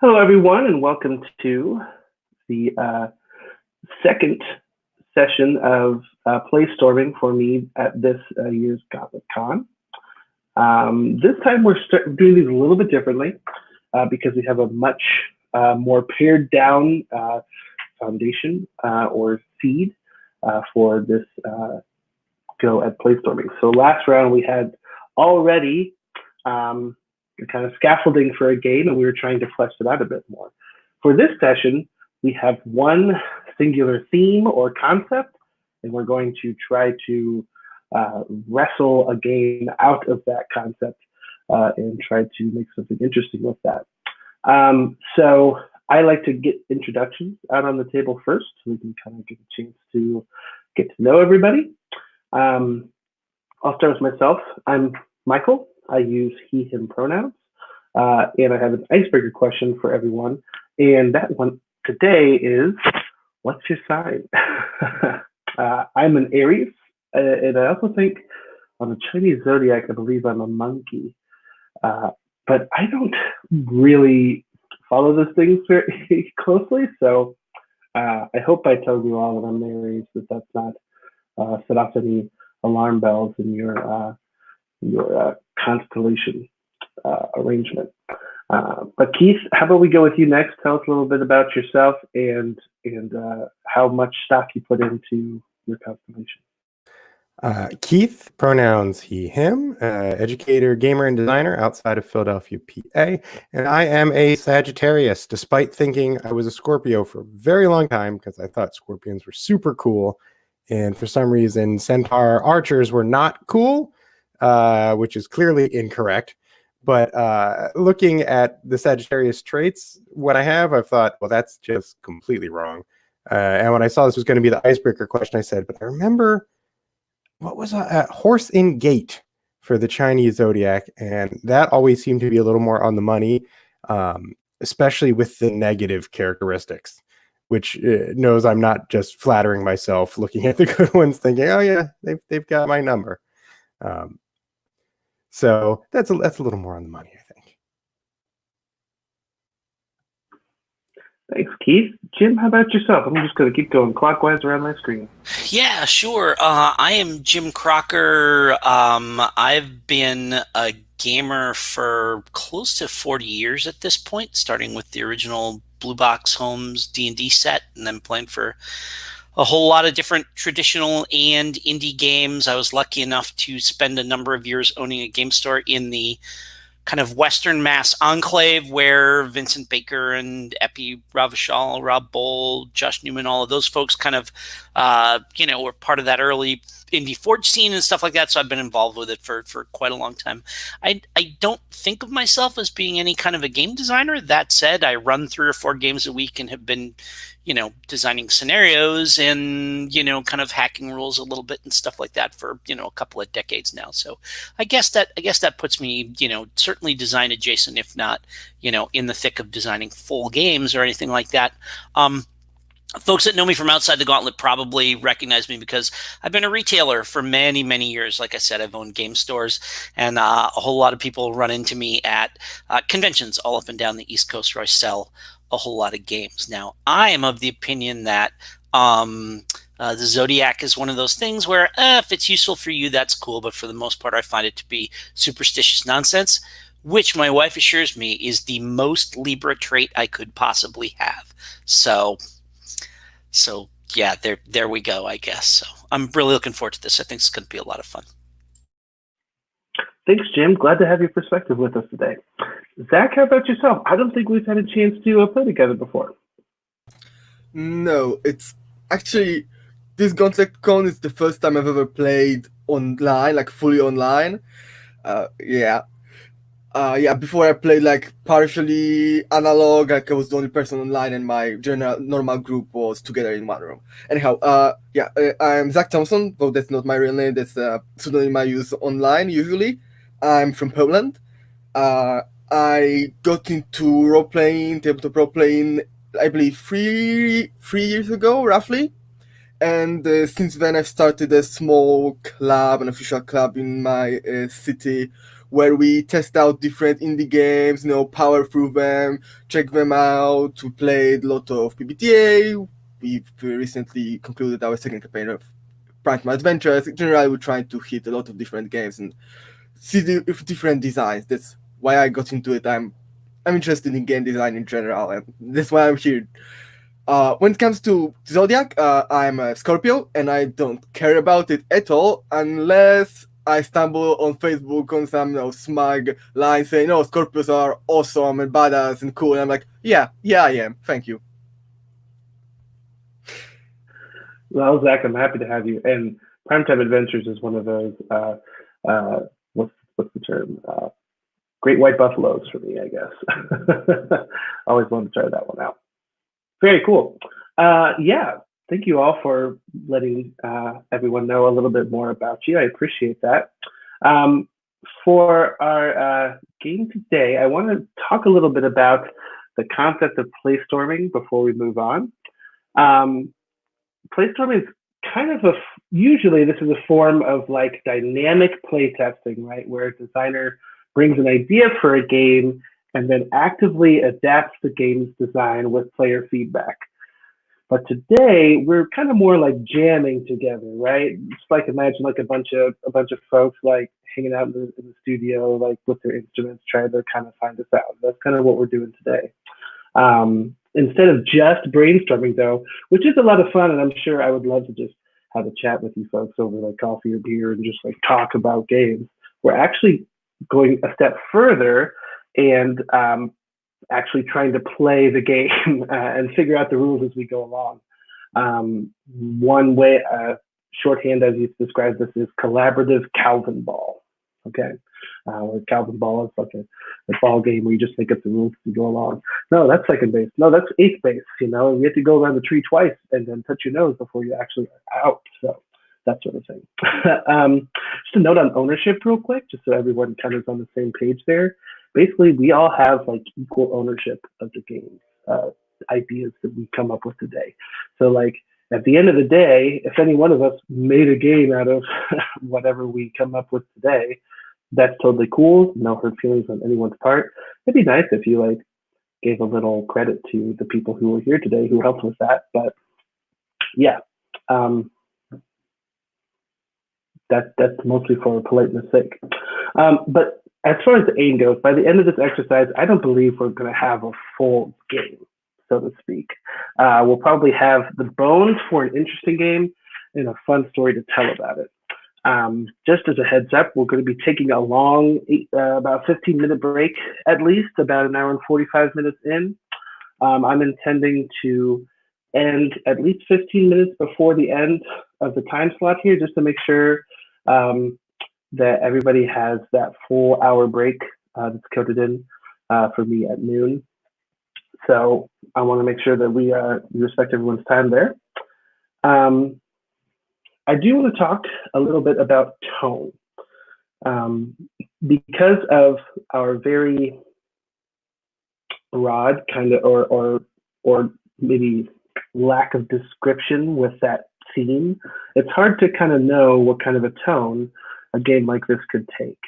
Hello, everyone, and welcome to the second session of Playstorming for me at this year's Gauntlet Con. This time we're doing these a little bit differently because we have a much more pared down foundation or seed for this go at Playstorming. So last round we had already kind of scaffolding for a game, and we were trying to flesh it out a bit more. For this session, we have one singular theme or concept, and we're going to try to wrestle a game out of that concept and try to make something interesting with that. So I like to get introductions out on the table first, so we can kind of get a chance to get to know everybody. I'll start with myself. I'm Michael. I use he, him pronouns. And I have an icebreaker question for everyone. And that one today is, what's your sign? I'm an Aries. And I also think on the Chinese zodiac, I believe I'm a monkey. But I don't really follow those things very closely. So I hope I tell you all that I'm an Aries, that that's not set off any alarm bells in your constellation arrangement. But Keith, how about we go with you next? Tell us a little bit about yourself and how much stock you put into your constellation. Keith, pronouns he, him, educator, gamer, and designer outside of Philadelphia, PA. And I am a Sagittarius, despite thinking I was a Scorpio for a very long time because I thought Scorpions were super cool. And for some reason, Centaur archers were not cool, which is clearly incorrect. But looking at the Sagittarius traits, what I have, I've thought, well, that's just completely wrong. And when I saw this was going to be the icebreaker question, I said, but I remember what was a horse in gate for the Chinese zodiac. And that always seemed to be a little more on the money, especially with the negative characteristics, which knows I'm not just flattering myself looking at the good ones thinking, oh, yeah, they've got my number. So that's a little more on the money, I think. Thanks, Keith. Jim, how about yourself? I'm just going to keep going clockwise around my screen. Yeah, sure. I am Jim Crocker. I've been a gamer for close to 40 years at this point, starting with the original Blue Box Homes D&D set, and then playing for a whole lot of different traditional and indie games. I was lucky enough to spend a number of years owning a game store in the kind of Western Mass enclave where Vincent Baker and Epi Ravachol, Rob Bowl, Josh Newman, all of those folks kind of, were part of that early indie Forge scene and stuff like that. So I've been involved with it for quite a long time. I don't think of myself as being any kind of a game designer. That said, I run 3 or 4 games a week and have been, designing scenarios and, kind of hacking rules a little bit and stuff like that for, a couple of decades now. So I guess that puts me, certainly design adjacent, if not, in the thick of designing full games or anything like that. Folks that know me from outside the gauntlet probably recognize me because I've been a retailer for many, many years. Like I said, I've owned game stores, and a whole lot of people run into me at conventions all up and down the East Coast where I sell a whole lot of games. Now, I am of the opinion that the Zodiac is one of those things where if it's useful for you, that's cool. But for the most part, I find it to be superstitious nonsense, which my wife assures me is the most Libra trait I could possibly have. So yeah, there we go, I guess. So I'm really looking forward to this. I think it's going to be a lot of fun. Thanks, Jim. Glad to have your perspective with us today. Zach, how about yourself? I don't think we've had a chance to play together before. No, it's actually, this Gauntlet Con is the first time I've ever played online, like fully online. Before I played like partially analog, like I was the only person online and my normal group was together in one room. Anyhow, I'm Zach Thompson, though that's not my real name, that's a pseudonym I use online usually. I'm from Poland. I got into role-playing, tabletop role-playing, I believe three years ago, roughly. And since then I've started a small club, an official club in my city, where we test out different indie games, power through them, check them out. We played a lot of PBTA. We've recently concluded our second campaign of Prime Adventures. In general, we're trying to hit a lot of different games and see different designs. That's why I got into it. I'm interested in game design in general, and that's why I'm here. When it comes to Zodiac, I'm a Scorpio, and I don't care about it at all unless I stumble on Facebook on some smug line saying, "Oh, Scorpios are awesome and badass and cool." And I'm like, yeah, I am. Thank you. Well, Zach, I'm happy to have you. And Primetime Adventures is one of those, what's the term? Great white buffaloes for me, I guess. Always wanted to try that one out. Very cool. Yeah, thank you all for letting everyone know a little bit more about you. I appreciate that. For our game today, I want to talk a little bit about the concept of playstorming before we move on. Playstorming is kind of usually this is a form of like dynamic playtesting, right? Where a designer brings an idea for a game and then actively adapts the game's design with player feedback. But today we're kind of more like jamming together, right? It's like imagine like a bunch of folks like hanging out in the studio, like with their instruments, trying to kind of find a sound. That's kind of what we're doing today. Instead of just brainstorming though, which is a lot of fun, and I'm sure I would love to just have a chat with you folks over like coffee or beer and just like talk about games. We're actually going a step further and actually trying to play the game and figure out the rules as we go along. One way, shorthand as you described this, is collaborative Calvin ball. Okay, where Calvin ball is like a ball game where you just make up the rules as you go along. No, that's second base. No, that's eighth base. You know, you have to go around the tree twice and then touch your nose before you actually are out. So that sort of thing. Just a note on ownership real quick, just so everyone kind of is on the same page there. Basically, we all have like equal ownership of the game ideas that we come up with today. So like at the end of the day, if any one of us made a game out of whatever we come up with today, that's totally cool. No hurt feelings on anyone's part. It'd be nice if you like gave a little credit to the people who were here today who helped with that. But yeah, that's mostly for politeness sake. But as far as the aim goes, by the end of this exercise, I don't believe we're going to have a full game, so to speak. We'll probably have the bones for an interesting game and a fun story to tell about it. Just as a heads up, we're going to be taking a long, about 15-minute break, at least, about an hour and 45 minutes in. I'm intending to end at least 15 minutes before the end of the time slot here, just to make sure that everybody has that full hour break that's coded in for me at noon. So I want to make sure that we respect everyone's time there. I do want to talk a little bit about tone. Because of our very broad kind of, or maybe lack of description with that theme, it's hard to kind of know what kind of a tone a game like this could take.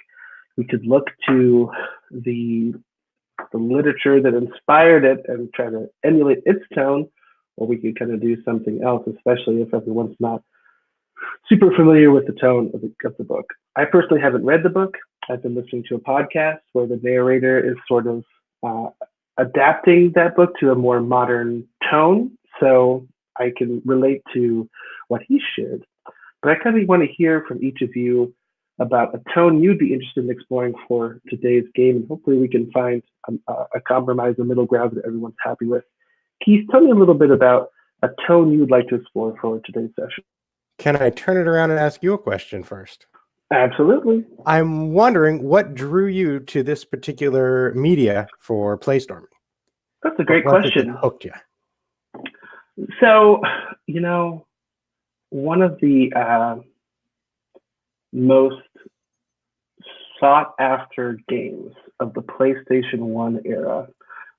We could look to the literature that inspired it and try to emulate its tone, or we could kind of do something else, especially if everyone's not super familiar with the tone of the book. I personally haven't read the book. I've been listening to a podcast where the narrator is sort of adapting that book to a more modern tone, so I can relate to what he shared. But I kind of want to hear from each of you about a tone you'd be interested in exploring for today's game, and hopefully we can find a compromise, a middle ground that everyone's happy with. Keith, tell me a little bit about a tone you'd like to explore for today's session. Can I turn it around and ask you a question first? Absolutely. I'm wondering what drew you to this particular media for Playstorming? That's a great question. What hooked you? So, one of the most sought after games of the PlayStation 1 era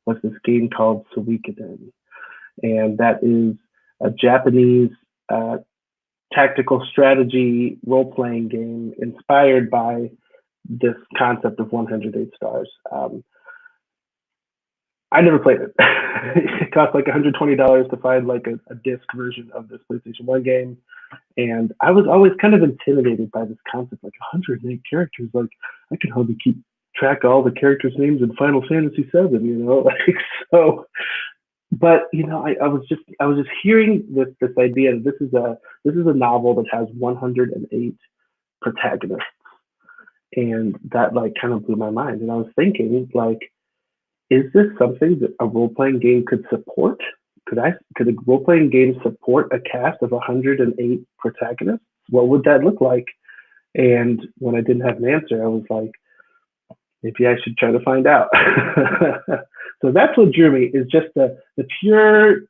was this game called Suikoden. And that is a Japanese tactical strategy role-playing game inspired by this concept of 108 stars. I never played it. It cost like $120 to find like a disc version of this PlayStation 1 game. And I was always kind of intimidated by this concept, like 108 characters. Like, I could hardly keep track of all the characters' names in Final Fantasy VII, you know? Like, so, but you know, I was just hearing this idea that this is a novel that has 108 protagonists, and that like kind of blew my mind. And I was thinking, like, is this something that a role-playing game could support? Could a role-playing game support a cast of 108 protagonists? What would that look like? And when I didn't have an answer, I was like, maybe I should try to find out. So that's what drew me, is just the pure,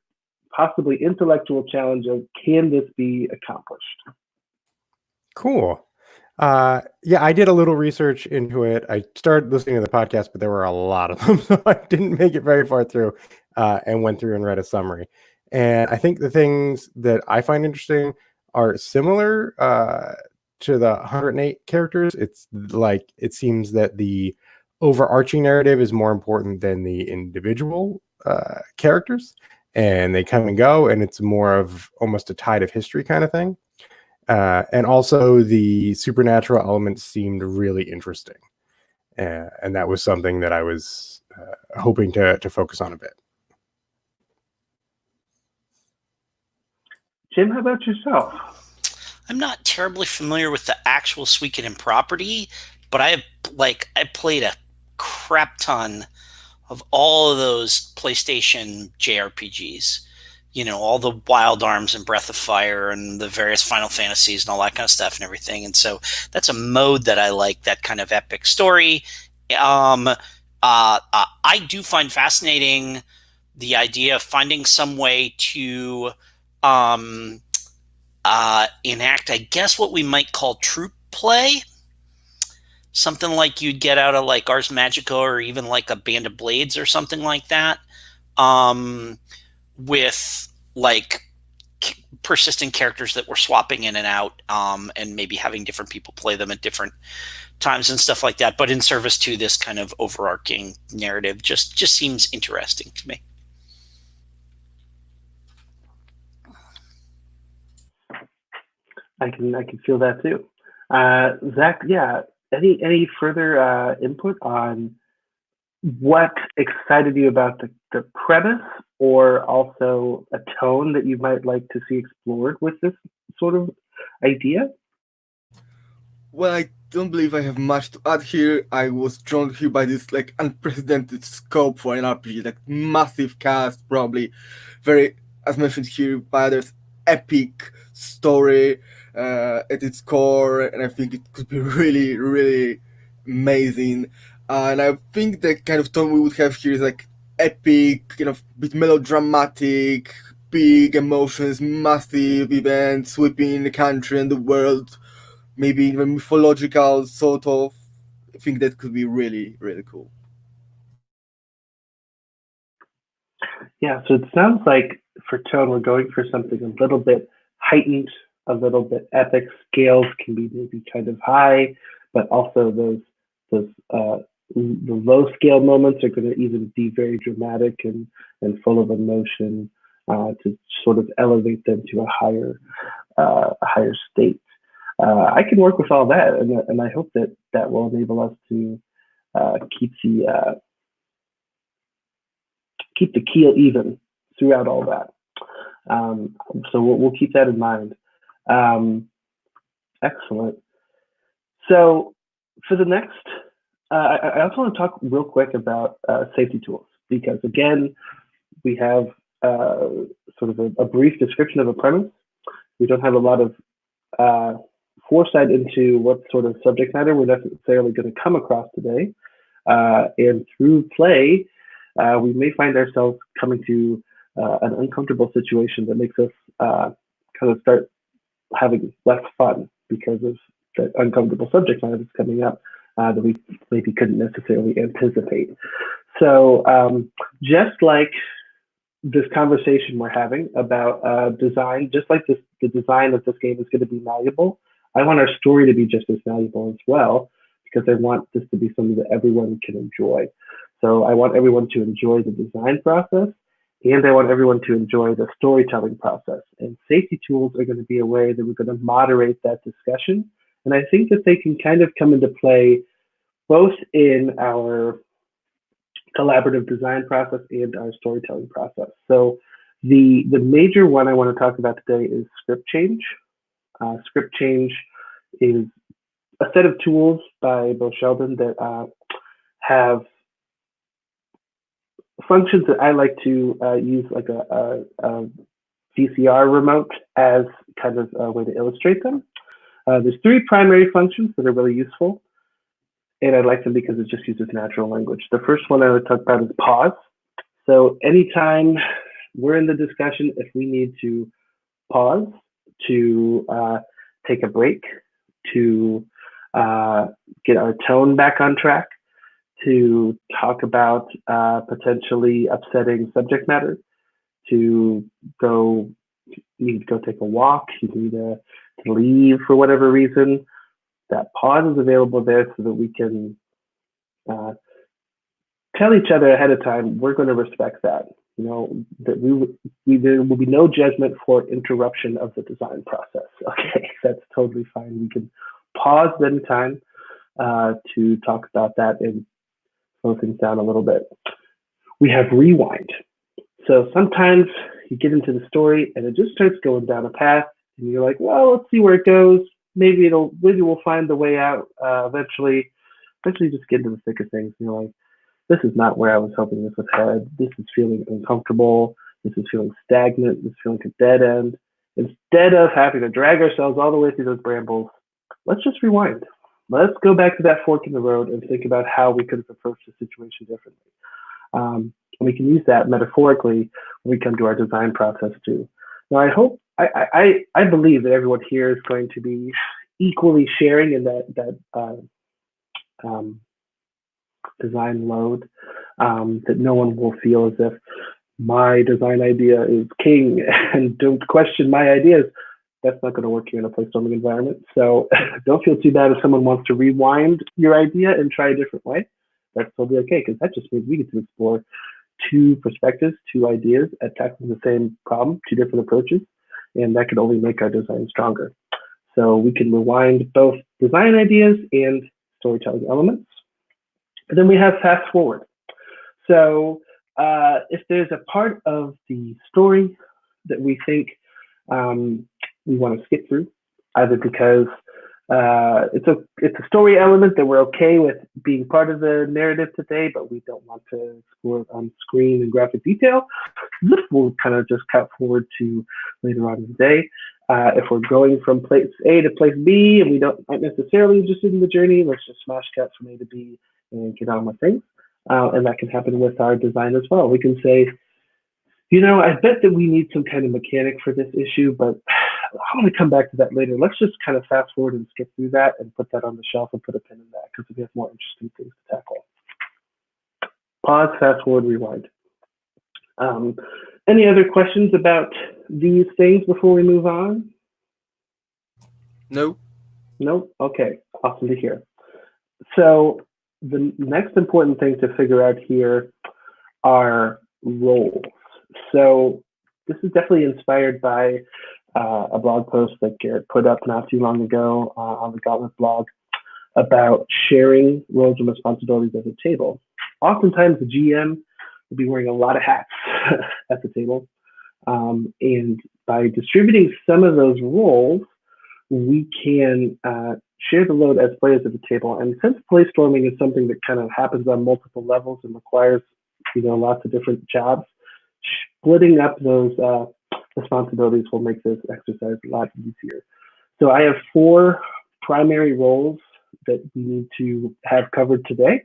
possibly intellectual challenge of, can this be accomplished? Cool. Yeah, I did a little research into it. I started listening to the podcast, but there were a lot of them, so I didn't make it very far through, and went through and read a summary. And I think the things that I find interesting are similar to the 108 characters. It's like, it seems that the overarching narrative is more important than the individual characters, and they come and go, and it's more of almost a tide of history kind of thing. And also the supernatural elements seemed really interesting. And that was something that I was hoping to focus on a bit. Jim, how about yourself? I'm not terribly familiar with the actual Suikoden property, but I played a crap ton of all of those PlayStation JRPGs. You know, all the Wild Arms and Breath of Fire and the various Final Fantasies and all that kind of stuff and everything. And so that's a mode that I like, that kind of epic story. I do find fascinating the idea of finding some way to enact, I guess, what we might call troop play. Something like you'd get out of like Ars Magica, or even like a Band of Blades or something like that. With like persistent characters that we're swapping in and out, and maybe having different people play them at different times and stuff like that, but in service to this kind of overarching narrative, just seems interesting to me. I can feel that too. Zach, yeah, any further input on what excited you about the premise, or also a tone that you might like to see explored with this sort of idea? Well, I don't believe I have much to add here. I was drawn here by this like unprecedented scope for an RPG, like massive cast, probably very, as mentioned here by others, epic story at its core, and I think it could be really, really amazing. And I think the kind of tone we would have here is like epic, you know, bit melodramatic, big emotions, massive events sweeping the country and the world, maybe even mythological sort of. I think that could be really, really cool. Yeah, so it sounds like for tone, we're going for something a little bit heightened, a little bit epic. Scales can be maybe kind of high, but also those the low scale moments are going to even be very dramatic and full of emotion, to sort of elevate them to a higher state. I can work with all that, and I hope that will enable us to keep the keel even throughout all that. So we'll keep that in mind. Excellent. So for the next, I also want to talk real quick about safety tools, because again, we have sort of a brief description of a premise. We don't have a lot of foresight into what sort of subject matter we're necessarily going to come across today. And through play, we may find ourselves coming to an uncomfortable situation that makes us kind of start having less fun because of the uncomfortable subject matter that's coming up that we maybe couldn't necessarily anticipate. So just like this conversation we're having about design, just like the design of this game is going to be malleable, I want our story to be just as valuable as well, because I want this to be something that everyone can enjoy. So I want everyone to enjoy the design process, and I want everyone to enjoy the storytelling process. And safety tools are going to be a way that we're going to moderate that discussion. And I think that they can kind of come into play both in our collaborative design process and our storytelling process. So the major one I want to talk about today is script change. Script change is a set of tools by Bo Sheldon that have functions that I like to use, like a VCR remote, as kind of a way to illustrate them. There's three primary functions that are really useful, and I like them because it just uses natural language. The first one I would talk about is pause. So anytime we're in the discussion, if we need to pause, to take a break, to get our tone back on track, to talk about potentially upsetting subject matter, to you need to go take a walk, you need to leave for whatever reason, that pause is available there so that we can tell each other ahead of time, we're going to respect that. You know, that there will be no judgment for interruption of the design process. Okay, that's totally fine. We can pause at any time to talk about that and slow things down a little bit. We have rewind. So sometimes you get into the story and it just starts going down a path, and you're like, well, let's see where it goes. Maybe we'll find the way out eventually. Eventually, just get into the thick of things. And you're like, this is not where I was hoping this would head. This is feeling uncomfortable. This is feeling stagnant. This is feeling like a dead end. Instead of having to drag ourselves all the way through those brambles, let's just rewind. Let's go back to that fork in the road and think about how we could have approached the situation differently. And we can use that metaphorically when we come to our design process too. Now, I believe that everyone here is going to be equally sharing in that design load, that no one will feel as if my design idea is king and don't question my ideas. That's not going to work here in a Playstorming environment. So don't feel too bad if someone wants to rewind your idea and try a different way. That's totally okay, because that just means we get to explore two perspectives, two ideas at tackling the same problem, two different approaches, and that could only make our design stronger. So we can rewind both design ideas and storytelling elements. And then we have fast forward. So if there's a part of the story that we think we want to skip through, either because it's a story element that we're okay with being part of the narrative today, but we don't want to explore it on screen in graphic detail, we'll kind of just cut forward to later on in the day. If we're going from place A to place B and we aren't necessarily interested in the journey, let's just smash cut from A to B and get on with things. And that can happen with our design as well. We can say, you know, I bet that we need some kind of mechanic for this issue, but I want to come back to that later. Let's just kind of fast forward and skip through that and put that on the shelf and put a pin in that, because we have more interesting things to tackle. Pause, fast forward, rewind. Any other questions about these things before we move on? No. No? Okay, awesome to hear. So the next important thing to figure out here are roles. So this is definitely inspired by a blog post that Garrett put up not too long ago on the Gauntlet blog about sharing roles and responsibilities at the table. Oftentimes the GM will be wearing a lot of hats at the table. And by distributing some of those roles, we can share the load as players at the table. And since Playstorming is something that kind of happens on multiple levels and requires, you know, lots of different jobs, splitting up those responsibilities will make this exercise a lot easier. So I have 4 primary roles that we need to have covered today.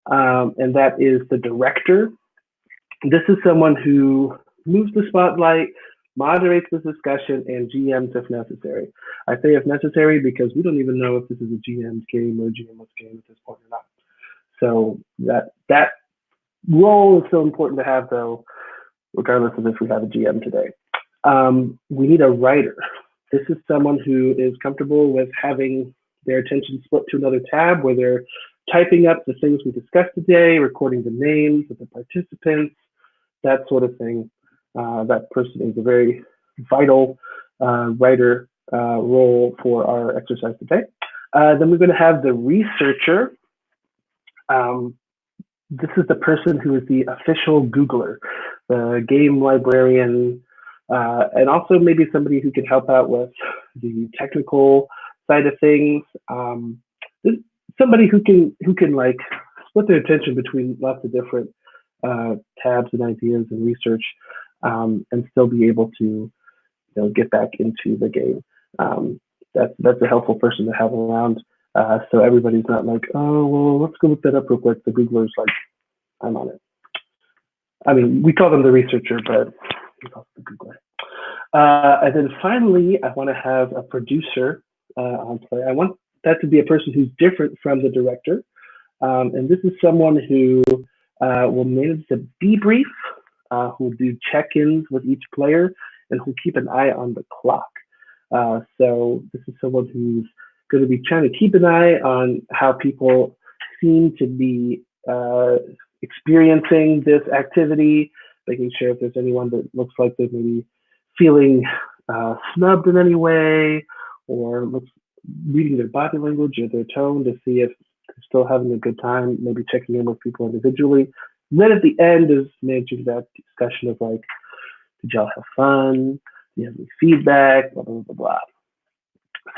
And that is the director. This is someone who moves the spotlight, moderates the discussion, and GMs if necessary. I say if necessary because we don't even know if this is a GM's game or a GM's game at this point or not. So that role is so important to have, though, regardless of if we have a GM today. We need a writer. This is someone who is comfortable with having their attention split to another tab where they're typing up the things we discussed today, recording the names of the participants, that sort of thing. That person is a very vital writer role for our exercise today. Then we're going to have the researcher. This is the person who is the official Googler, the game librarian, and also maybe somebody who can help out with the technical side of things. Somebody who can like split their attention between lots of different tabs and ideas and research, and still be able to get back into the game. That's a helpful person to have around. So everybody's not like, oh, well, let's go look that up real quick. The Googler's like, I'm on it. I mean, we call them the researcher, but we call it the Googler. And then finally, I want to have a producer on play. I want that to be a person who's different from the director. And this is someone who will manage the debrief, who'll do check-ins with each player, and who'll keep an eye on the clock. So this is someone who's going to be trying to keep an eye on how people seem to be experiencing this activity, making sure if there's anyone that looks like they're maybe feeling snubbed in any way, or reading their body language or their tone to see if they're still having a good time, maybe checking in with people individually. And then at the end is managing that discussion of like, did y'all have fun? Do you have any feedback? Blah, blah, blah, blah.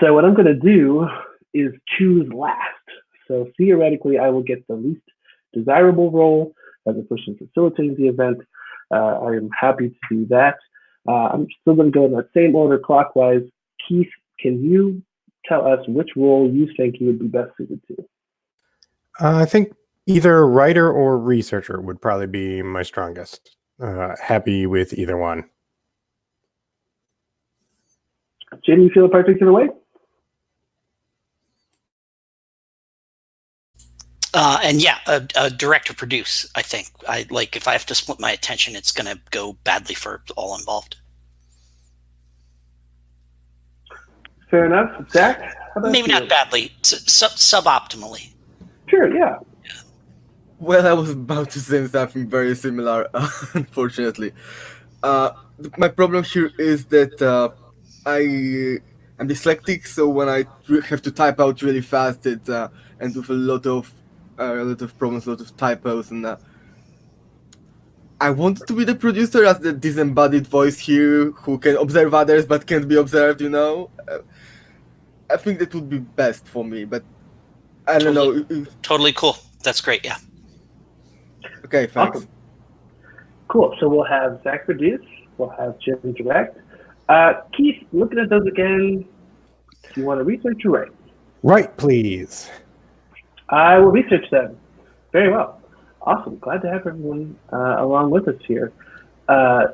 So what I'm going to do is choose last. So theoretically, I will get the least desirable role as a person facilitating the event. I am happy to do that. I'm still going to go in that same order clockwise. Keith, can you tell us which role you think you would be best suited to? I think either writer or researcher would probably be my strongest. Happy with either one. Jim, you feel a particular way? And yeah, a director produce, I think. If I have to split my attention, it's going to go badly for all involved. Fair enough. Zach? How about Maybe you? not badly, suboptimally. Sure, yeah. Well, I was about to say something very similar, unfortunately. My problem here is that I'm dyslexic, so when I have to type out really fast, it ends with a lot of problems, a lot of typos, and I wanted to be the producer as the disembodied voice here, who can observe others but can't be observed. I think that would be best for me, but I don't know. Totally cool. That's great. Yeah. Okay, thanks. Awesome. Cool. So we'll have Zach produce. We'll have Jim direct. Keith, looking at those again, do you want to research or write? Right, please. I will research them. Very well. Awesome. Glad to have everyone along with us here.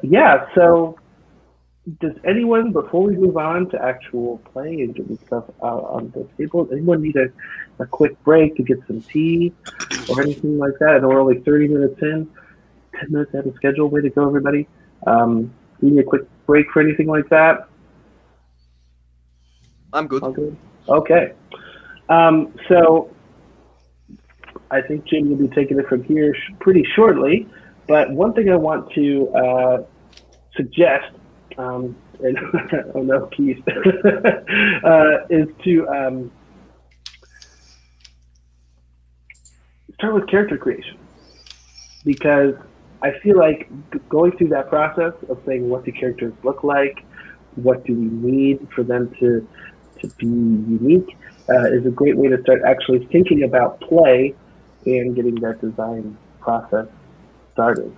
Yeah, so does anyone, before we move on to actual play and getting stuff out on the table, anyone need a quick break to get some tea or anything like that? I know we're only 30 minutes in, 10 minutes out of schedule. Way to go, everybody. Need a quick break for anything like that? I'm good. All good? Okay. So I think Jim will be taking it from here pretty shortly. But one thing I want to suggest, and oh no, Keith, is to start with character creation. Because I feel like going through that process of saying what do characters look like, what do we need for them to be unique, is a great way to start actually thinking about play and getting that design process started.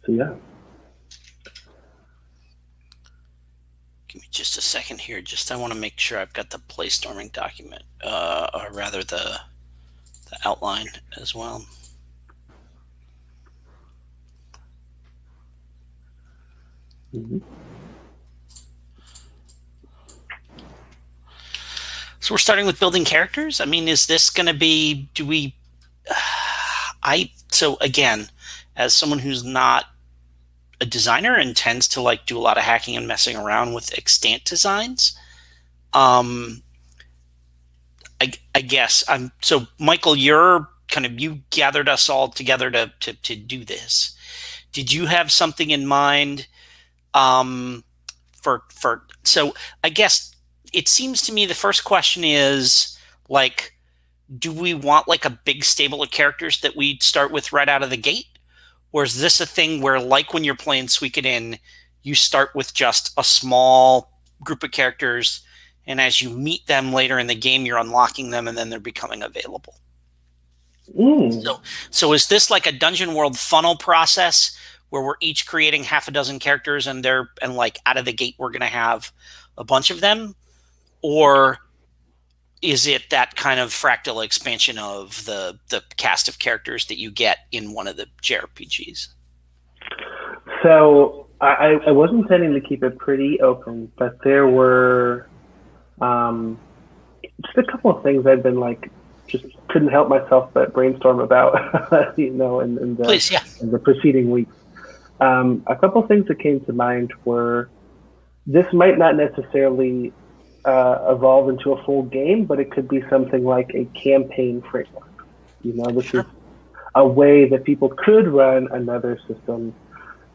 So yeah. Give me just a second here. I want to make sure I've got the Playstorming document, or rather the outline as well. Mm-hmm. So we're starting with building characters. I mean, is this going to be? So again, as someone who's not a designer and tends to like do a lot of hacking and messing around with extant designs. I guess so Michael, you gathered us all together to do this. Did you have something in mind so I guess it seems to me the first question is like, do we want like a big stable of characters that we start with right out of the gate? Or is this a thing where, like when you're playing Suikoden, you start with just a small group of characters, and as you meet them later in the game, you're unlocking them, and then they're becoming available? So is this like a Dungeon World funnel process where we're each creating half a dozen characters, and like out of the gate we're going to have a bunch of them? Or is it that kind of fractal expansion of the cast of characters that you get in one of the JRPGs? So I was intending to keep it pretty open, but there were just a couple of things I've been like, just couldn't help myself but brainstorm about, in the preceding weeks. A couple of things that came to mind were, this might not necessarily evolve into a full game, but it could be something like a campaign framework. This is a way that people could run another system.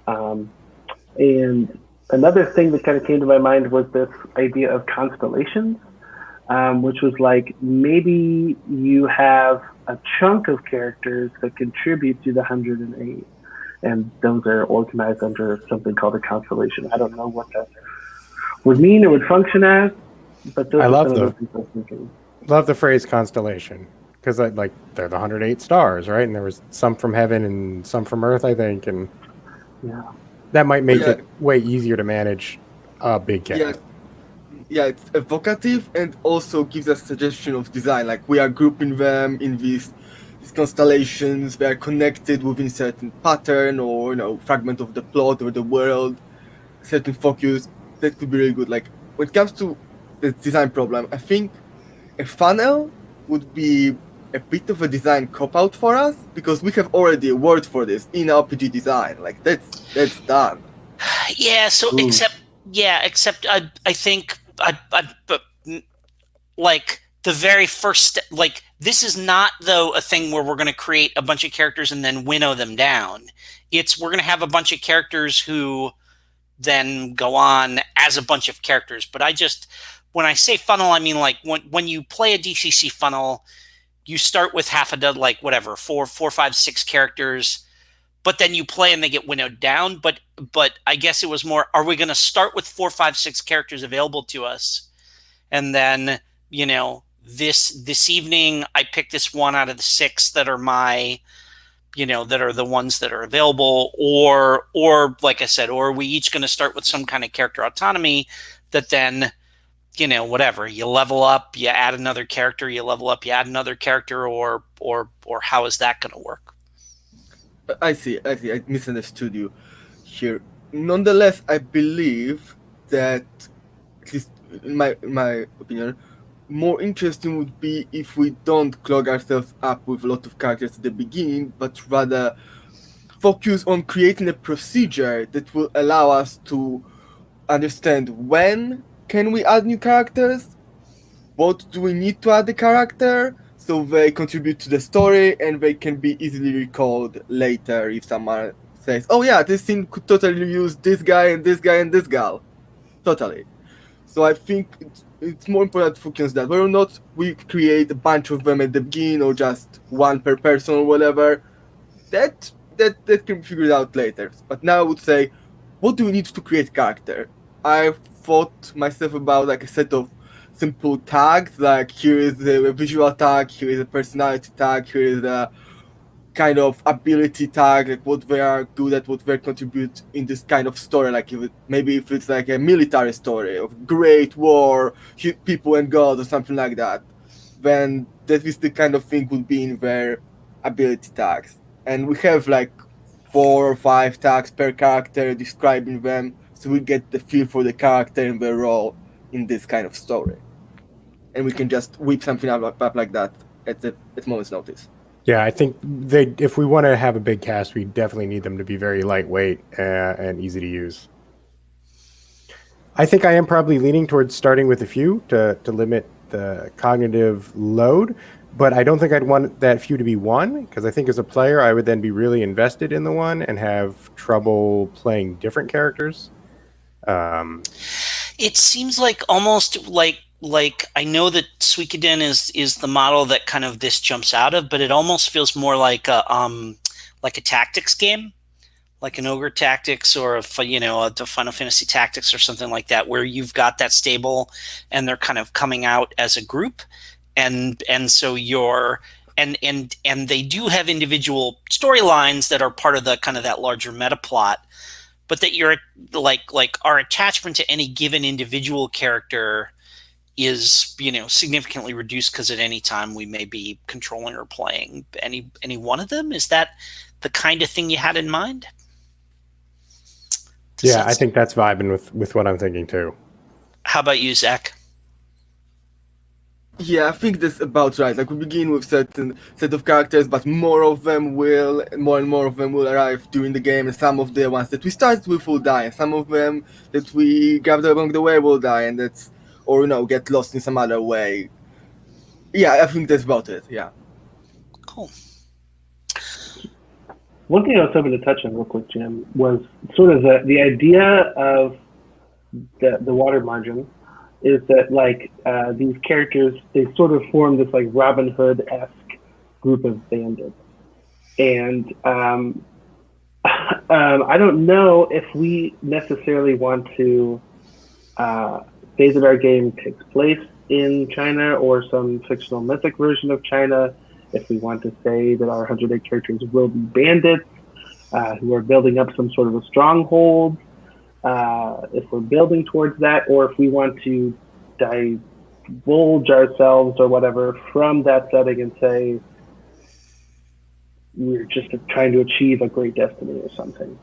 And another thing that kind of came to my mind was this idea of constellations, which was like, maybe you have a chunk of characters that contribute to the 108, and those are organized under something called a constellation. I don't know what that would mean or would function as, but those I are love some the of the things I was thinking. Love the phrase constellation, because like they're the 108 stars, right? And there was some from heaven and some from earth, I think, and that might make it way easier to manage a big cast. Yeah, it's evocative and also gives us suggestion of design. Like, we are grouping them in these constellations. They are connected within certain pattern or fragment of the plot or the world, certain focus. That could be really good. Like, when it comes to the design problem, I think a funnel would be a bit of a design cop-out for us, because we have already a word for this in RPG design. Like, that's done. Yeah. So except I think but like the very first like, this is not though a thing where we're going to create a bunch of characters and then winnow them down. We're going to have a bunch of characters who then go on as a bunch of characters. But when I say funnel, I mean like when you play a DCC funnel, you start with half a dozen, like whatever, 4, 5, 6 characters, but then you play and they get winnowed down. But I guess it was more, are we going to start with 4, 5, 6 characters available to us, and then this evening I pick this one out of the 6 that are my, that are the ones that are available, or like I said, or are we each going to start with some kind of character autonomy that then, whatever, you level up, you add another character, you level up, you add another character, or how is that going to work? I see. I misunderstood you here. Nonetheless, I believe that, at least in my opinion, more interesting would be if we don't clog ourselves up with a lot of characters at the beginning, but rather focus on creating a procedure that will allow us to understand when can we add new characters, what do we need to add the character, so they contribute to the story and they can be easily recalled later if someone says, oh yeah, this scene could totally use this guy and this guy and this gal. Totally. So I think it's more important to focus on that. Whether or not we create a bunch of them at the beginning or just one per person or whatever, that can be figured out later. But now I would say, what do we need to create character? I thought myself about like a set of simple tags, like here is a visual tag, here is a personality tag, here is a kind of ability tag, like what they are good at, what they contribute in this kind of story. Like if it's like a military story of great war, people and gods or something like that, then that is the kind of thing would be in their ability tags. And we have like 4 or 5 tags per character describing them, so we get the feel for the character and their role in this kind of story. And we can just whip something up like that at moment's notice. Yeah, I think if we want to have a big cast, we definitely need them to be very lightweight and easy to use. I think I am probably leaning towards starting with a few to limit the cognitive load, but I don't think I'd want that few to be one, because I think as a player, I would then be really invested in the one and have trouble playing different characters. It seems like almost like I know that Suikoden is the model that kind of this jumps out of, but it almost feels more like a tactics game, like an Ogre Tactics or a Final Fantasy Tactics or something like that, where you've got that stable and they're kind of coming out as a group, and so you're and they do have individual storylines that are part of the kind of that larger meta plot, but that you're like our attachment to any given individual character is significantly reduced because at any time we may be controlling or playing any one of them. Is that the kind of thing you had in mind? Yeah, I think that's vibing with what I'm thinking too. How about you, Zach? Yeah, I think that's about right. Like we begin with certain set of characters, but more and more of them will arrive during the game, and some of the ones that we start with will die, and some of them that we gather along the way will die, and get lost in some other way. Yeah, I think that's about it. Yeah. Cool. One thing I was hoping to touch on real quick, Jim, was sort of the idea of the water margin is that these characters, they sort of form this like Robin Hood-esque group of bandits. And I don't know if we necessarily want to say that our game takes place in China or some fictional mythic version of China, if we want to say that our 108 characters will be bandits who are building up some sort of a stronghold, if we're building towards that, or if we want to divulge ourselves or whatever from that setting and say we're just trying to achieve a great destiny or something.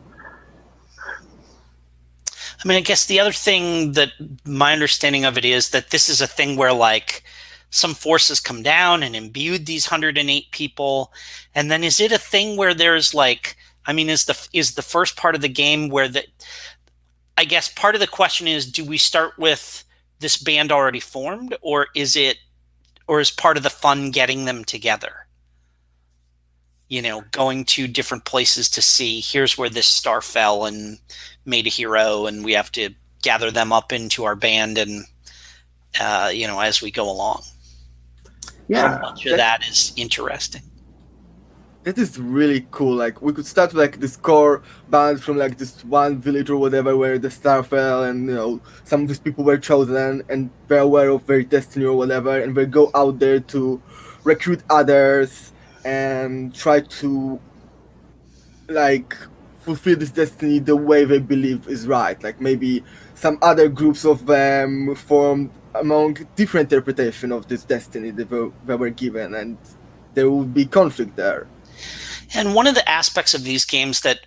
I mean, I guess the other thing that my understanding of it is that this is a thing where like some forces come down and imbued these 108 people, and then is it a thing where there's like, I mean, is the first part of the game where I guess part of the question is, do we start with this band already formed, or is part of the fun getting them together? Going to different places to see, here's where this star fell and made a hero, and we have to gather them up into our band and as we go along. Yeah, how much of that is interesting? That is really cool. Like we could start like this core band from like this one village or whatever where the star fell, and some of these people were chosen and they're aware of their destiny or whatever, and they go out there to recruit others and try to like fulfill this destiny the way they believe is right. Like maybe some other groups of them formed among different interpretation of this destiny that they were given, and there will be conflict there. And one of the aspects of these games that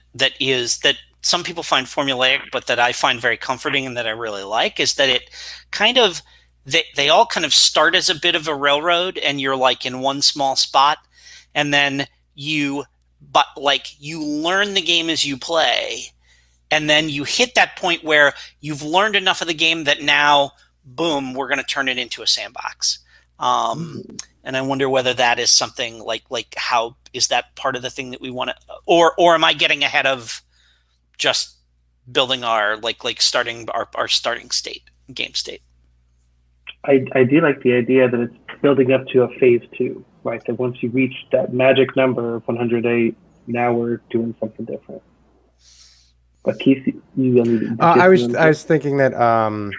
some people find formulaic, but that I find very comforting and that I really like, is that it kind of they all kind of start as a bit of a railroad, and you're like in one small spot, and then you learn the game as you play, and then you hit that point where you've learned enough of the game that now, boom, we're going to turn it into a sandbox. And I wonder whether that is something like how is that part of the thing that we want to, or am I getting ahead of just building our starting our starting state, game state? I do like the idea that it's building up to a phase 2, right? That once you reach that magic number of 108, now we're doing something different. But Keith, I was thinking that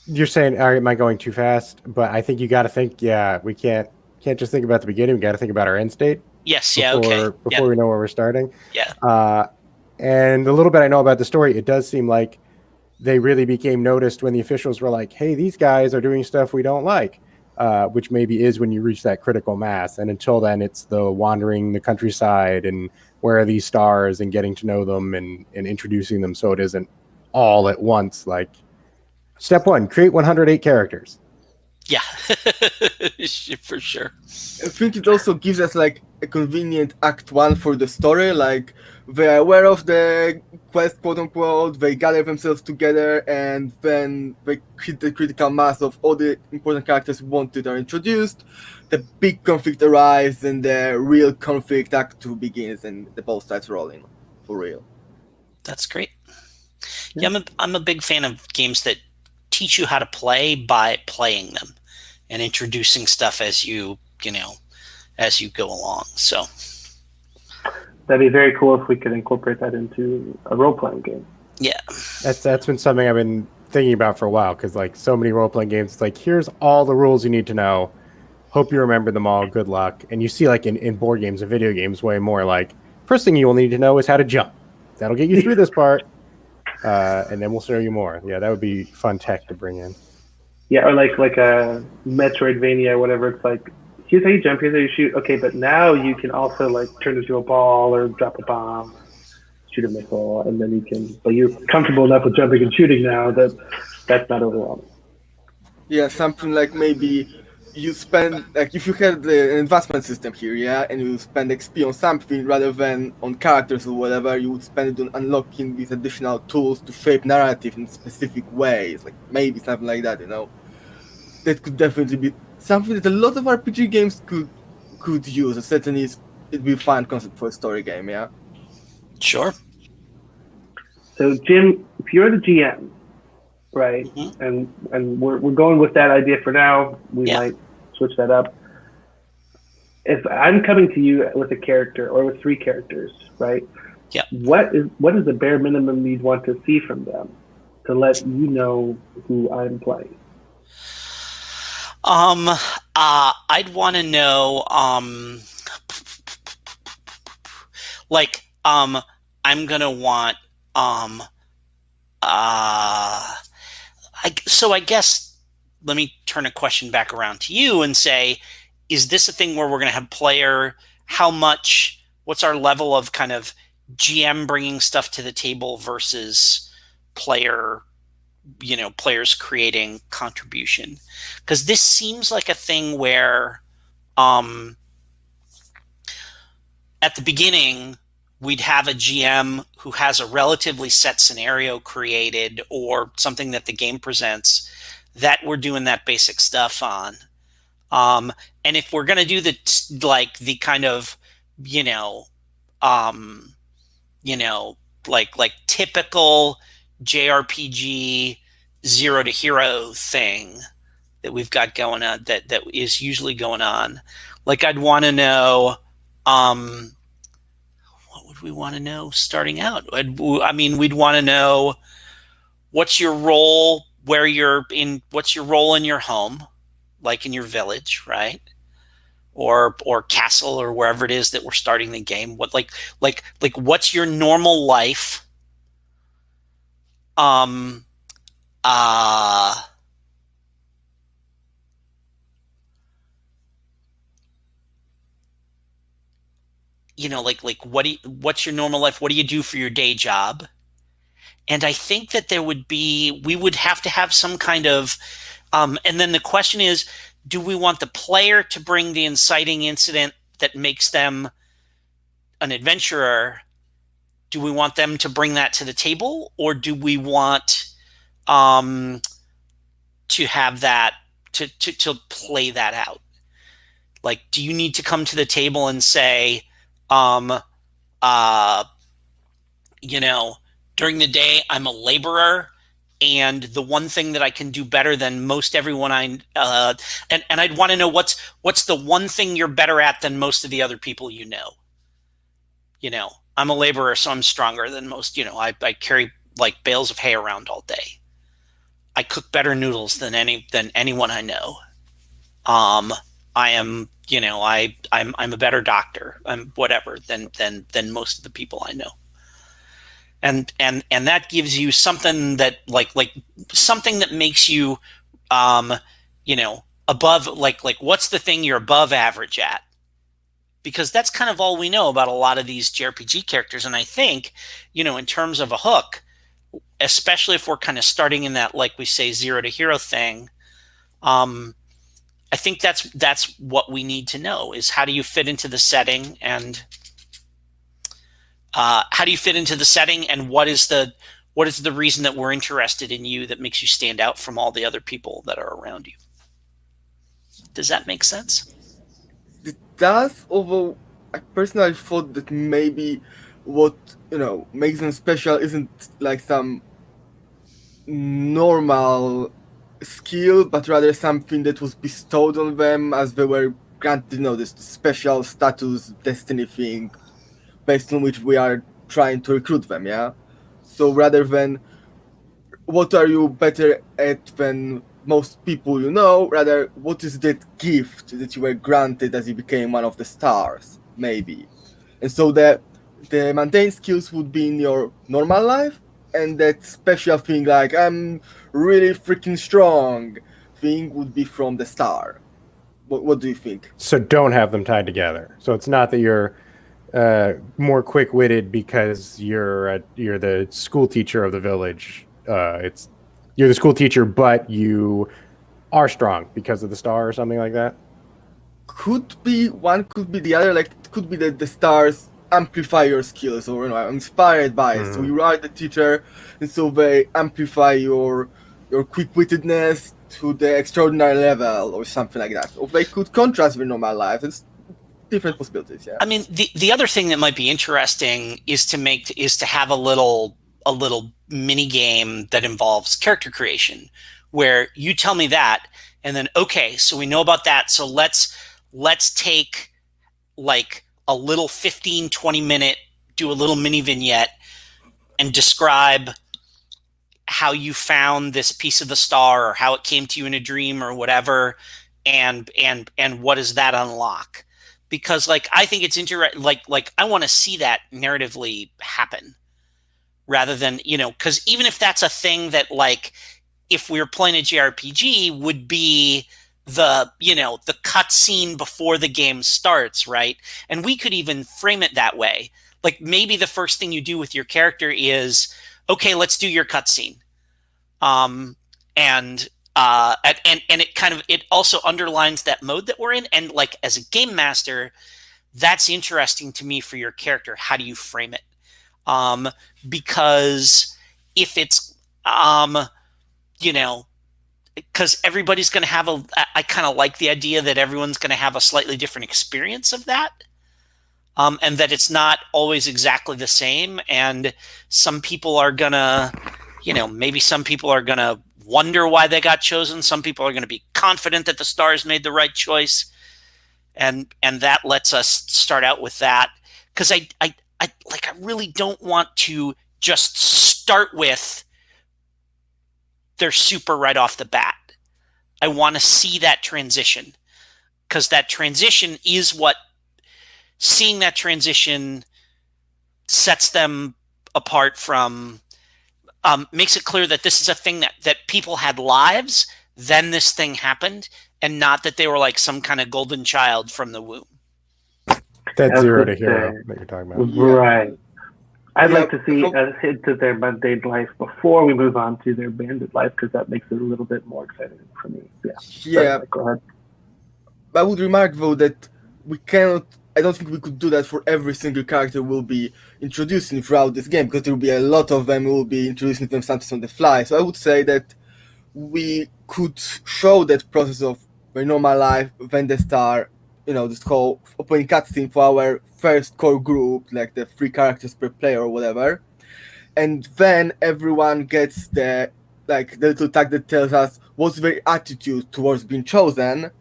you're saying, all right, am I going too fast? But I think you got to think, we can't just think about the beginning. We got to think about our end state. Yes, before we know where we're starting. Yeah. And the little bit I know about the story, it does seem like they really became noticed when the officials were like, hey, these guys are doing stuff we don't like, which maybe is when you reach that critical mass. And until then, it's the wandering the countryside and where are these stars and getting to know them and introducing them so it isn't all at once. Like, step 1, create 108 characters. Yeah, for sure. I think it also gives us like a convenient act one for the story. Like they're aware of the quest, quote unquote. They gather themselves together, and then they hit the critical mass of all the important characters wanted are introduced. The big conflict arrives, and the real conflict act two begins, and the ball starts rolling for real. That's great. Yeah, I'm a big fan of games that teach you how to play by playing them and introducing stuff as you go along. So That'd be very cool if we could incorporate that into a role-playing game. yeah, That's been something I've been thinking about for a while, because like so many role-playing games, it's like, here's all the rules you need to know. Hope you remember them all. Good luck. And you see, like in board games and video games, way more like, first thing you will need to know is how to jump. That'll get you through this part, and then we'll show you more. Yeah, that would be fun tech to bring in. Yeah, or like a Metroidvania, whatever. It's like, here's how you jump, here's how you shoot. Okay, but now you can also like turn into a ball or drop a bomb, shoot a missile, and then you can. But you're comfortable enough with jumping and shooting now that that's not overwhelming. Yeah, something like maybe you spend, like if you had an advancement system here, yeah, and you spend XP on something rather than on characters or whatever, you would spend it on unlocking these additional tools to shape narrative in specific ways, like maybe something like that, you know. That could definitely be something that a lot of RPG games could use. Certainly, it'd be a fun concept for a story game, yeah. sure. So Jim, if you're the GM, right, Mhm. and we're going with that idea for now, we Yeah. might switch that up. If I'm coming to you with a character or with three characters, right? Yeah. What is the bare minimum you'd want to see from them to let you know who I'm playing? I'd want to know, like, I'm gonna want, so I guess let me turn a question back around to you and say, is this a thing where we're gonna have player? How much? What's our level of kind of GM bringing stuff to the table versus player? Players creating contribution, because this seems like a thing where at the beginning we'd have a GM who has a relatively set scenario created or something that the game presents that we're doing that basic stuff on, and if we're going to do the kind of you know um, like typical JRPG zero to hero thing that we've got going on, that is usually going on. Like, I'd want to know, what would we want to know starting out? We'd want to know what's your role, what's your role in your home, like in your village, right? Or castle, or wherever it is that we're starting the game. What like what's your normal life? Um uh what's your normal life? What do you do for your day job? And I think that we would have to have some kind of, and then the question is, do we want the player to bring the inciting incident that makes them an adventurer? Do we want them to bring that to the table, or do we want to have that to play that out? Like, do you need to come to the table and say, uh, during the day I'm a laborer, and the one thing that I can do better than most everyone and I'd want to know what's the one thing you're better at than most of the other people you know. I'm a laborer, so I'm stronger than most. I carry like bales of hay around all day. I cook better noodles than anyone I know. I am, I'm a better doctor. I'm whatever than most of the people I know. And that gives you something that like something that makes you, above, like what's the thing you're above average at? Because that's kind of all we know about a lot of these JRPG characters. And I think, in terms of a hook, especially if we're kind of starting in that, like we say, zero to hero thing, I think that's what we need to know, is how do you fit into the setting, and what is the reason that we're interested in you that makes you stand out from all the other people that are around you. Does that make sense? It does, although I personally thought that maybe what makes them special isn't like some normal skill, but rather something that was bestowed on them as they were granted, this special status, destiny thing, based on which we are trying to recruit them, yeah? So rather than what are you better at than most people rather what is that gift that you were granted as you became one of the stars, maybe. And so the mundane skills would be in your normal life, and that special thing like I'm really freaking strong thing would be from the star. What do you think? So don't have them tied together. So it's not that you're more quick-witted because you're the school teacher of the village. It's you're the school teacher, but you are strong because of the star or something like that. Could be one, could be the other. Like it could be that the stars amplify your skills, or I'm inspired by it. So you are the teacher, and so they amplify your quick-wittedness to the extraordinary level, or something like that. Or they could contrast with normal life. It's different possibilities. Yeah. I mean, the other thing that might be interesting is to have a little mini game that involves character creation, where you tell me that, and then okay, so we know about that. So let's take like a little 15-20 minute, do a little mini vignette and describe how you found this piece of the star, or how it came to you in a dream or whatever, and what does that unlock? Because like I think it's like I want to see that narratively happen, rather than, because even if that's a thing that, like, if we were playing a JRPG, would be the cut scene before the game starts, right? And we could even frame it that way. Like maybe the first thing you do with your character is, okay, let's do your cutscene. And it also underlines that mode that we're in. And like as a game master, that's interesting to me for your character. How do you frame it? Because if it's, because everybody's going to have I kind of like the idea that everyone's going to have a slightly different experience of that. And that it's not always exactly the same. And some people are going to, maybe some people are going to wonder why they got chosen. Some people are going to be confident that the stars made the right choice. And that lets us start out with that. Because I really don't want to just start with they're super right off the bat. I want to see that transition, because that transition is what, seeing that transition sets them apart from, makes it clear that this is a thing that people had lives, then this thing happened, and not that they were like some kind of golden child from the womb. That's zero to hero that you're talking about. Right. I'd like to see a hint of their mundane life before we move on to their bandit life, because that makes it a little bit more exciting for me. Yeah. Go ahead. I would remark though that we cannot. I don't think we could do that for every single character we'll be introducing throughout this game, because there will be a lot of them. We'll be introducing them sometimes on the fly. So I would say that we could show that process of their normal life, then they start, this whole opening cutscene for our first core group, like the 3 characters per player or whatever. And then everyone gets the little tag that tells us what's their attitude towards being chosen.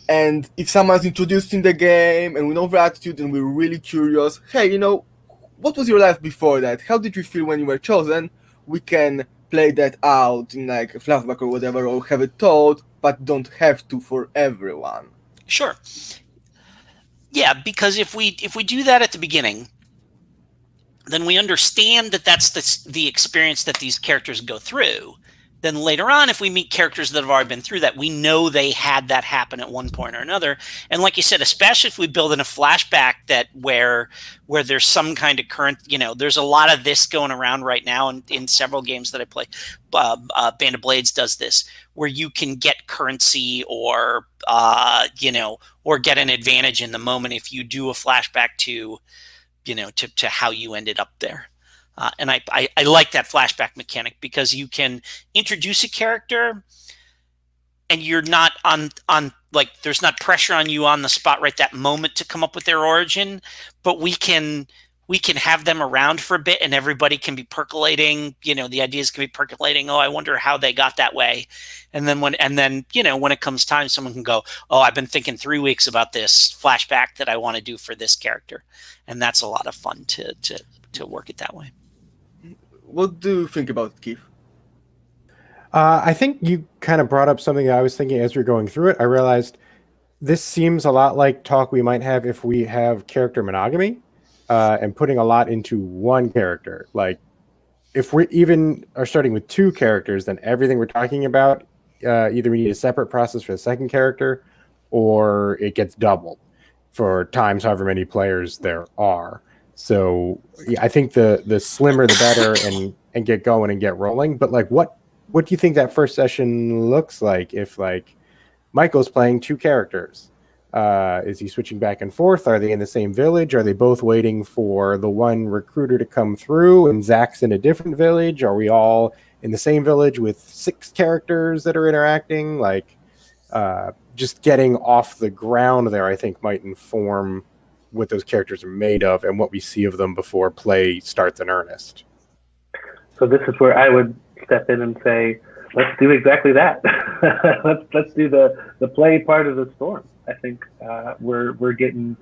And if someone's introduced in the game and we know their attitude and we're really curious, hey, what was your life before that? How did you feel when you were chosen? We can play that out in like a flashback or whatever, or have it told, but don't have to for everyone. Sure. Yeah, because if we do that at the beginning, then we understand that that's the experience that these characters go through, then later on, if we meet characters that have already been through that, we know they had that happen at one point or another. And like you said, especially if we build in a flashback that where there's some kind of current, there's a lot of this going around right now in several games that I play. Band of Blades does this, where you can get currency or or get an advantage in the moment if you do a flashback to how you ended up there. And I like that flashback mechanic because you can introduce a character and you're not on like there's not pressure on you on the spot right that moment to come up with their origin, but we can have them around for a bit and everybody can be percolating, the ideas can be percolating. Oh, I wonder how they got that way. And then when it comes time, someone can go, oh, I've been thinking 3 weeks about this flashback that I want to do for this character. And that's a lot of fun to work it that way. What do you think about it, Keith? I think you kind of brought up something that I was thinking as we were going through it. I realized this seems a lot like talk we might have if we have character monogamy and putting a lot into one character. Like if we even are starting with 2 characters, then everything we're talking about, either we need a separate process for the second character or it gets doubled for times however many players there are. So yeah, I think the slimmer the better and get going and get rolling. But like what do you think that first session looks like if like Michael's playing 2 characters? Is he switching back and forth? Are they in the same village? Are they both waiting for the one recruiter to come through and Zach's in a different village? Are we all in the same village with 6 characters that are interacting? Like just getting off the ground there, I think might inform what those characters are made of and what we see of them before play starts in earnest. So this is where I would step in and say, let's do exactly that. let's do the play part of the storm. I think we're getting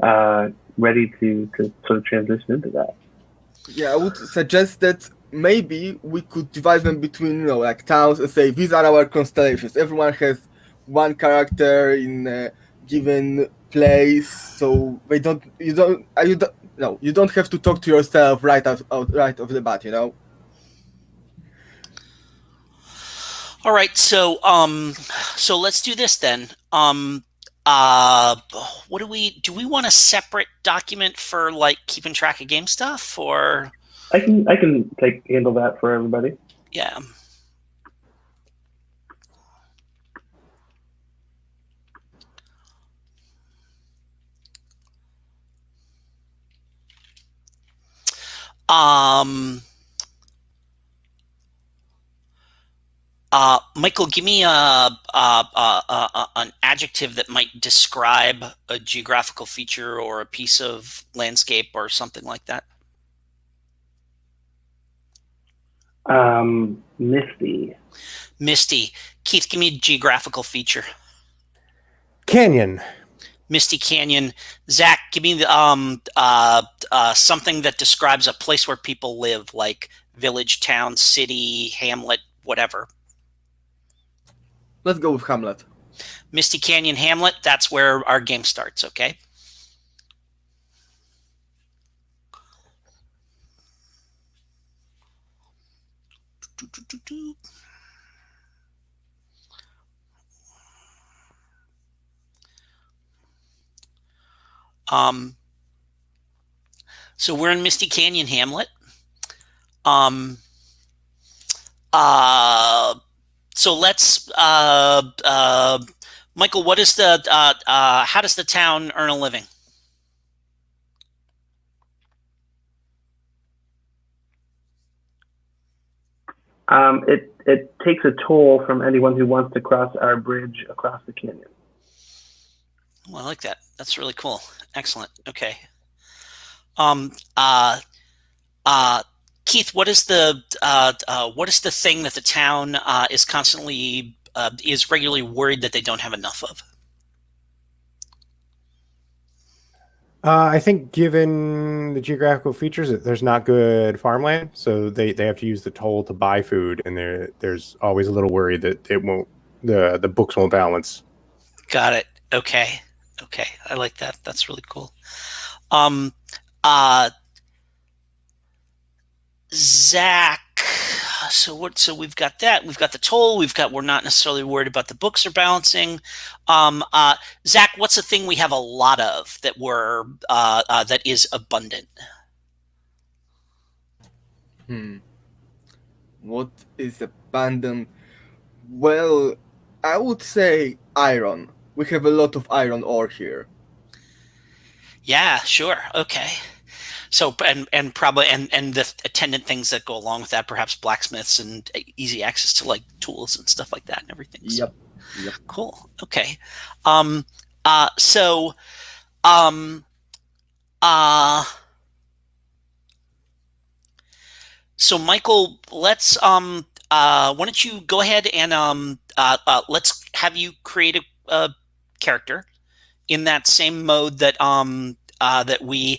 ready to sort of transition into that. Yeah, I would suggest that maybe we could divide them between like towns and say these are our constellations. Everyone has one character in a given place, so you don't have to talk to yourself right off the bat, All right, so let's do this then. What do we want a separate document for like keeping track of game stuff, or I can handle that for everybody. Yeah. Michael, give me an adjective that might describe a geographical feature or a piece of landscape or something like that. Misty. Misty. Keith, give me a geographical feature. Canyon. Misty Canyon. Zach, give me the, something that describes a place where people live, like village, town, city, hamlet, whatever. Let's go with Hamlet. Misty Canyon, Hamlet, that's where our game starts, okay? So we're in Misty Canyon, Hamlet. So let's, Michael, what is the, how does the town earn a living? It takes a toll from anyone who wants to cross our bridge across the canyon. Well, I like that. That's really cool. Excellent. Okay. Keith, what is the thing that the town is constantly is regularly worried that they don't have enough of? I think given the geographical features, there's not good farmland, so they have to use the toll to buy food, and there's always a little worry that the books won't balance. Got it. Okay. Okay. I like that. That's really cool. Zach, So we've got that. We've got the toll. We're not necessarily worried about the books are balancing. Zach, what's the thing we have a lot of that that is abundant? What is abundant? Well, I would say iron. We have a lot of iron ore here. Yeah, sure. Okay. So and probably and the attendant things that go along with that, perhaps blacksmiths and easy access to like tools and stuff like that and everything. Yep. So, cool. Okay. So Michael, let's why don't you go ahead and let's have you create a character in that same mode that that we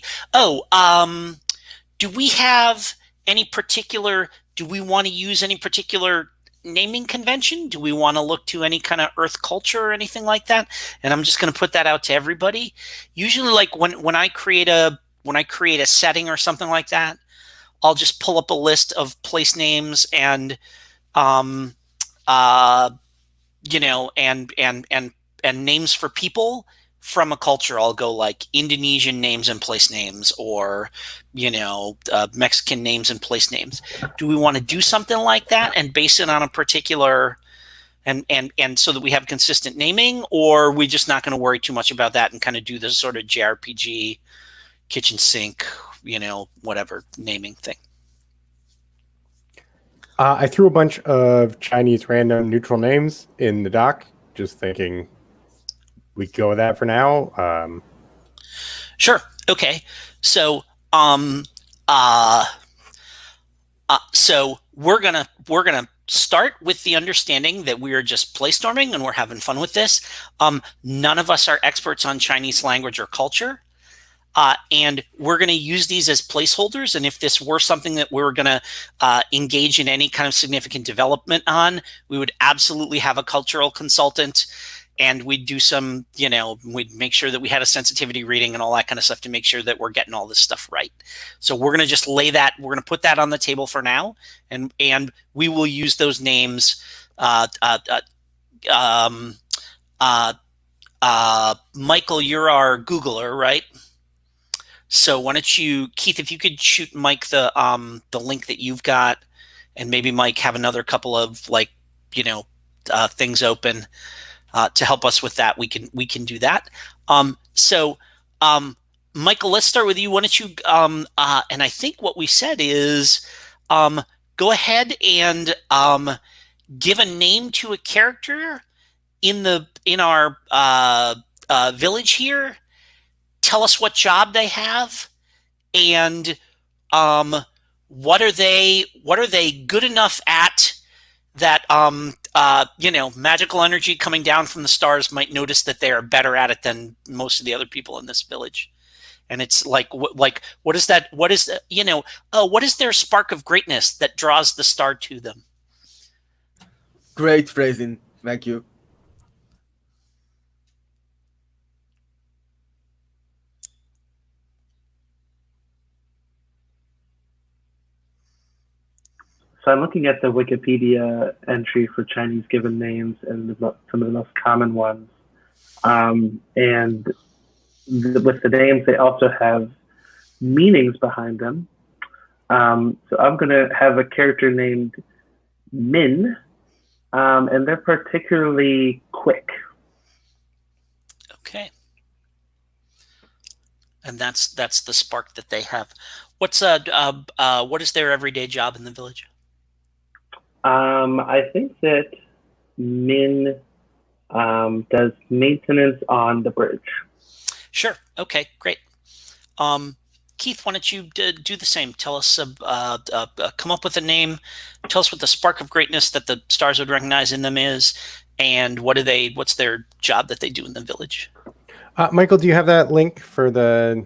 do we have any particular, do we want to use any particular naming convention? Do we want to look to any kind of earth culture or anything like that? And I'm just going to put that out to everybody. Usually like when I create a setting or something like that, I'll just pull up a list of place names and you know, and names for people from a culture. I'll go like Indonesian names and place names, or you know, Mexican names and place names. Do we want to do something like that and base it on a particular and so that we have consistent naming, or are we just not going to worry too much about that and kind of do this sort of JRPG kitchen sink, you know, whatever naming thing? I threw a bunch of Chinese random neutral names in the doc, just thinking we could go with that for now. Sure. Okay. So, so we're gonna start with the understanding that we are just playstorming and we're having fun with this. None of us are experts on Chinese language or culture. And we're going to use these as placeholders. And if this were something that we were going to engage in any kind of significant development on, we would absolutely have a cultural consultant, and we'd do some, you know, we'd make sure that we had a sensitivity reading and all that kind of stuff to make sure that we're getting all this stuff right. So we're going to just lay that, we're going to put that on the table for now. And we will use those names. Michael, you're our Googler, right? So why don't you, Keith, if you could shoot Mike the link that you've got, and maybe Mike have another couple of like, you know, things open to help us with that. We can do that. Michael, let's start with you. Why don't you? And I think what we said is, go ahead and give a name to a character in our village here. Tell us what job they have, and what are they good enough at that you know, magical energy coming down from the stars might notice that they are better at it than most of the other people in this village. And it's like what is that, what is, you know, what is their spark of greatness that draws the star to them? Great phrasing, thank you. So I'm looking at the Wikipedia entry for Chinese given names and some of the most common ones. And with the names, they also have meanings behind them. So I'm going to have a character named Min, and they're particularly quick. Okay. And that's the spark that they have. What is their everyday job in the village? I think that Min does maintenance on the bridge. Sure. Okay, great. Keith, why don't you do the same? Tell us, come up with a name. Tell us what the spark of greatness that the stars would recognize in them is, and what's their job that they do in the village? Michael, do you have that link for the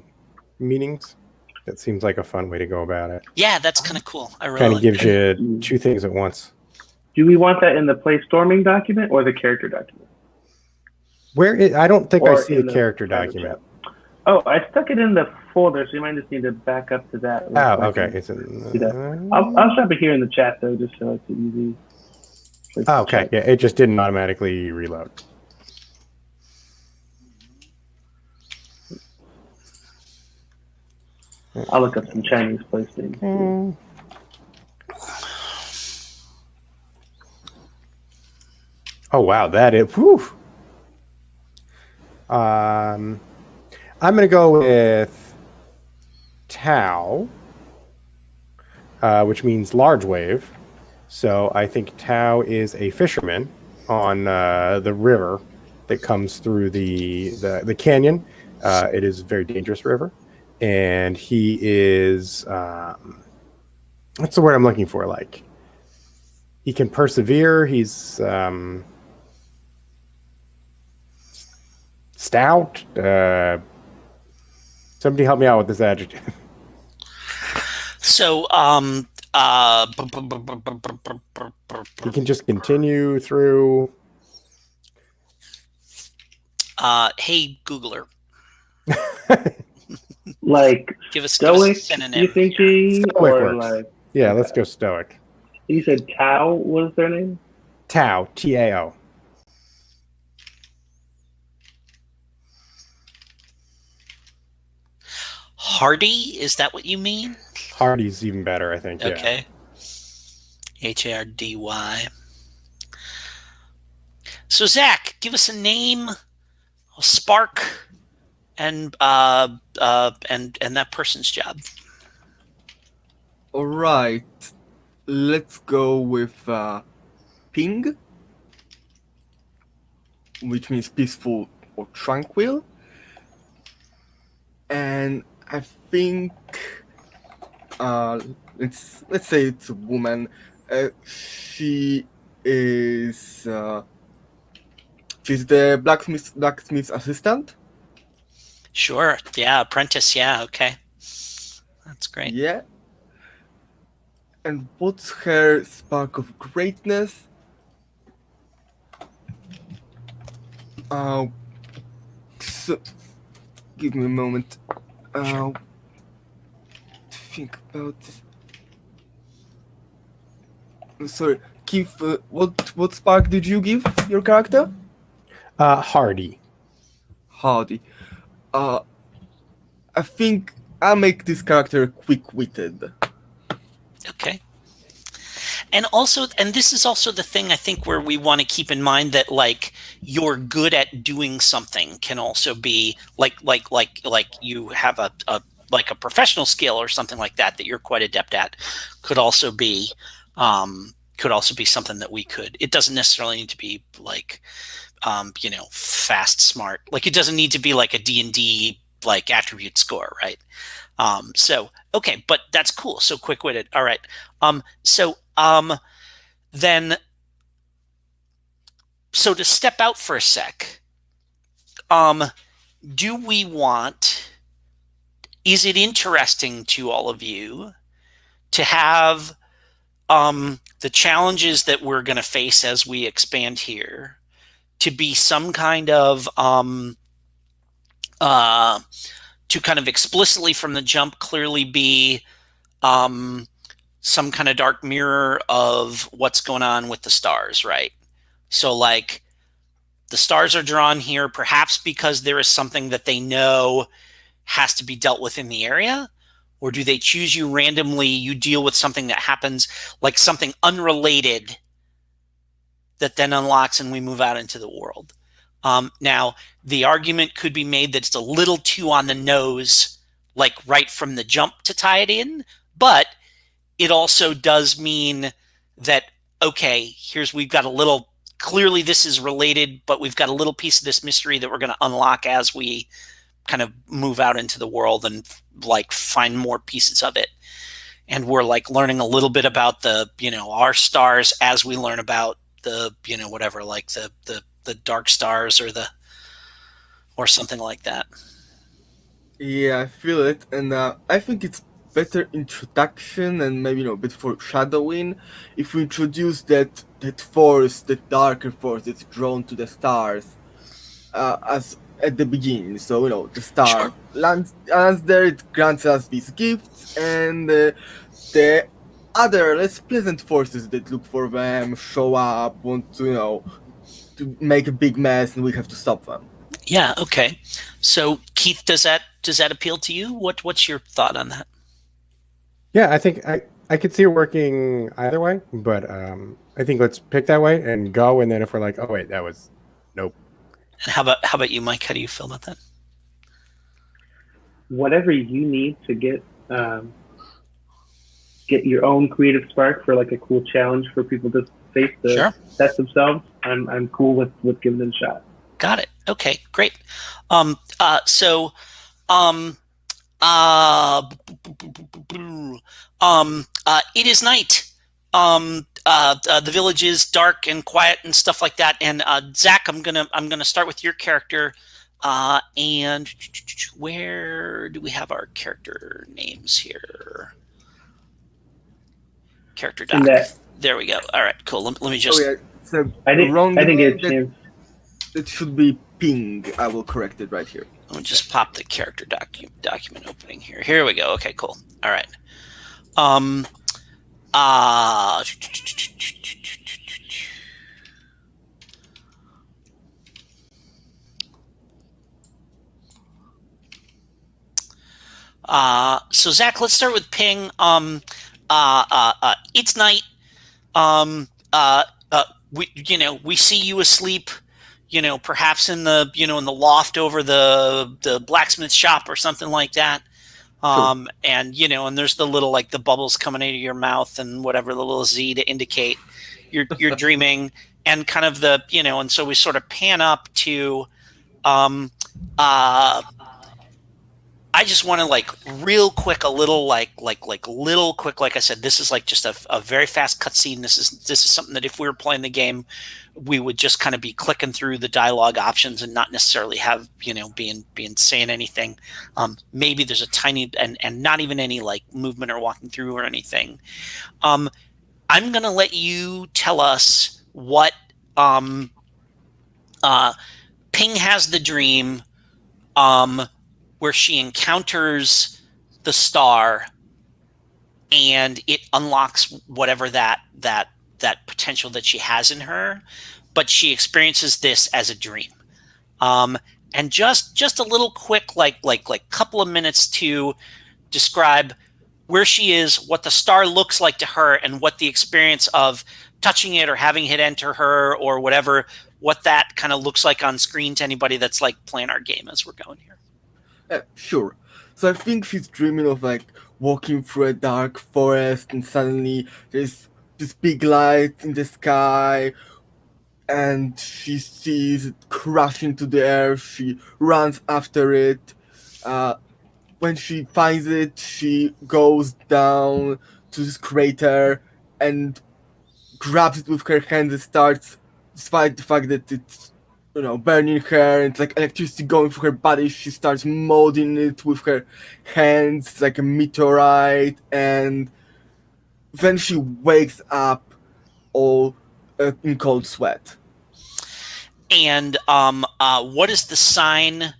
meanings? That seems like a fun way to go about it. Yeah, that's kind of cool. I really kind of like gives that. you two things at once. Do we want that in the Playstorming document or the character document? I don't think I see the the character document. Oh, I stuck it in the folder, so you might just need to back up to that. Oh, okay. It's in. I'll drop it here in the chat though, just so it's easy. Oh, okay. Yeah, it just didn't automatically reload. I'll look up some Chinese place names. Oh wow, that is. Whew. I'm gonna go with Tau, which means large wave. So I think Tau is a fisherman on the river that comes through the canyon. It is a very dangerous river, and he is what's the word I'm looking for? Like, he can persevere. He's stout. Somebody help me out with this adjective. So, You can just continue through. Hey, Googler. Like give us stoic, a synonym. you thinking? Stoic Or works. like, Yeah, let's go stoic. you said Tao was their name? Tau, T-A-O. Hardy, is that what you mean? Hardy's even better, I think. Okay. Hardy. So Zach, give us a name, a spark, and that person's job. All right, let's go with ping, which means peaceful or tranquil. And I think let's say it's a woman. She is she's the blacksmith's assistant. Sure. Yeah, apprentice. Yeah. Okay. That's great. Yeah. And what's her spark of greatness? So, give me a moment. Sure. To think about this. Sorry, Keith. What spark did you give your character? Hardy. Hardy. I think I'll make this character quick-witted. Okay. And this is also the thing I think where we want to keep in mind that like you're good at doing something can also be like you have a professional skill or something like that you're quite adept at could also be something that we could. It doesn't necessarily need to be like fast, smart. Like it doesn't need to be like a D&D like attribute score, right? So okay, but that's cool. So quick-witted. All right. Then to step out for a sec, is it interesting to all of you to have the challenges that we're going to face as we expand here to be some kind of to kind of explicitly from the jump clearly be some kind of dark mirror of what's going on with the stars, right? So like the stars are drawn here perhaps because there is something that they know has to be dealt with in the area, or do they choose you randomly, you deal with something that happens like something unrelated that then unlocks and we move out into the world. Now, the argument could be made that it's a little too on the nose, like right from the jump to tie it in, but it also does mean that, okay, we've got a little, clearly this is related, but we've got a little piece of this mystery that we're going to unlock as we kind of move out into the world and like find more pieces of it. And we're like learning a little bit about the, our stars as we learn about the, whatever, like the dark stars or something like that. Yeah, I feel it, and I think it's better introduction and maybe a bit foreshadowing if we introduce that force, that darker force that's drawn to the stars, as at the beginning. So the star Sure. lands us there. It grants us these gifts, and the other less pleasant forces that look for them show up, want to make a big mess, and we have to stop them. Yeah. Okay. So Keith, does that appeal to you? What's your thought on that? Yeah, I think I could see it working either way, but I think let's pick that way and go. And then if we're like, oh wait, that was nope. And how about you, Mike? How do you feel about that? Whatever you need to get your own creative spark for like a cool challenge for people to face to Sure. test themselves, I'm cool with giving it a shot. Got it. Okay, great. So it is night. The village is dark and quiet and stuff like that. And Zach, I'm gonna start with your character. And where do we have our character names here? Character doc. There we go. All right, cool. Let me just. Oh yeah, so I didn't get a chance. It should be ping. I will correct it right here. Let me just pop the character document opening here. Here we go. Okay, cool. All right. So Zach, let's start with ping. It's night. We see you asleep. Perhaps in the in the loft over the blacksmith shop or something like that. Sure. And and there's the little the bubbles coming out of your mouth and whatever, the little Z to indicate you're dreaming, and kind of the and so we sort of pan up to I just want to real quick, a little little quick. Like I said, this is just a very fast cutscene. This is something that if we were playing the game, we would just kind of be clicking through the dialogue options and not necessarily have being saying anything. Maybe there's a tiny and not even any movement or walking through or anything. I'm gonna let you tell us what Ping has the dream. Where she encounters the star, and it unlocks whatever that potential that she has in her, but she experiences this as a dream. And just a little quick, couple of minutes to describe where she is, what the star looks like to her, and what the experience of touching it or having it enter her or whatever, what that kind of looks like on screen to anybody that's playing our game as we're going here. Sure. So I think she's dreaming of walking through a dark forest, and suddenly there's this big light in the sky, and she sees it crash into the earth. She runs after it. When she finds it, she goes down to this crater and grabs it with her hands and starts, despite the fact that it's burning her, and it's electricity going through her body. She starts molding it with her hands like a meteorite, and then she wakes up all in cold sweat. And what is the sign?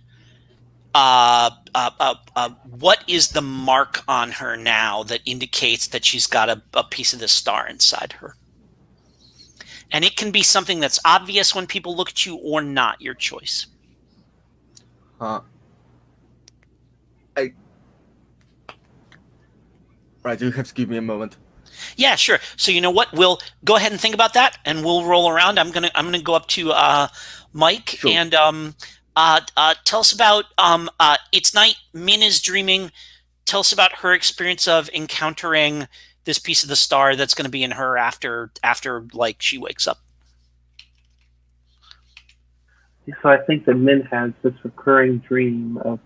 What is the mark on her now that indicates that she's got a piece of the star inside her? And it can be something that's obvious when people look at you or not, your choice. Right, you have to give me a moment. Yeah, sure. So you know what? We'll go ahead and think about that, and we'll roll around. I'm gonna go up to Mike. Sure. And tell us about it's night. Min is dreaming. Tell us about her experience of encountering this piece of the star that's going to be in her after she wakes up. So I think that Min has this recurring dream of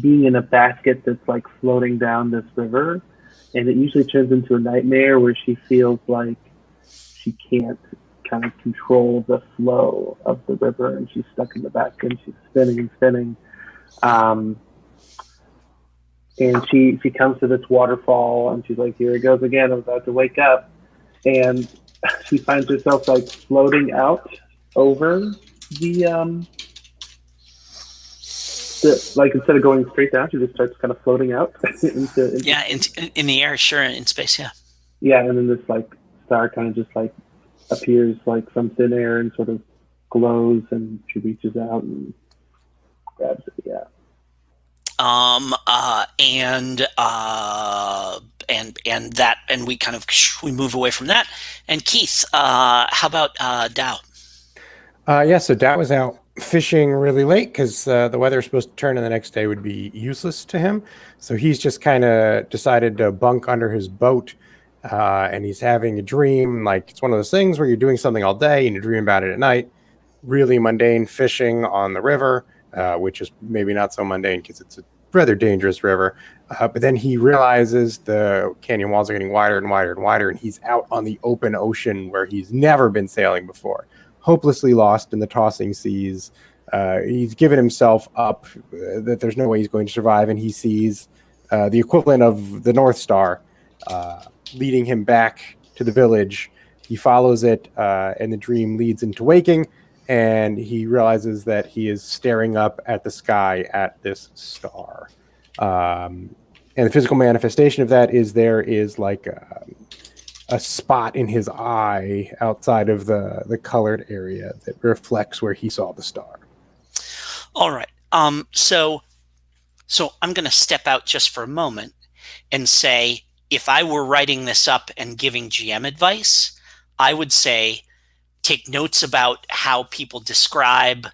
being in a basket that's floating down this river, and it usually turns into a nightmare where she feels like she can't kind of control the flow of the river, and she's stuck in the basket and she's spinning and spinning. And she comes to this waterfall, and she's like, here it goes again, I'm about to wake up. And she finds herself floating out over the like instead of going straight down, she just starts kind of floating out into Yeah, in the air, sure, in space, yeah. yeah, and then this like star kind of just like appears like from thin air and sort of glows, and she reaches out and grabs it. Yeah. And we kind of we move away from that. And Keith, how about Dow? So Dow was out fishing really late because the weather was supposed to turn and the next day would be useless to him. So he's just kind of decided to bunk under his boat, and he's having a dream. Like, it's one of those things where you're doing something all day and you dream about it at night. Really mundane fishing on the river, which is maybe not so mundane because it's a rather dangerous river. But then he realizes the canyon walls are getting wider and wider and wider, and he's out on the open ocean where he's never been sailing before, hopelessly lost in the tossing seas. He's given himself up, that there's no way he's going to survive, and he sees the equivalent of the North Star leading him back to the village. He follows it, and the dream leads into waking, and he realizes that he is staring up at the sky at this star. And the physical manifestation of that is there is like a spot in his eye outside of the colored area that reflects where he saw the star. All right. So I'm going to step out just for a moment and say, if I were writing this up and giving GM advice, I would say take notes about how people describe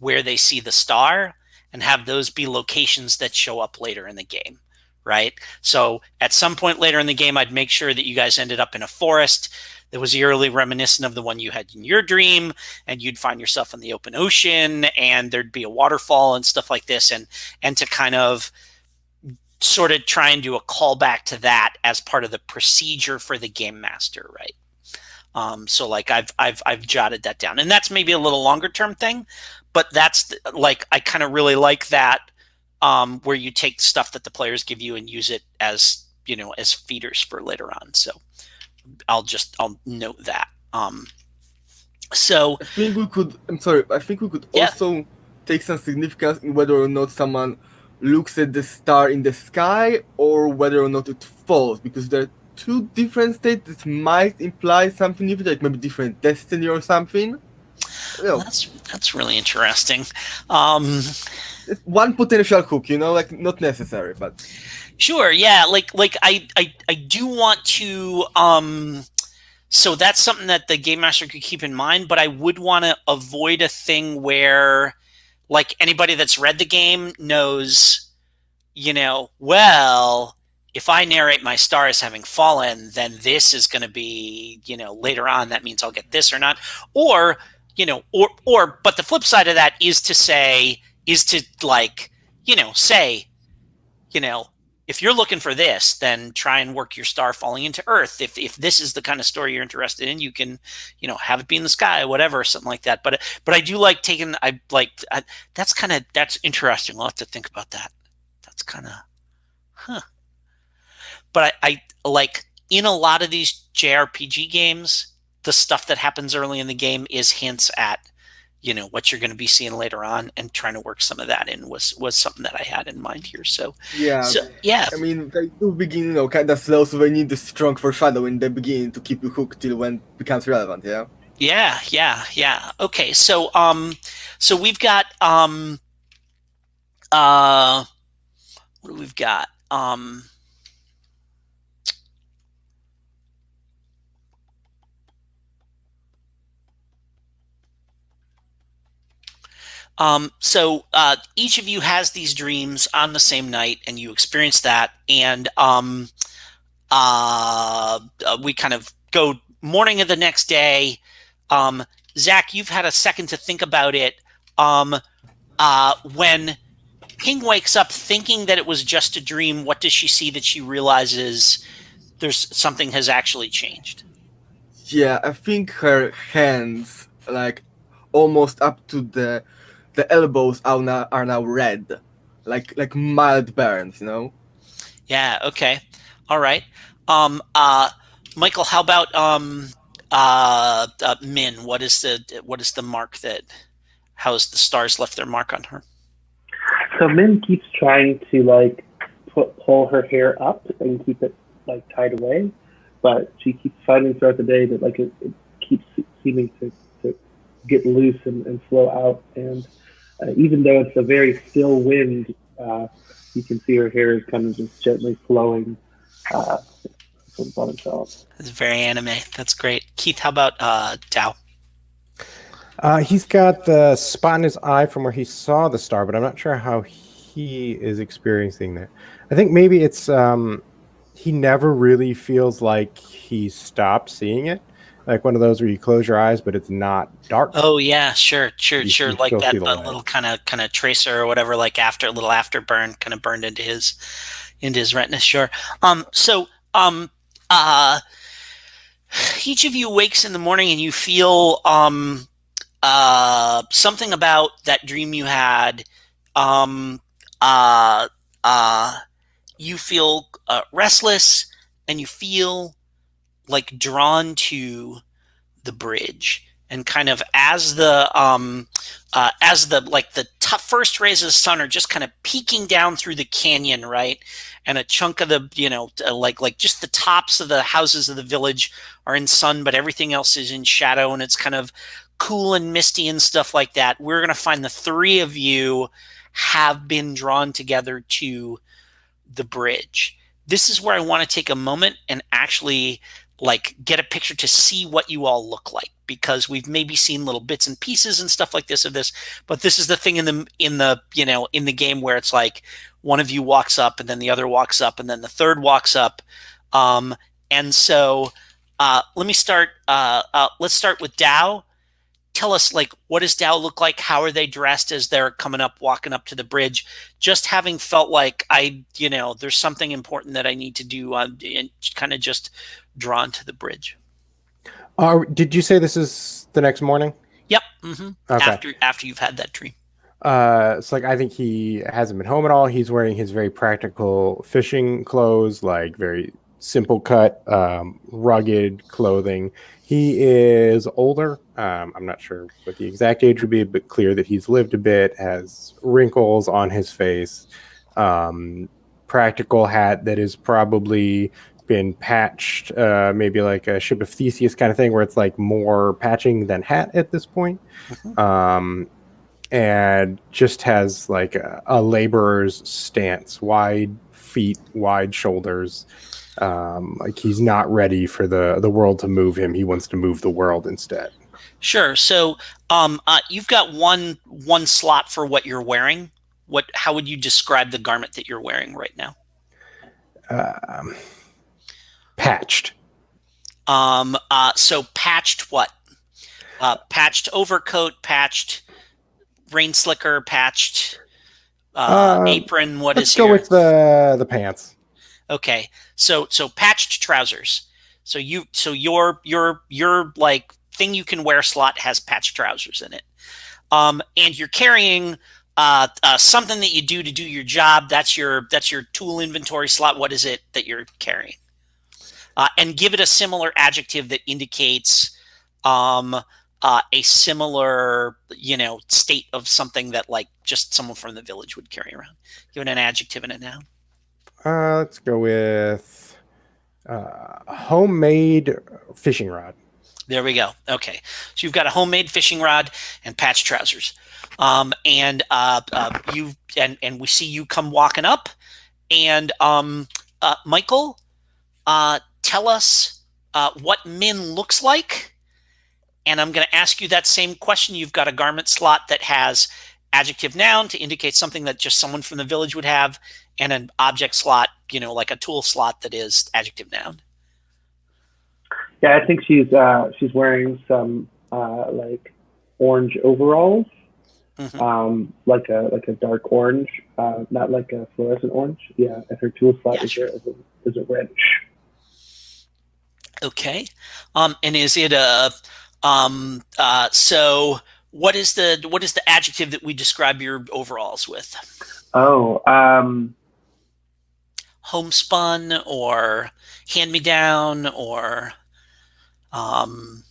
where they see the star and have those be locations that show up later in the game, right? So at some point later in the game, I'd make sure that you guys ended up in a forest that was eerily reminiscent of the one you had in your dream, and you'd find yourself in the open ocean, and there'd be a waterfall and stuff like this, and to kind of sort of try and do a callback to that as part of the procedure for the game master, right? So like I've jotted that down, and that's maybe a little longer term thing, but that's like, I kind of really like that, where you take stuff that the players give you and use it as, as feeders for later on. So I'll note that. So I think we could. I'm sorry. I think we could also take some significance in whether or not someone looks at the star in the sky or whether or not it falls, because there are two different states that might imply something different, like maybe different destiny or something. That's really interesting. It's one potential hook, like not necessary, but sure, yeah. Like I do want to. So that's something that the game master could keep in mind, but I would want to avoid a thing where, like, anybody that's read the game knows, well, if I narrate my star as having fallen, then this is going to be, later on, that means I'll get this or not. Or, but the flip side of that is to say, if you're looking for this, then try and work your star falling into Earth. If this is the kind of story you're interested in, you can, have it be in the sky, whatever, something like that. But I do like that's interesting. I'll have to think about that. That's kind of, But I like, in a lot of these JRPG games, the stuff that happens early in the game is hints at, what you're going to be seeing later on, and trying to work some of that in was something that I had in mind here. So yeah. I mean, they do begin, kind of slow, so they need the strong foreshadow in the beginning to keep you hooked till when it becomes relevant. Yeah. Okay, so so we've got what do we've got? So each of you has these dreams on the same night, and you experience that, and we kind of go morning of the next day. Zach, you've had a second to think about it. When King wakes up thinking that it was just a dream, what does she see that she realizes there's something has actually changed? Yeah, I think her hands, like almost up to the elbows, are now red, like mild burns. Yeah. Okay. All right. Michael, how about Min? What is the mark that? How has the stars left their mark on her? So Min keeps trying to like pull her hair up and keep it like tied away, but she keeps finding throughout the day that like it keeps seeming to get loose and flow out. And even though it's a very still wind, you can see her hair is kind of just gently flowing on itself. It's very anime. That's great. Keith, how about Tao? He's got the spot in his eye from where he saw the star, but I'm not sure how he is experiencing that. I think maybe it's he never really feels like he stopped seeing it. Like one of those where you close your eyes, but it's not dark. Oh yeah, sure. You Like still that see the light. little kind of tracer or whatever, like little afterburn kind of burned into his retina. Sure. So each of you wakes in the morning and you feel something about that dream you had. You feel restless and you feel like drawn to the bridge, and kind of as the first rays of the sun are just kind of peeking down through the canyon, right, and a chunk of the like just the tops of the houses of the village are in sun, but everything else is in shadow, and it's kind of cool and misty and stuff like that. We're going to find the three of you have been drawn together to the bridge. This is where I want to take a moment and actually like get a picture to see what you all look like, because we've maybe seen little bits and pieces and stuff like this of this, but this is the thing in the game where it's like one of you walks up and then the other walks up and then the third walks up, and so let me start. Let's start with Dao. Tell us, like, what does Dao look like? How are they dressed as they're walking up to the bridge? Just having felt like there's something important that I need to do, and kind of just drawn to the bridge. Did you say this is the next morning? Yep. Mm-hmm. Okay. After you've had that dream. It's like I think he hasn't been home at all. He's wearing his very practical fishing clothes, like very simple cut, rugged clothing. He is older. I'm not sure what the exact age would be, but clear that he's lived a bit, has wrinkles on his face, practical hat that has probably been patched, maybe like a Ship of Theseus kind of thing, where it's like more patching than hat at this point. Mm-hmm. And just has like a laborer's stance, wide feet, wide shoulders. Like he's not ready for the world to move him. He wants to move the world instead. Sure. So you've got one slot for what you're wearing. How would you describe the garment that you're wearing right now? Patched. So patched what? Patched overcoat, patched rain slicker, patched apron. What is here? Let's go with the pants. Okay. So patched trousers. So your like thing you can wear slot has patched trousers in it. And you're carrying something that you do to do your job. That's your tool inventory slot. What is it that you're carrying? And give it a similar adjective that indicates a similar, state of something that like just someone from the village would carry around. Give it an adjective and a noun. Let's go with homemade fishing rod. There we go. Okay, so you've got a homemade fishing rod and patched trousers, and we see you come walking up, and Michael, tell us what Min looks like, and I'm going to ask you that same question. You've got a garment slot that has adjective noun to indicate something that just someone from the village would have, and an object slot, like a tool slot that is adjective noun. Yeah, I think she's wearing some like orange overalls, mm-hmm. Like a dark orange, not like a fluorescent orange. Yeah, and her tool slot is a wrench. Okay, and is it a so what is the adjective that we describe your overalls with? Oh, homespun or hand-me-down or I'm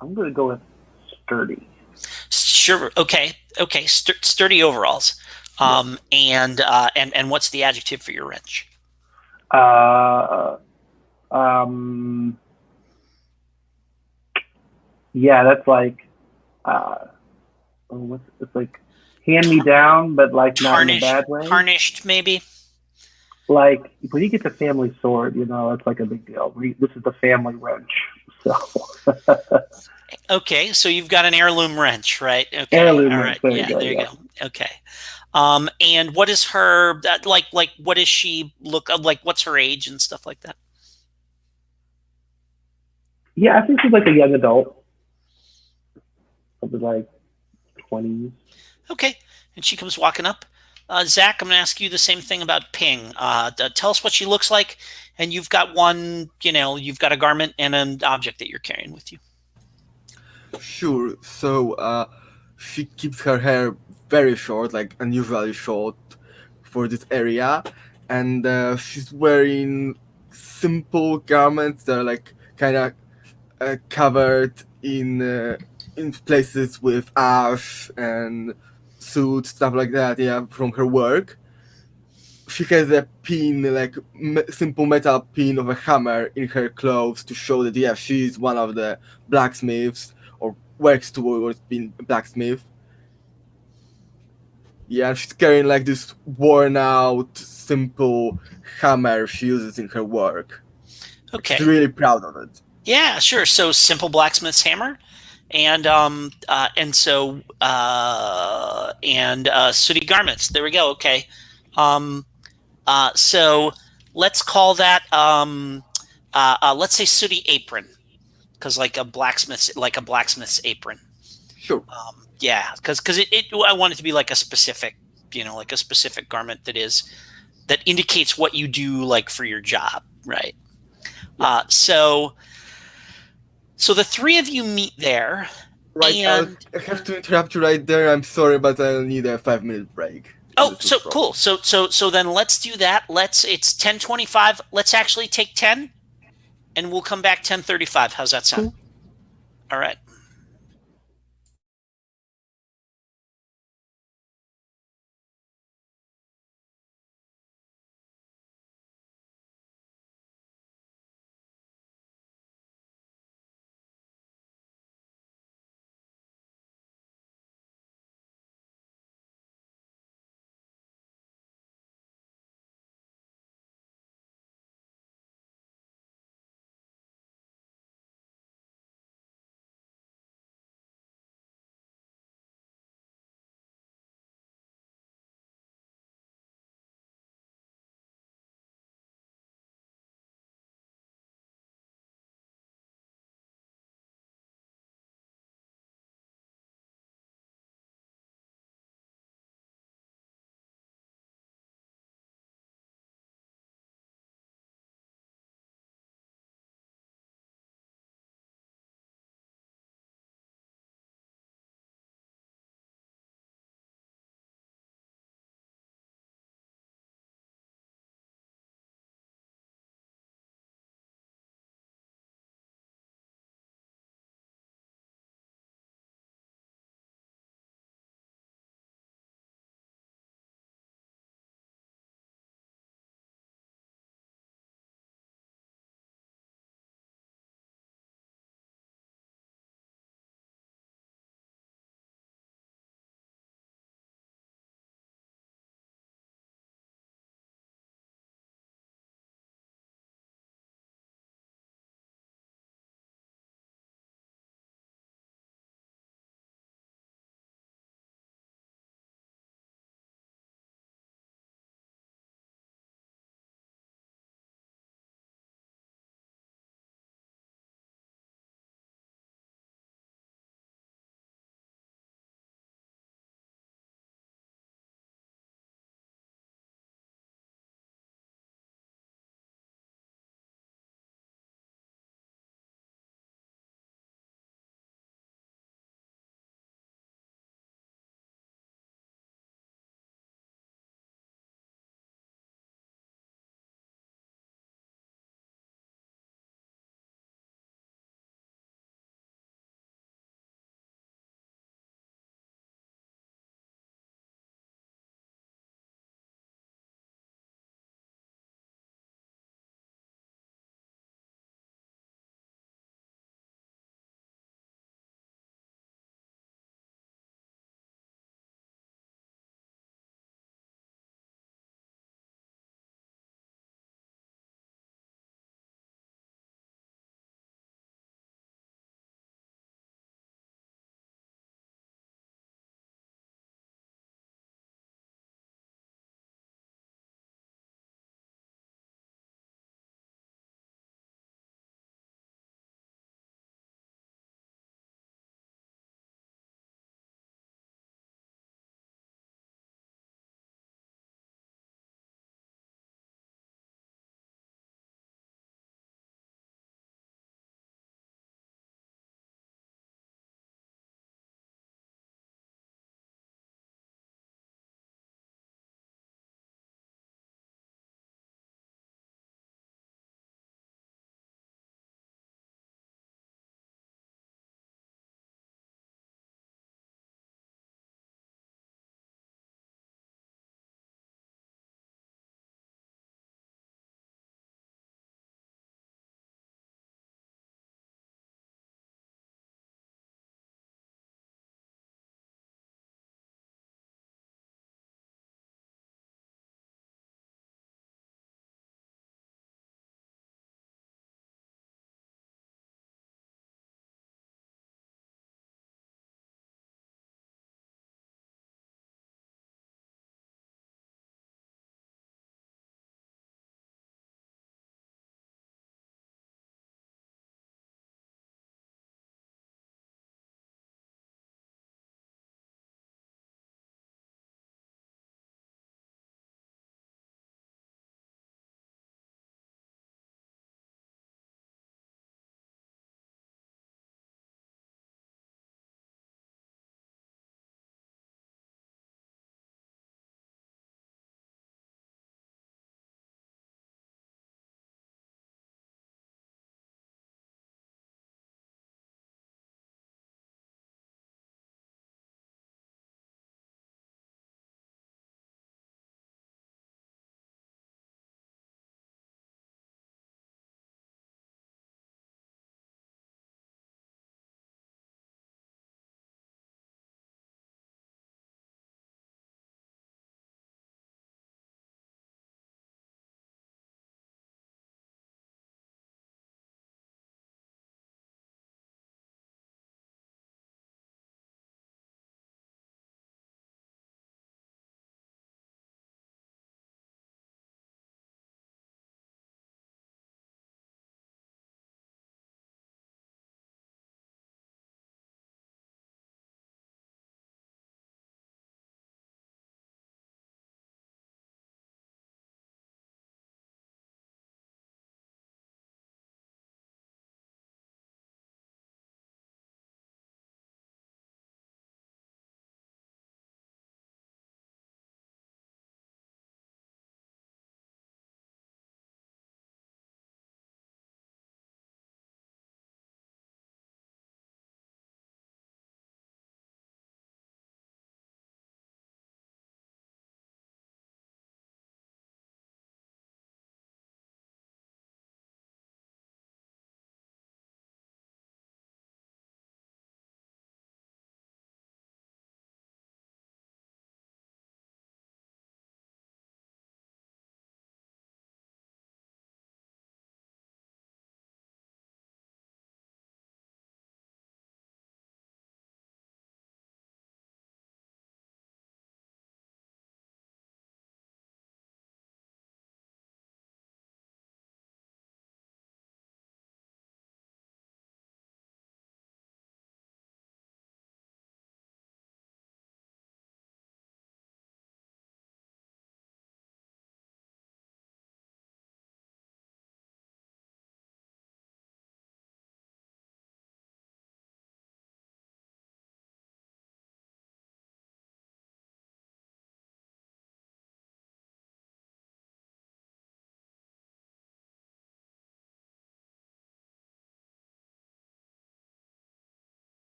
going to go with sturdy. Sure. Okay. Okay, sturdy overalls. And what's the adjective for your wrench? Um, yeah, that's like, it's like hand me down, but like not in a bad way. Tarnished, maybe. Like when you get the family sword, it's like a big deal. This is the family wrench, so Okay, so you've got an heirloom wrench, right? Okay, heirloom all wrench. right, There you yeah, go. there you Yeah. go. Okay, and what is her like? What does she look like? What's her age and stuff like that? Yeah, I think she's like a young adult, probably like 20s. Okay, and she comes walking up. Zach, I'm going to ask you the same thing about Ping. Tell us what she looks like, and you've got you've got a garment and an object that you're carrying with you. Sure. So she keeps her hair very short, like unusually short for this area, and she's wearing simple garments that are like kind of covered in places with ash and soot, stuff like that. Yeah, from her work. She has a pin, like simple metal pin of a hammer in her clothes to show that yeah, she's one of the blacksmiths or works towards being a blacksmith. Yeah, she's carrying like this worn out, simple hammer she uses in her work. She's Okay. really proud of it. Yeah, sure. So simple blacksmith's hammer, and sooty garments. There we go. Okay. Um, so let's call that let's say sooty apron, because like a blacksmith's apron. Sure. Yeah, because I want it to be like a specific, like a specific garment that indicates what you do, like for your job, right? Yeah. So the three of you meet there, Right, and I have to interrupt you right there. I'm sorry, but I'll need a 5-minute break. oh, This is so problem. cool. So then let's do that. It's 10:25. Let's actually take 10, and we'll come back 10:35. How's that sound? Cool. All right.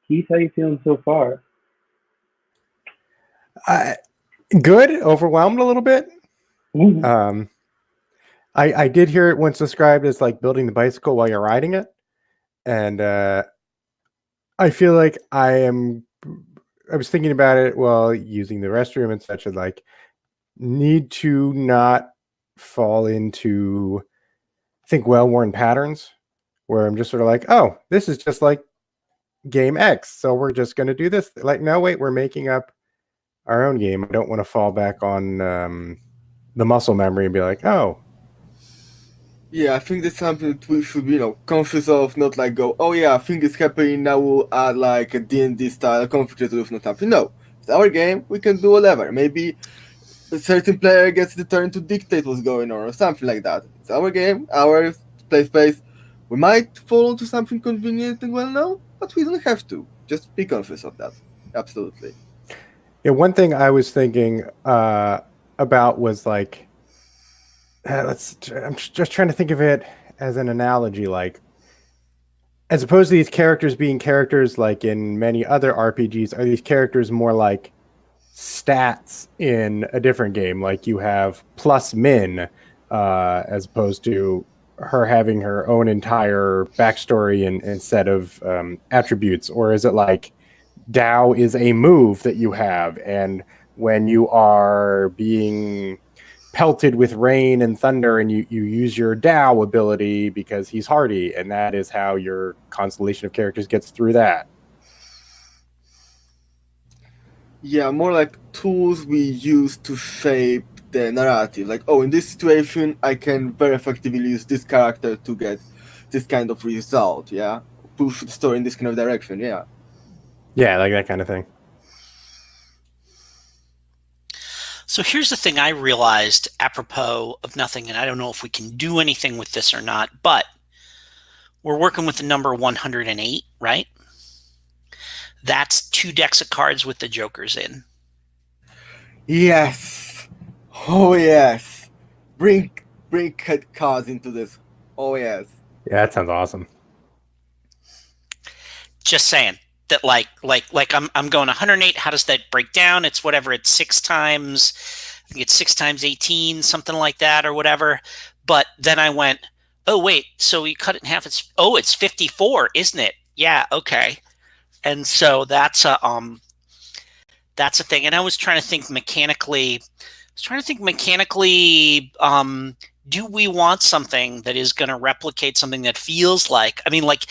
Keith, how you feeling so far? Good. Overwhelmed a little bit. I did hear it once described as like building the bicycle while you're riding it, and I feel like I was thinking about it while using the restroom and such, and like need to not fall into, I think, well-worn patterns where I'm just sort of like, oh, this is just like game X, so we're just going to do this. Like, no, wait, we're making up our own game. I don't want to fall back on the muscle memory and be like, oh. Yeah, I think that's something that we should be, conscious of, not like go, oh yeah, I think it's happening, now we'll add like a D&D style conflict resolution or something. No, it's our game, we can do whatever. Maybe a certain player gets the turn to dictate what's going on or something like that. It's our game, our play space. We might fall into something convenient and well-known, but we don't have to. Just be conscious of that. Absolutely. Yeah, one thing I was thinking about was like, I'm just trying to think of it as an analogy, like, as opposed to these characters being characters like in many other RPGs, are these characters more like stats in a different game? Like you have plus min, as opposed to her having her own entire backstory and set of attributes? Or is it like Dow is a move that you have, and when you are being pelted with rain and thunder and you use your Dow ability because he's hardy, and that is how your constellation of characters gets through that? Yeah, more like tools we use to shape the narrative. Like, oh, in this situation, I can very effectively use this character to get this kind of result, yeah? Push the story in this kind of direction, yeah. Yeah, like that kind of thing. So here's the thing I realized apropos of nothing, and I don't know if we can do anything with this or not, but we're working with the number 108, right? That's 2 decks of cards with the jokers in. Yes! Oh, yes! Bring cards into this. Oh, yes. Yeah, that sounds awesome. Just saying that like I'm going 108. How does that break down? It's whatever. It's 6 times. I think it's 6 times 18, something like that, or whatever. But then I went, oh wait, so you cut it in half. It's 54, isn't it? Yeah, okay. And so that's a thing. And I was trying to think mechanically. Do we want something that is going to replicate something that feels like? I mean, like,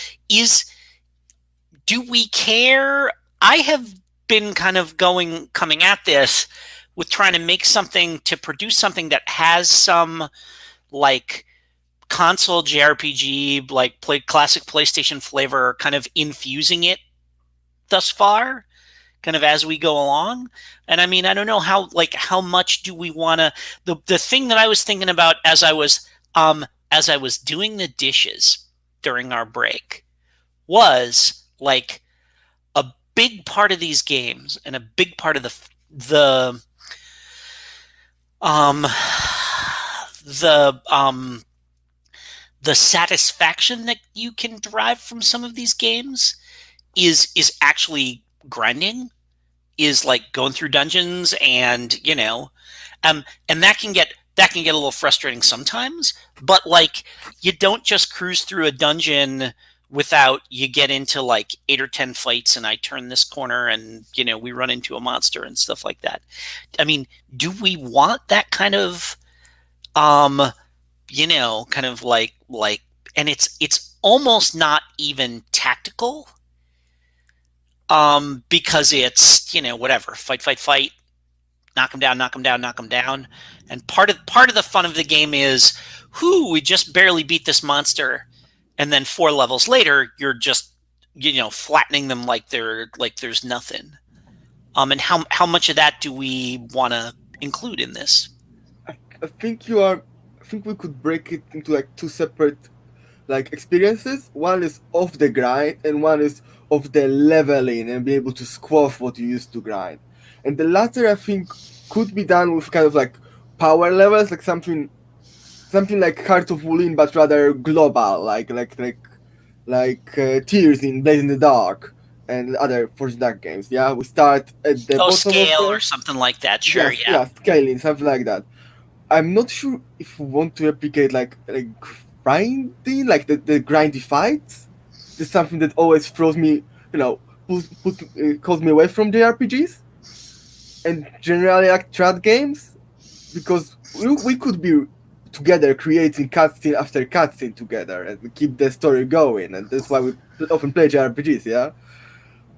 do we care? I have been kind of coming at this with trying to make something, to produce something that has some like console JRPG, like classic PlayStation flavor, kind of infusing it thus far, kind of as we go along. And I mean, I don't know how much do we want to, the thing that I was thinking about as I was doing the dishes during our break was like a big part of these games and a big part of the satisfaction that you can derive from some of these games is actually grinding, is like going through dungeons, and and that can get a little frustrating sometimes. But like, you don't just cruise through a dungeon without you get into like 8 or 10 fights, and I turn this corner and we run into a monster and stuff like that. I mean, do we want that kind of kind of like and it's almost not even tactical, because it's whatever, fight, knock him down, and part of the fun of the game is, we just barely beat this monster, and then 4 levels later you're just flattening them like there's nothing. And how much of that do we want to include in this? I think we could break it into like 2 separate like experiences. One is off the grind, and one is of the leveling and be able to squash what you used to grind. And the latter, I think, could be done with kind of like power levels, like something like Heart of Wulin, but rather global, like tears in Blaze in the Dark, and other Forge Dark games. Yeah, we start at the bottom scale of or something like that. Sure, yes, yeah, scaling, something like that. I'm not sure if we want to replicate like grinding, like the grindy fights. This is something that always throws me, calls me away from JRPGs and generally like trad games, because we could be together creating cutscene after cutscene together and keep the story going, and that's why we often play JRPGs. Yeah,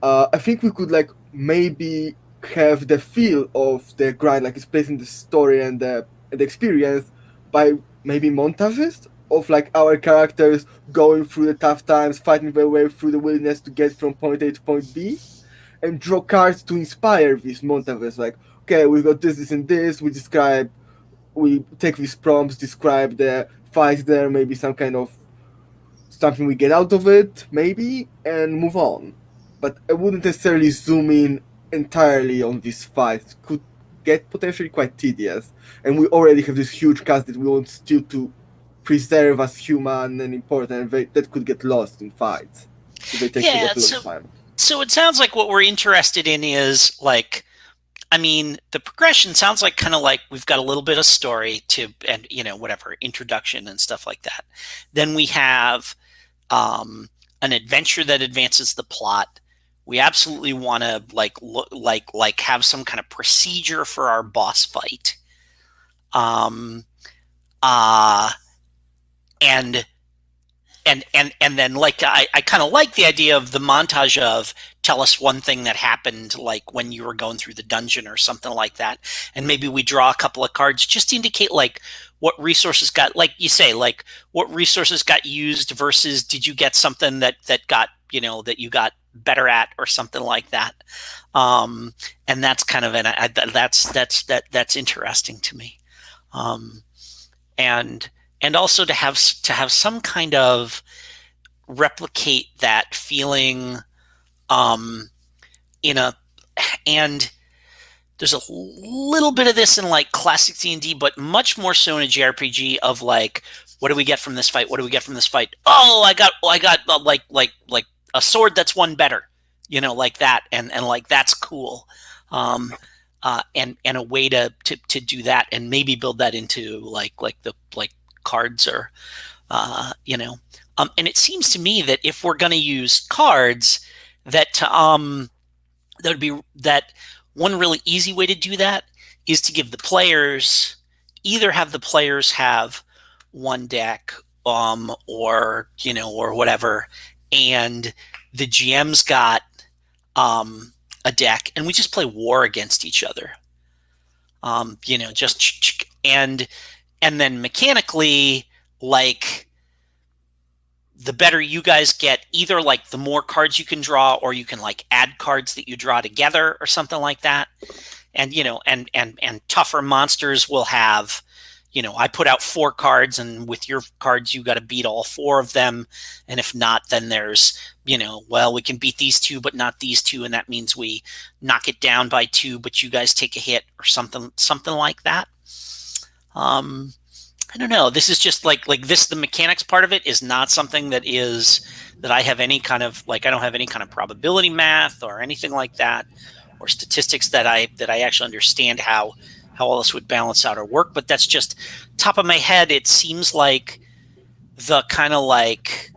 I think we could like maybe have the feel of the grind, like it's placed in the story and the experience by maybe montages of like our characters going through the tough times, fighting their way through the wilderness to get from point A to point B, and draw cards to inspire these montages. Like, okay, we've got this, and this. We take these prompts, describe the fights there, maybe some kind of something we get out of it, maybe, and move on. But I wouldn't necessarily zoom in entirely on these fights. Could get potentially quite tedious, and we already have this huge cast that we want still to preserve as human and important, and that could get lost in fights. So they take a lot of time. So it sounds like what we're interested in is like, I mean, the progression sounds like kind of like we've got a little bit of story to, and whatever, introduction and stuff like that. Then we have an adventure that advances the plot. We absolutely want to like have some kind of procedure for our boss fight. And then like I kind of like the idea of the montage of tell us one thing that happened like when you were going through the dungeon or something like that, and maybe we draw a couple of cards just to indicate like what resources got, like you say, like what resources got used versus did you get something that got that you got better at or something like that. And that's kind of that's interesting to me. And also to have some kind of replicate that feeling and there's a little bit of this in like classic D&D, but much more so in a JRPG of like, what do we get from this fight? What do we get from this fight? Oh, I got like a sword that's one better, like that, and like that's cool. And a way to do that and maybe build that into like the cards or and it seems to me that if we're going to use cards that would be that one really easy way to do that is to give the players either have the players have one deck or whatever, and the GM's got a deck and we just play war against each other, just and then mechanically, like the better you guys get, either like the more cards you can draw or you can like add cards that you draw together or something like that. And and tougher monsters will have, I put out 4 cards and with your cards you got to beat all 4 of them, and if not then there's well, we can beat these 2 but not these 2, and that means we knock it down by 2 but you guys take a hit or something like that. I don't know. This is just like this. The mechanics part of it is not something that I have any kind of I don't have any kind of probability math or anything like that, or statistics that I actually understand how all this would balance out or work. But that's just top of my head. It seems like the kind of like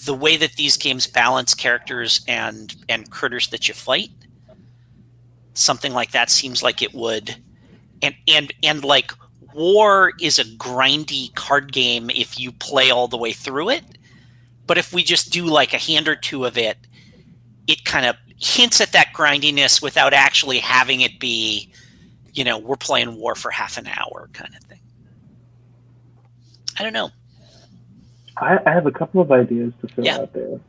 the way that these games balance characters and critters that you fight. Something like that seems like it would, and like. War is a grindy card game if you play all the way through it, but if we just do like a hand or 2 of it, it kind of hints at that grindiness without actually having it be, we're playing war for half an hour kind of thing. I don't know. I have a couple of ideas to throw out there.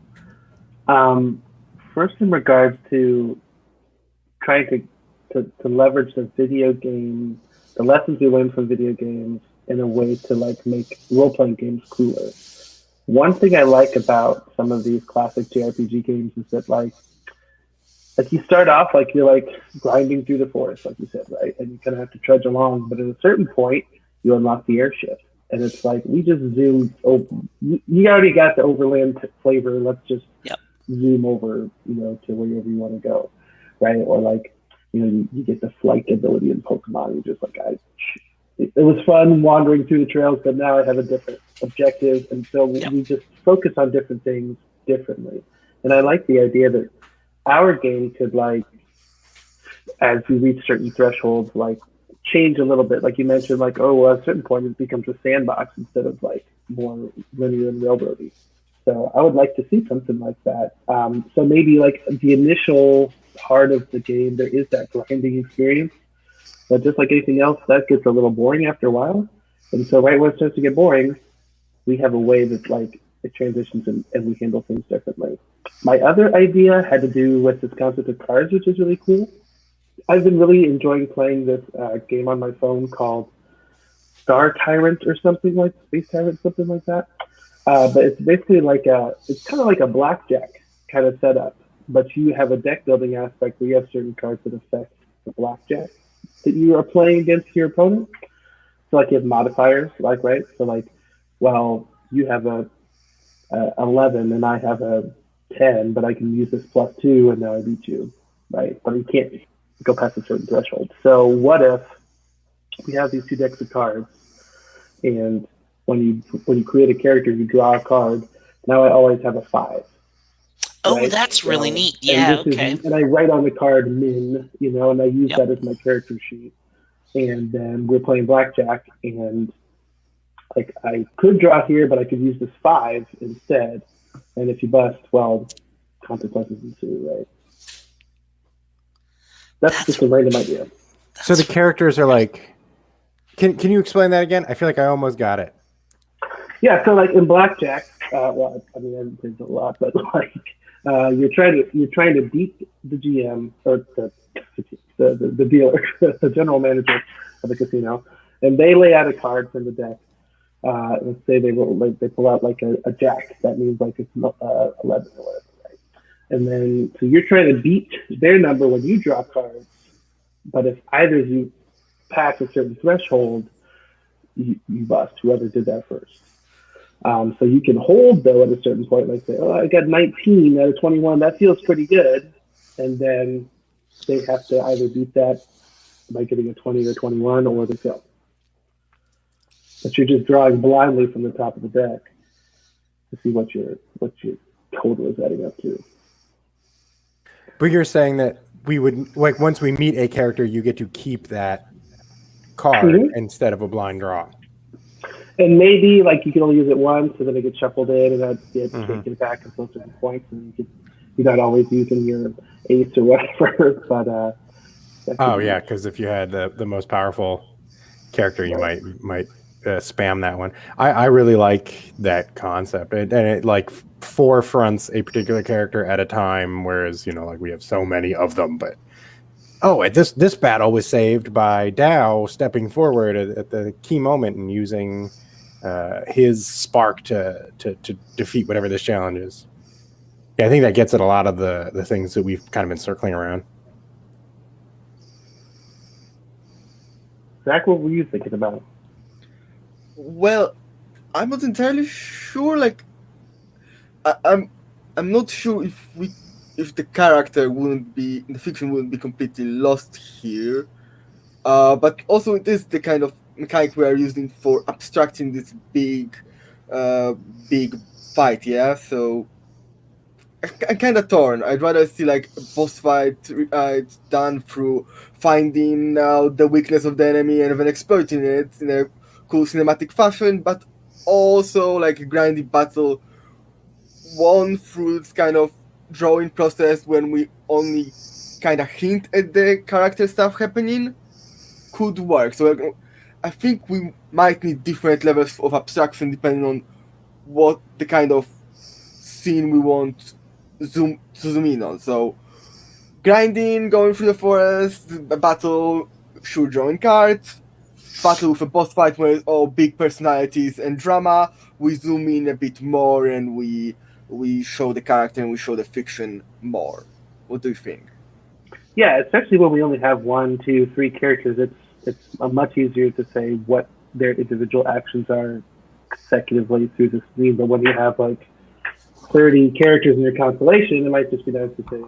First, in regards to trying to leverage the video game, the lessons we learn from video games in a way to like make role-playing games cooler. One thing I like about some of these classic JRPG games is that like you start off like you're like grinding through the forest, like you said, right? And you kind of have to trudge along, but at a certain point you unlock the airship, and it's like we just zoomed. Oh, you already got the overland flavor. Let's just zoom over, to wherever you want to go, right? Or like, you get the flight ability in Pokemon. You're just like, it was fun wandering through the trails, but now I have a different objective, and so we just focus on different things differently. And I like the idea that our game could, like, as we reach certain thresholds, like, change a little bit. Like you mentioned, like, at a certain point it becomes a sandbox instead of like more linear and railroady. So I would like to see something like that. So maybe like the initial part of the game, there is that grinding experience, but just like anything else, that gets a little boring after a while. And so right when it starts to get boring, we have a way that like it transitions and we handle things differently. My other idea had to do with this concept of cards, which is really cool. I've been really enjoying playing this game on my phone called Star Tyrant or something like Space Tyrant, something like that. But it's basically like it's kind of like a blackjack kind of setup, but you have a deck building aspect where you have certain cards that affect the blackjack that you are playing against your opponent. So like you have modifiers, like, right? So like, well, you have a 11 and I have a 10, but I can use this +2 and now I beat you, right? But you can't go past a certain threshold. So what if we have these two decks of cards, and when you create a character, you draw a card. Now I always have a 5. Oh, right? that's really neat. Yeah, okay. And I write on the card Min, and I use that as my character sheet. And then we're playing blackjack, and like I could draw here, but I could use this 5 instead. And if you bust, well, consequences ensue, right? That's just a random idea. So the characters are like, can you explain that again? I feel like I almost got it. Yeah, so like in blackjack, well, I mean, I haven't played a lot, but like you're trying to beat the GM or the dealer, the general manager of the casino, and they lay out a card from the deck. Let's say they pull out like a jack. That means like it's 11 or whatever, right? And then so you're trying to beat their number when you draw cards. But if either of you pass a certain threshold, you bust. Whoever did that first. So you can hold though at a certain point, like say, I got 19 out of 21. That feels pretty good. And then they have to either beat that by getting a 20 or 21, or they fail. But you're just drawing blindly from the top of the deck to see what your total is adding up to. But you're saying that we would, like, once we meet a character, you get to keep that card instead of a blind draw. And maybe like you can only use it once, and then it gets shuffled in, and that's it. You get it back and fill certain points, and you're not always using your ace or whatever. But yeah, because if you had the most powerful character, you might spam that one. I really like that concept, and it like forefronts a particular character at a time, whereas like we have so many of them. But this battle was saved by Dow stepping forward at the key moment and using his spark to defeat whatever this challenge is. Yeah, I think that gets at a lot of the things that we've kind of been circling around. Zach, what were you thinking about? Well, I'm not entirely sure. Like, I'm not sure if the character the fiction wouldn't be completely lost here. But also it is the kind of mechanic we are using for abstracting this big fight. Yeah, so I'm kind of torn. I'd rather see like a boss fight done through finding out the weakness of the enemy and then exploiting it in a cool cinematic fashion, but also like a grindy battle won through this kind of drawing process when we only kind of hint at the character stuff happening could work. So I think we might need different levels of abstraction depending on what the kind of scene we want to zoom in on. So grinding, going through the forest, a battle, sure, drawing cards, battle with a boss fight where it's all big personalities and drama, we zoom in a bit more and we show the character and we show the fiction more. What do you think? Yeah, especially when we only have 1, 2, 3 characters, it's much easier to say what their individual actions are consecutively through the scene. But when you have like 30 characters in your constellation, it might just be nice to say,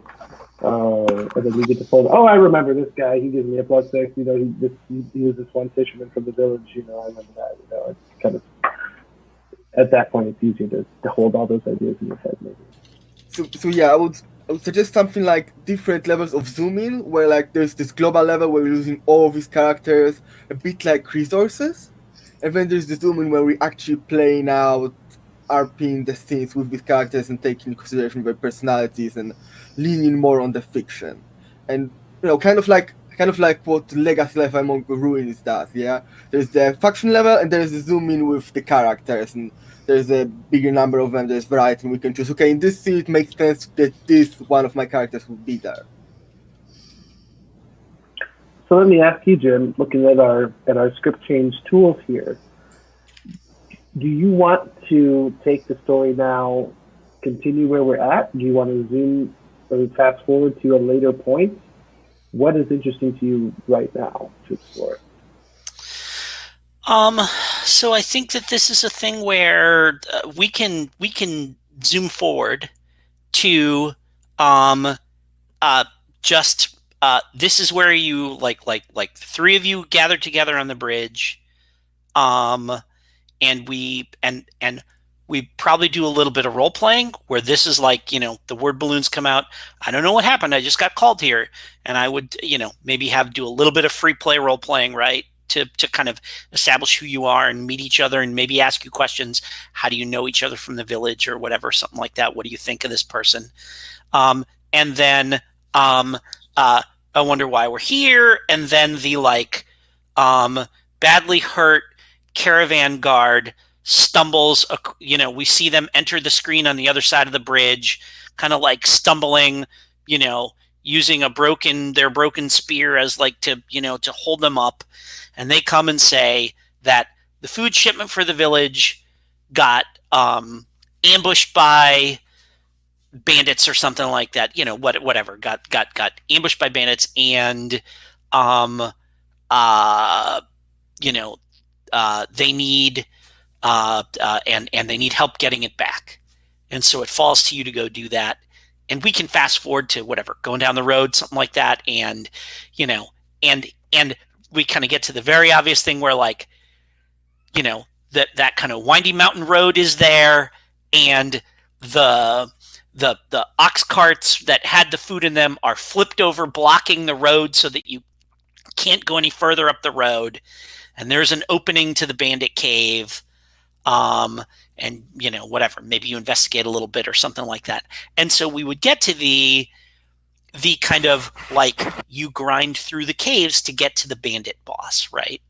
and then we get to fold. Oh, I remember this guy. He gives me a +6. You know, he was this one fisherman from the village. You know, I remember that. You know, it's kind of at that point it's easier to hold all those ideas in your head. Maybe. So yeah, I would suggest something like different levels of zoom in, where like there's this global level where we're using all of these characters, a bit like resources, and then there's the zoom in where we actually playing out, RPing the scenes with these characters and taking into consideration their personalities and leaning more on the fiction, and you know, kind of like what Legacy Life Among the Ruins does. Yeah, there's the faction level and there's the zoom in with the characters, and there's a bigger number of them, there's variety, and we can choose, okay, in this scene it makes sense that this one of my characters would be there. So let me ask you, Jim, looking at our script change tools here, do you want to take the story now, continue where we're at? Do you want to zoom or fast forward to a later point? What is interesting to you right now to explore? So I think that this is a thing where we can zoom forward to this is where you like three of you gathered together on the bridge, and we probably do a little bit of role playing where this is like, you know, the word balloons come out. I don't know what happened. I just got called here, and I would, you know, maybe do a little bit of free play role playing, right? To kind of establish who you are and meet each other and maybe ask you questions. How do you know each other from the village or whatever, something like that? What do you think of this person? And then I wonder why we're here. And then the badly hurt caravan guard stumbles, you know, we see them enter the screen on the other side of the bridge, kind of like stumbling, you know, using their broken spear as like to, you know, to hold them up. And they come and say that the food shipment for the village got ambushed by bandits or something like that. You know, whatever, got ambushed by bandits, and you know, they need and they need help getting it back. And so it falls to you to go do that. And we can fast forward to whatever, going down the road, something like that, and you know, and we kind of get to the very obvious thing where, like, you know, that kind of windy mountain road is there, and the ox carts that had the food in them are flipped over, blocking the road so that you can't go any further up the road. And there's an opening to the bandit cave, and you know, whatever, maybe you investigate a little bit or something like that. And so we would get to the kind of like you grind through the caves to get to the bandit boss, right?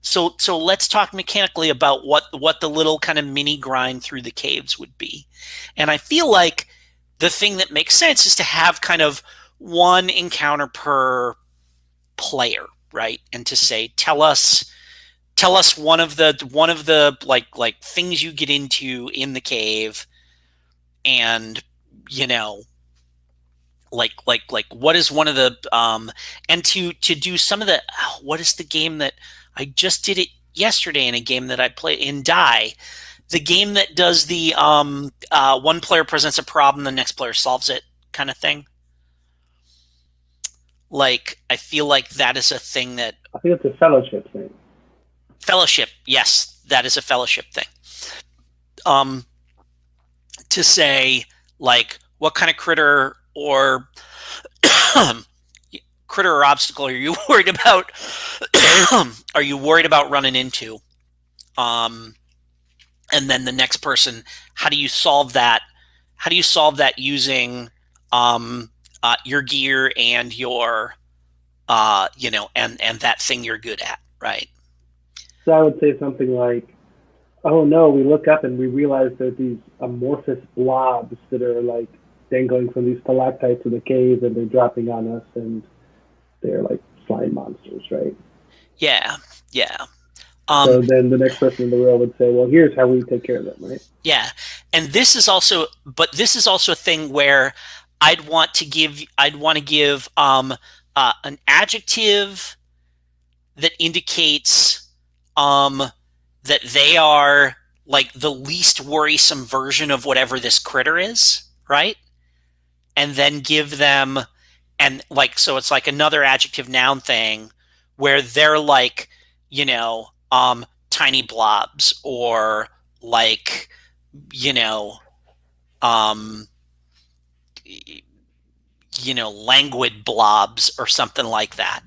So let's talk mechanically about what the little kind of mini grind through the caves would be. And I feel like the thing that makes sense is to have kind of one encounter per player, right? And to say, tell us one of the like things you get into in the cave, and you know, like what is one of the and to do some of the what is the game that I just did it yesterday in a game that I play in Die, the game that does the one player presents a problem, the next player solves it kind of thing. Like, I feel like that is a thing that I think it's a fellowship thing. Fellowship, yes, that is a fellowship thing. To say, like, what kind of critter or obstacle are you worried about? Are you worried about running into? And then the next person, how do you solve that? How do you solve that using your gear and your you know, and that thing you're good at, right? So I would say something like, oh no, we look up and we realize that these amorphous blobs that are like dangling from these stalactites in the cave, and they're dropping on us, and they're like slime monsters, right? Yeah. So then the next person in the row would say, well, here's how we take care of them, right? Yeah. And this is also a thing where I'd want to give an adjective that indicates that they are like the least worrisome version of whatever this critter is, right? And then give them, and like, so it's like another adjective noun thing where they're like, you know, tiny blobs, or like, you know, um, languid blobs or something like that.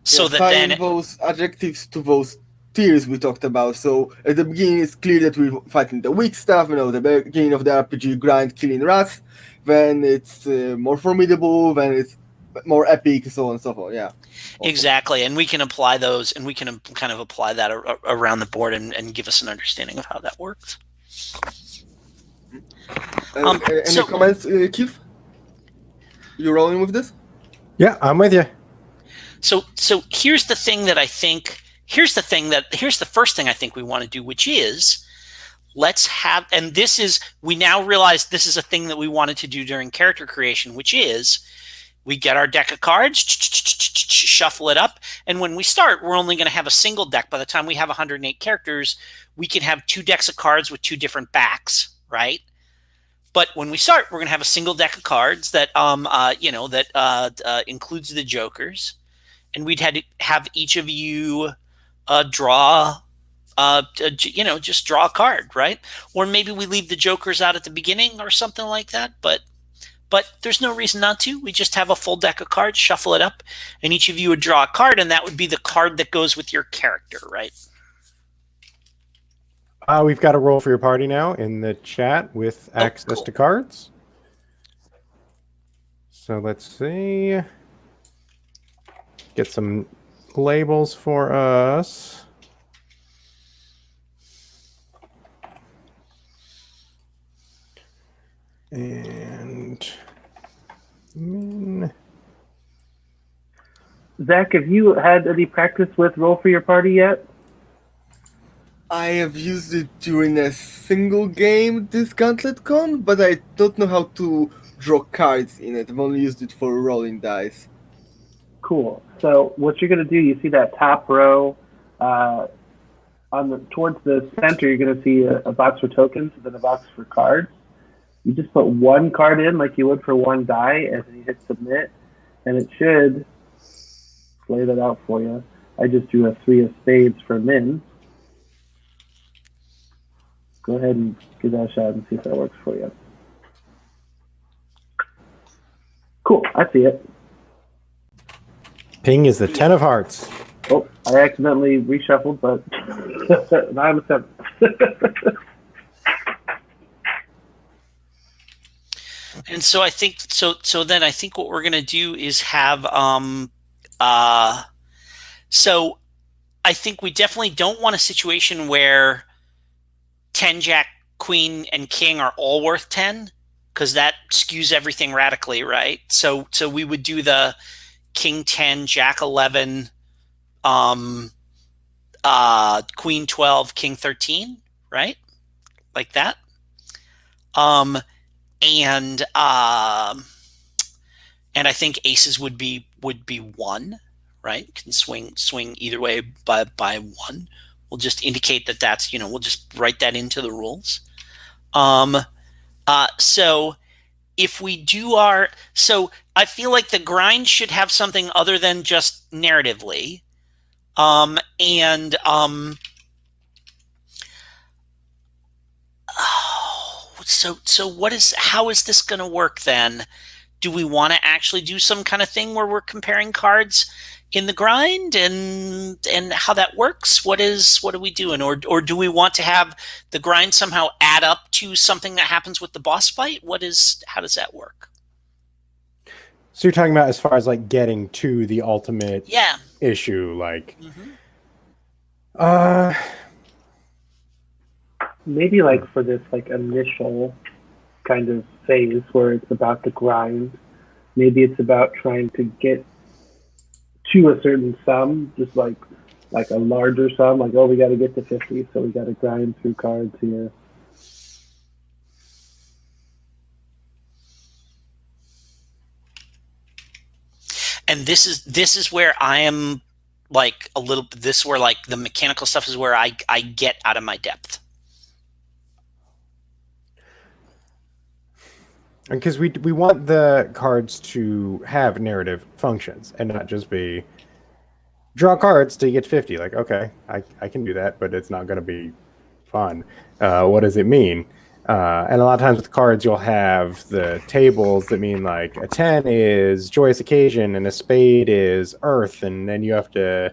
So that tying then, those adjectives to those tiers we talked about. So at the beginning, it's clear that we're fighting the weak stuff. The beginning of the RPG grind, killing rats. Then it's more formidable. Then it's more epic, so on and so forth. Yeah. Awesome. Exactly, and we can apply those, and we can kind of apply that around the board, and give us an understanding of how that works. Any comments, Keith? You rolling with this? Yeah, I'm with you. So here's the first thing I think we want to do, which is let's have, and we now realize this is a thing that we wanted to do during character creation, which is we get our deck of cards, shuffle it up, and when we start, we're only going to have a single deck. By the time we have 108 characters, we can have 2 decks of cards with 2 different backs, right? But when we start, we're going to have a single deck of cards that includes the jokers, and we'd have each of you draw. Just draw a card, right? Or maybe we leave the jokers out at the beginning or something like that. But there's no reason not to. We just have a full deck of cards, shuffle it up, and each of you would draw a card, and that would be the card that goes with your character, right? We've got a roll for your party now in the chat with access to cards. So let's see. Get some labels for us. And Zach, have you had any practice with Roll for Your Party yet? I have used it during a single game this Gauntlet Con, but I don't know how to draw cards in it. I've only used it for rolling dice. Cool. So what you're going to do, you see that top row towards the center, you're going to see a box for tokens and then a box for cards. You just put one card in like you would for one die, and then you hit submit, and it should lay that out for you. I just drew a 3 of spades for Min. Go ahead and give that a shot and see if that works for you. Cool, I see it. Ping is the 10 of hearts. Oh, I accidentally reshuffled, but now I'm a 7. And so I think then I think what we're going to do is have so I think we definitely don't want a situation where 10, Jack, Queen, and King are all worth 10, because that skews everything radically, right? So we would do the King 10, Jack 11, Queen 12, King 13, right? Like that. And I think aces would be 1, right? Can swing either way by 1. We'll just indicate that that's, we'll just write that into the rules. So if we do so I feel like the grind should have something other than just narratively. So how is this going to work then? Do we want to actually do some kind of thing where we're comparing cards in the grind and how that works? What are we doing? Or do we want to have the grind somehow add up to something that happens with the boss fight? How does that work? So you're talking about as far as like getting to the ultimate issue, like maybe like for this like initial kind of phase where it's about the grind, maybe it's about trying to get to a certain sum, just like a larger sum, like, oh, we got to get to 50, so we got to grind through cards here. And this is where I am like a little, this is where like the mechanical stuff is where I get out of my depth. Because we want the cards to have narrative functions and not just be draw cards till you get 50. Like, okay, I can do that, but it's not going to be fun. What does it mean? And a lot of times with cards, you'll have the tables that mean like a 10 is joyous occasion and a spade is earth, and then you have to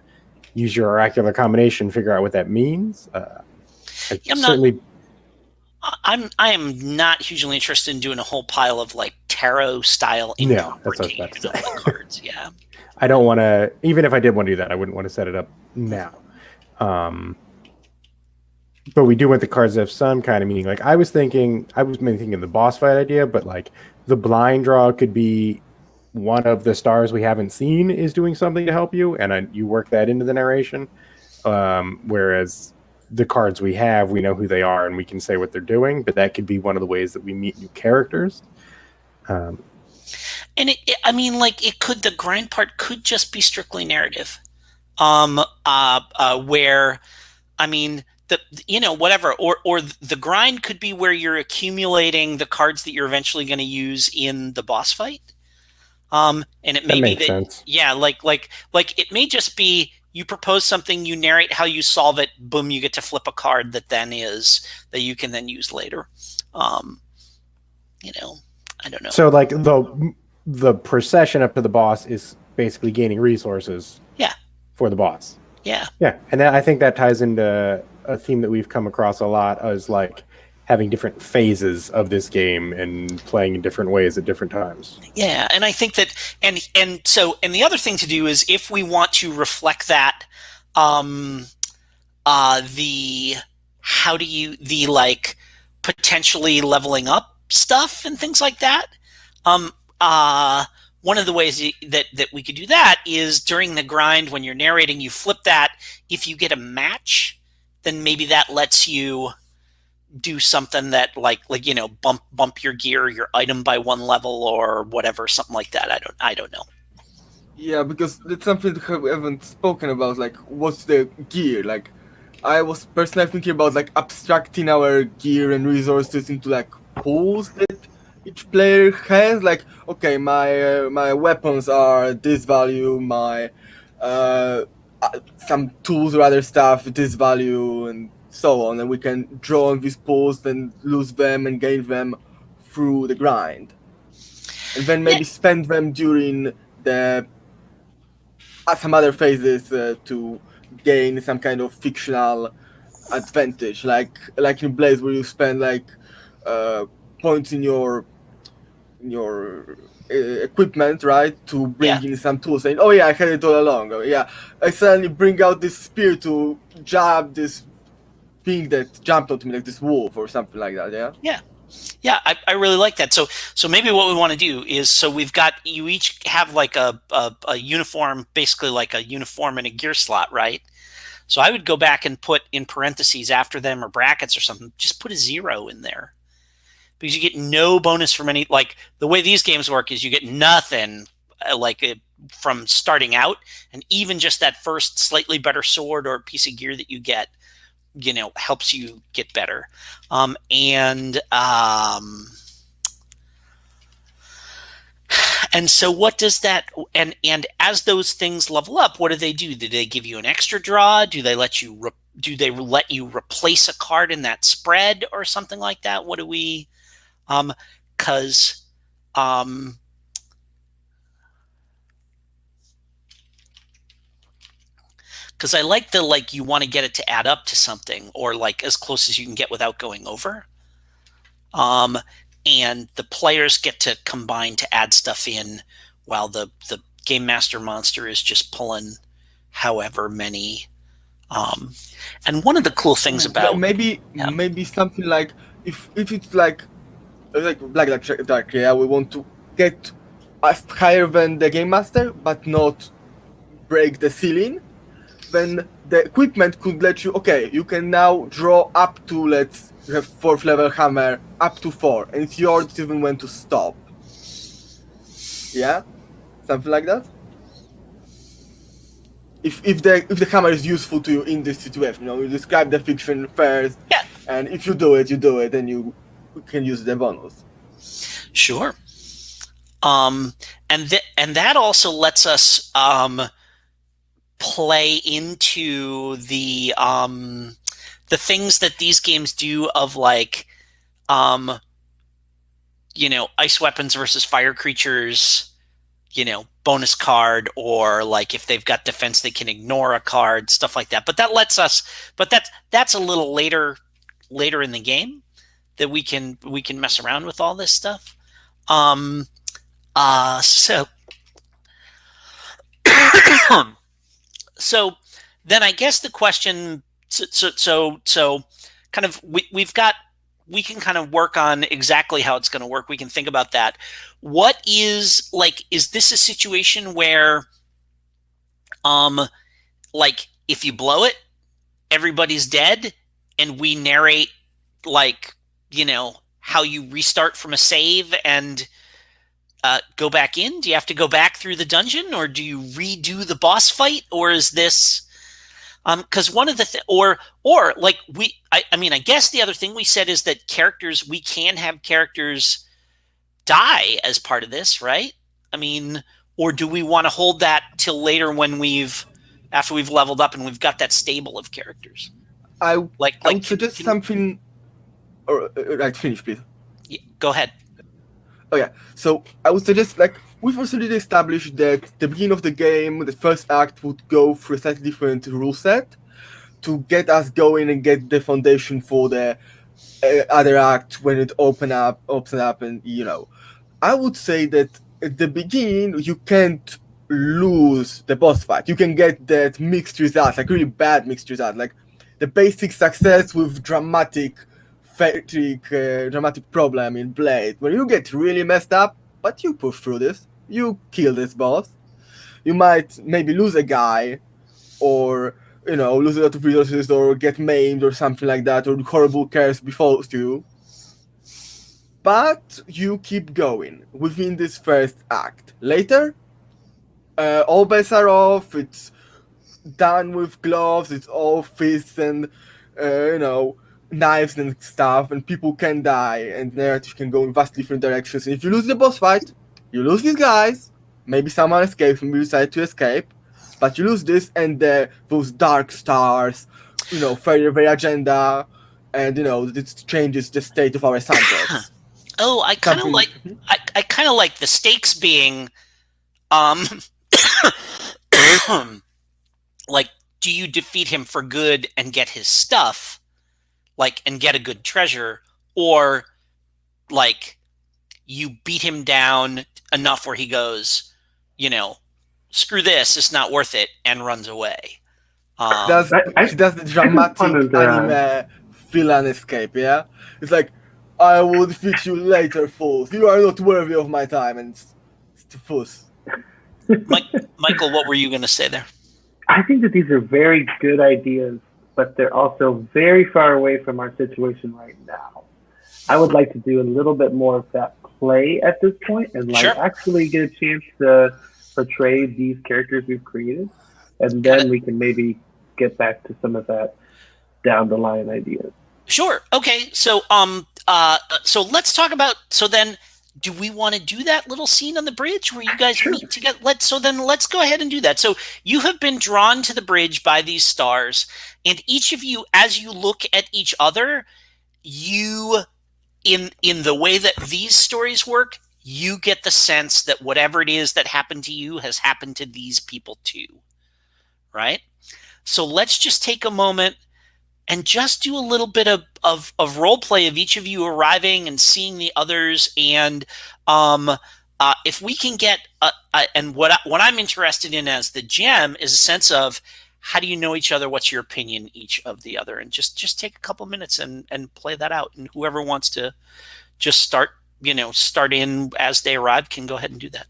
use your oracular combination, figure out what that means. I am not hugely interested in doing a whole pile of like tarot style interpretation of the cards. Yeah, I don't want to. Even if I did want to do that, I wouldn't want to set it up now. But we do want the cards to have some kind of meaning. Like I was maybe thinking the boss fight idea, but like the blind draw could be one of the stars we haven't seen is doing something to help you, and you work that into the narration. Whereas the cards we have, we know who they are and we can say what they're doing, but that could be one of the ways that we meet new characters. And the grind part could just be strictly narrative. Where, whatever, or the grind could be where you're accumulating the cards that you're eventually going to use in the boss fight. And it may be that, sense. Yeah, like it may just be you propose something, you narrate how you solve it, boom, you get to flip a card that you can then use later. I don't know. So like the procession up to the boss is basically gaining resources. Yeah. For the boss. Yeah. Yeah, and I think that ties into a theme that we've come across a lot as like having different phases of this game and playing in different ways at different times. Yeah, and I think that and the other thing to do is if we want to reflect that potentially leveling up stuff and things like that. One of the ways that we could do that is during the grind when you're narrating, you flip that. If you get a match, then maybe that lets you do something that bump your gear, your item by one level or whatever, something like that. I don't know. Yeah, because that's something that we haven't spoken about. Like, what's the gear? Like, I was personally thinking about like abstracting our gear and resources into like pools that each player has. Like, okay, my weapons are this value, my some tools or other stuff this value, and so on, and we can draw on these pools, then lose them and gain them through the grind, and then maybe spend them during the some other phases to gain some kind of fictional advantage, like in Blaze, where you spend like points in your equipment, right, to bring in some tools, saying, "Oh yeah, I had it all along." Oh, yeah, I suddenly bring out this spear to jab this thing that jumped onto me, like this wolf or something like that. Yeah, I really like that. So maybe what we want to do is, so we've got, you each have like a uniform, basically like a uniform and a gear slot, right? So I would go back and put in parentheses after them or brackets or something, just put a 0 in there. Because you get no bonus from any, like the way these games work is you get nothing from starting out, and even just that first slightly better sword or piece of gear that you get, helps you get better. And so what does that, and as those things level up, what do? Do they give you an extra draw? Do they let you replace a card in that spread or something like that? What do we, because I like you want to get it to add up to something, or like as close as you can get without going over. And the players get to combine to add stuff in, while the game master monster is just pulling however many. And one of the cool things about maybe something like if it's like Black Dark, yeah, we want to get higher than the game master, but not break the ceiling. Then the equipment could let you, okay, you can now draw up to, let's have 4th level hammer, up to 4, and it's your decision when to stop. Yeah? Something like that? If the hammer is useful to you in this situation, you describe the fiction first, and if you do it, and you can use the bonus. Sure. And that also lets us play into the things that these games do of like ice weapons versus fire creatures, bonus card, or like if they've got defense they can ignore a card, stuff like that. But that's a little later in the game that we can mess around with all this stuff. So so then I guess the question, so kind of we can kind of work on exactly how it's going to work. We can think about that. What is this a situation where like if you blow it, everybody's dead, and we narrate how you restart from a save and go back in? Do you have to go back through the dungeon, or do you redo the boss fight, or is this because one of the or like I guess the other thing we said is that we can have characters die as part of this, right? Or do we want to hold that till later when after we've leveled up and we've got that stable of characters? I would suggest something. Or right, finish, please. Yeah, go ahead. Oh yeah. So I would suggest we've already established that the beginning of the game, the first act would go through a slightly different rule set to get us going and get the foundation for the other act when it opens up, and I would say that at the beginning you can't lose the boss fight. You can get that mixed result, really bad mixed result, the basic success with dramatic problem in Blade, where you get really messed up, but you push through this, you kill this boss. You might maybe lose a guy, or lose a lot of resources, or get maimed, or something like that, or horrible curse befalls you. But you keep going within this first act. Later, all bets are off. It's done with gloves. It's all fists and knives and stuff, and people can die, and narrative can go in vastly different directions. And if you lose the boss fight, you lose these guys. Maybe someone escapes, maybe you decide to escape, but you lose this and those dark stars, further their agenda, and this changes the state of our sandbox. Oh, I kind of like the stakes being, like, do you defeat him for good and get his stuff, and get a good treasure, or you beat him down enough where he goes, screw this, it's not worth it, and runs away. That's the dramatic anime villain escape, yeah? It's like, I will defeat you later, fools. You are not worthy of my time, and it's to fuss. Michael, what were you going to say there? I think that these are very good ideas, but they're also very far away from our situation right now. I would like to do a little bit more of that play at this point, and actually get a chance to portray these characters we've created, and then we can maybe get back to some of that down the line ideas. Sure. Okay. So so let's talk about. So then, do we want to do that little scene on the bridge where you guys meet together? Let's go ahead and do that. So you have been drawn to the bridge by these stars, and each of you, as you look at each other, you, in the way that these stories work, you get the sense that whatever it is that happened to you has happened to these people too, right? So let's just take a moment and just do a little bit of role play of each of you arriving and seeing the others. And if we can get, and what I'm interested in as the gem is a sense of, how do you know each other? What's your opinion each of the other? And just take a couple minutes and play that out. And whoever wants to just start in as they arrive can go ahead and do that.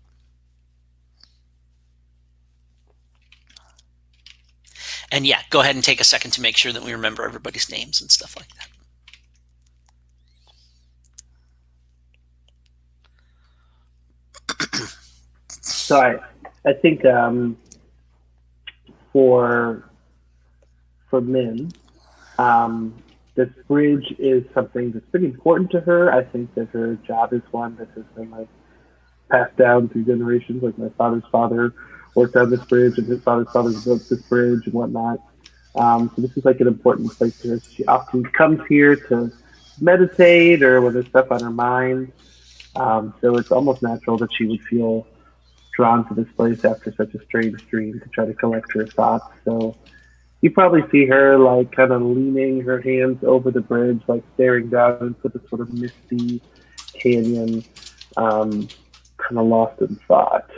And yeah, go ahead and take a second to make sure that we remember everybody's names and stuff like that. So I think for Min, this bridge is something that's pretty important to her. I think that her job is one that has been like passed down through generations. Like my father's father worked on this bridge, and his father's father built this bridge and whatnot. So this is like an important place to her. She often comes here to meditate or when there's stuff on her mind. So it's almost natural that she would feel drawn to this place after such a strange dream to try to collect her thoughts. So you probably see her like kind of leaning her hands over the bridge, like staring down into the sort of misty canyon, kind of lost in thought.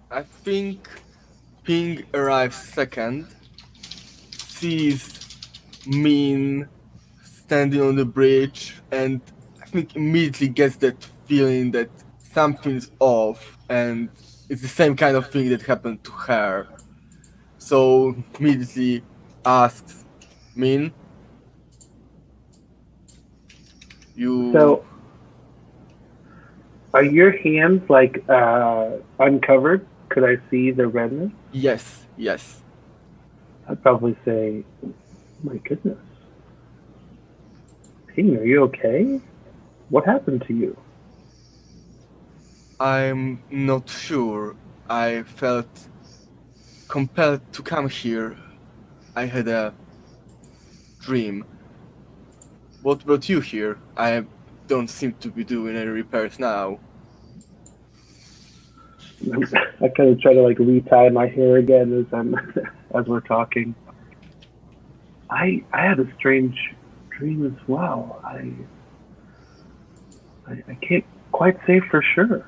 I think Ping arrives second, sees Min standing on the bridge, and I think immediately gets that feeling that something's off, and it's the same kind of thing that happened to her. So immediately asks Min, you... So are your hands like uncovered? Could I see the redness? Yes, yes. I'd probably say, oh my goodness. Ping, are you okay? What happened to you? I'm not sure. I felt compelled to come here. I had a dream. What brought you here? I don't seem to be doing any repairs now. I kind of try to like retie my hair again as we're talking. I had a strange dream as well. I can't quite say for sure.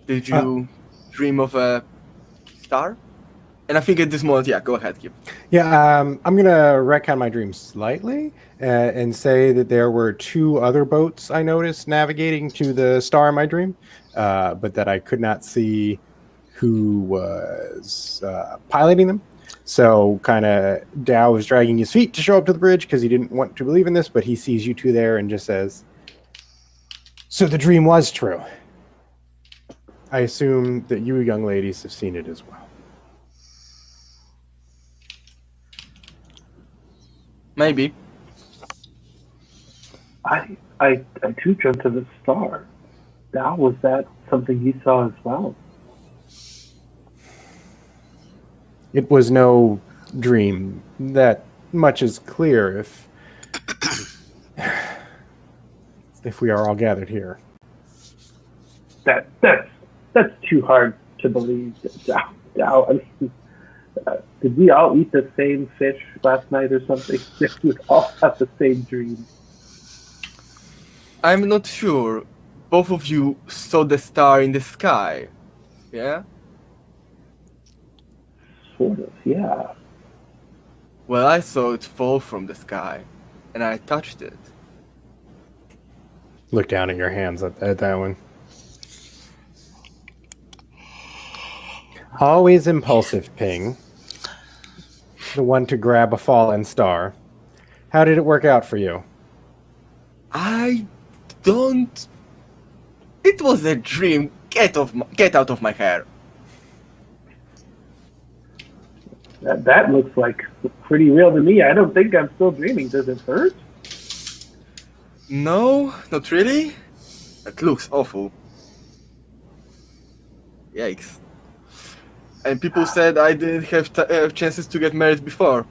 Did you dream of a star? And I think at this moment, yeah, go ahead, Kip. Yeah, I'm going to retcon my dream slightly and say that there were two other boats I noticed navigating to the star in my dream, but that I could not see who was piloting them. So kind of Dow was dragging his feet to show up to the bridge because he didn't want to believe in this, but he sees you two there and just says, "So the dream was true. I assume that you young ladies have seen it as well." Maybe. I too dreamt of a star. Now was that something you saw as well? It was no dream. That much is clear if we are all gathered here. That's too hard to believe. Dow, I mean, did we all eat the same fish last night or something? We would all have the same dream. I'm not sure. Both of you saw the star in the sky, yeah? Sort of, yeah. Well, I saw it fall from the sky, and I touched it. Look down at your hands at that one. Always impulsive, Ping. The one to grab a fallen star. How did it work out for you? I don't... It was a dream. Get out of my hair. That looks like pretty real to me. I don't think I'm still dreaming. Does it hurt? No, not really. It looks awful. Yikes. And people said I didn't have chances to get married before.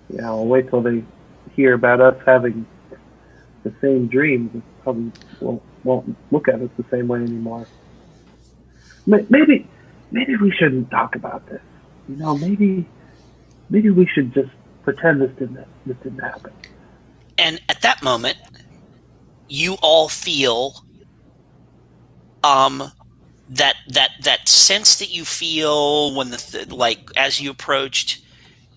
Yeah, I'll wait till they hear about us having the same dreams. They probably won't look at us the same way anymore. Maybe we shouldn't talk about this. You know, maybe we should just pretend this didn't happen. And at that moment, you all feel that sense that you feel when as you approached.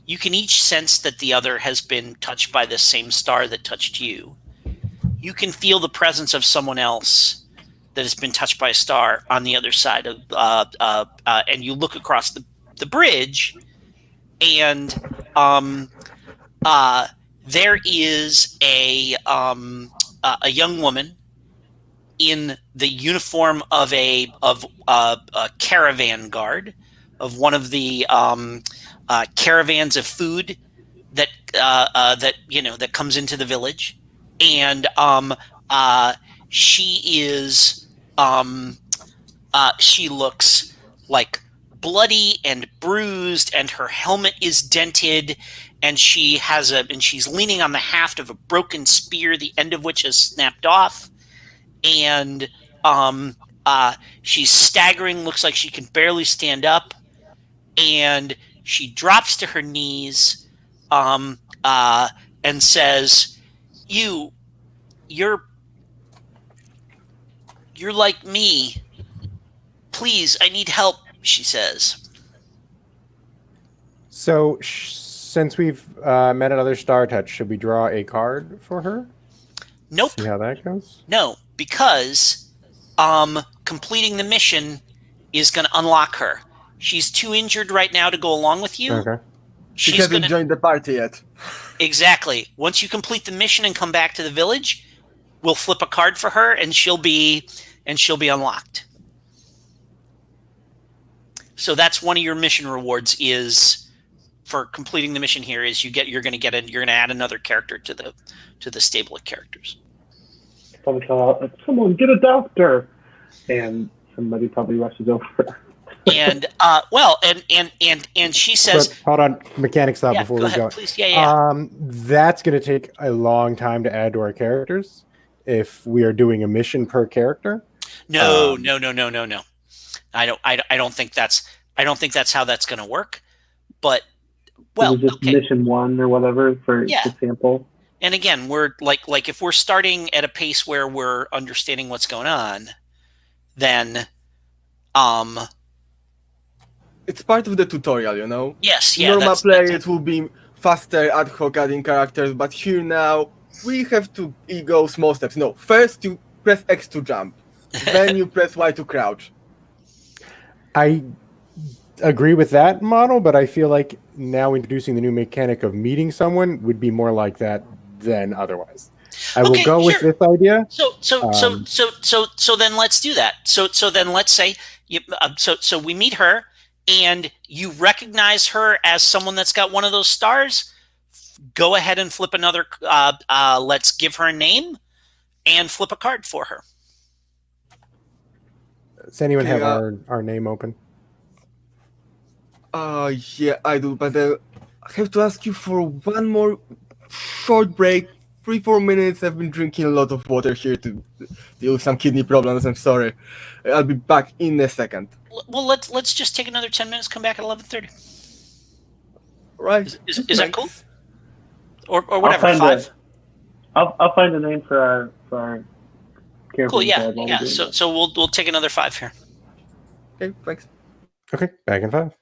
You can each sense that the other has been touched by the same star that touched you. You can feel the presence of someone else that has been touched by a star on the other side of, and you look across the bridge, and there is a young woman in the uniform of a caravan guard of one of the caravans of food that that comes into the village, and she is she looks like bloody and bruised, and her helmet is dented, and she's leaning on the haft of a broken spear, the end of which has snapped off, and she's staggering, looks like she can barely stand up, and she drops to her knees and says, you're like me. Please, I need help, she says. So, since we've met another Star Touch, should we draw a card for her? Nope. See how that goes? No, because completing the mission is going to unlock her. She's too injured right now to go along with you. Okay. She hasn't joined the party yet. Exactly. Once you complete the mission and come back to the village, we'll flip a card for her, and she'll be unlocked. So that's one of your mission rewards is for completing the mission here is you're going to add another character to the stable of characters. Probably call out, someone get a doctor, and somebody probably rushes over. And and she says, but hold on, mechanics thought before we go. Please. Yeah. That's going to take a long time to add to our characters if we are doing a mission per character. No. I don't think that's how that's going to work. But well, just mission 1 or whatever for example. And again, we're like if we're starting at a pace where we're understanding what's going on, then it's part of the tutorial, you know? Yes, yeah. Normal play, it will be faster ad hoc adding characters, but here now, we have to go small steps. No, first you press X to jump, then you press Y to crouch. I agree with that model, but I feel like now introducing the new mechanic of meeting someone would be more like that than otherwise. I will go with this idea. So then let's do that. So then let's say so we meet her, and you recognize her as someone that's got one of those stars. Go ahead and flip another. Let's give her a name and flip a card for her. Does anyone have our name open? Yeah, I do, but I have to ask you for one more short break. 3-4 minutes. I've been drinking a lot of water here to deal with some kidney problems. I'm sorry. I'll be back in a second. Well, let's just take another 10 minutes. Come back at 11:30. Right? Is that cool? Or whatever. I'll find a name for our character. Cool. Yeah. So we'll take another 5 here. Okay. Thanks. Okay. Back in 5.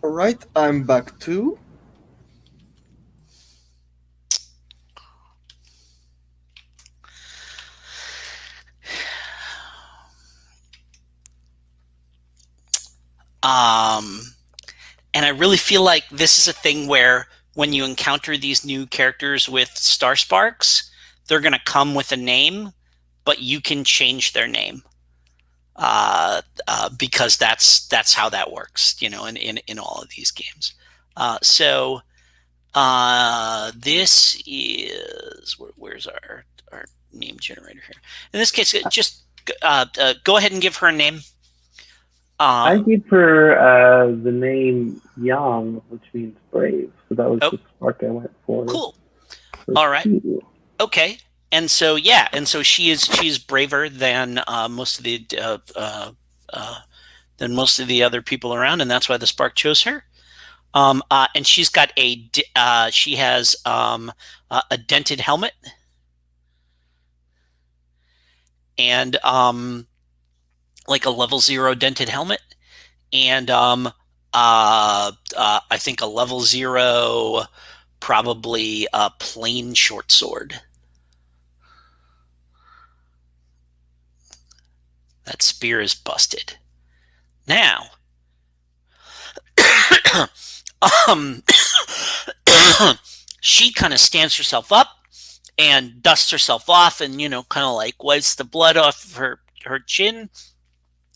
Alright, I'm back too. And I really feel like this is a thing where when you encounter these new characters with Star Sparks, they're going to come with a name, but you can change their name. Because that's how that works, in all of these games. So this is where's our name generator here? In this case, just go ahead and give her a name. I gave her the name Yang, which means brave. So that was the spark I went for. Cool. All right. Okay. And so she's braver than most of the other people around, and that's why the spark chose her. And she's got she has a dented helmet, and like a level 0 dented helmet, and I think a level 0 probably a plain short sword. That spear is busted. Now, she kind of stands herself up and dusts herself off and, kind of like wipes the blood off of her chin.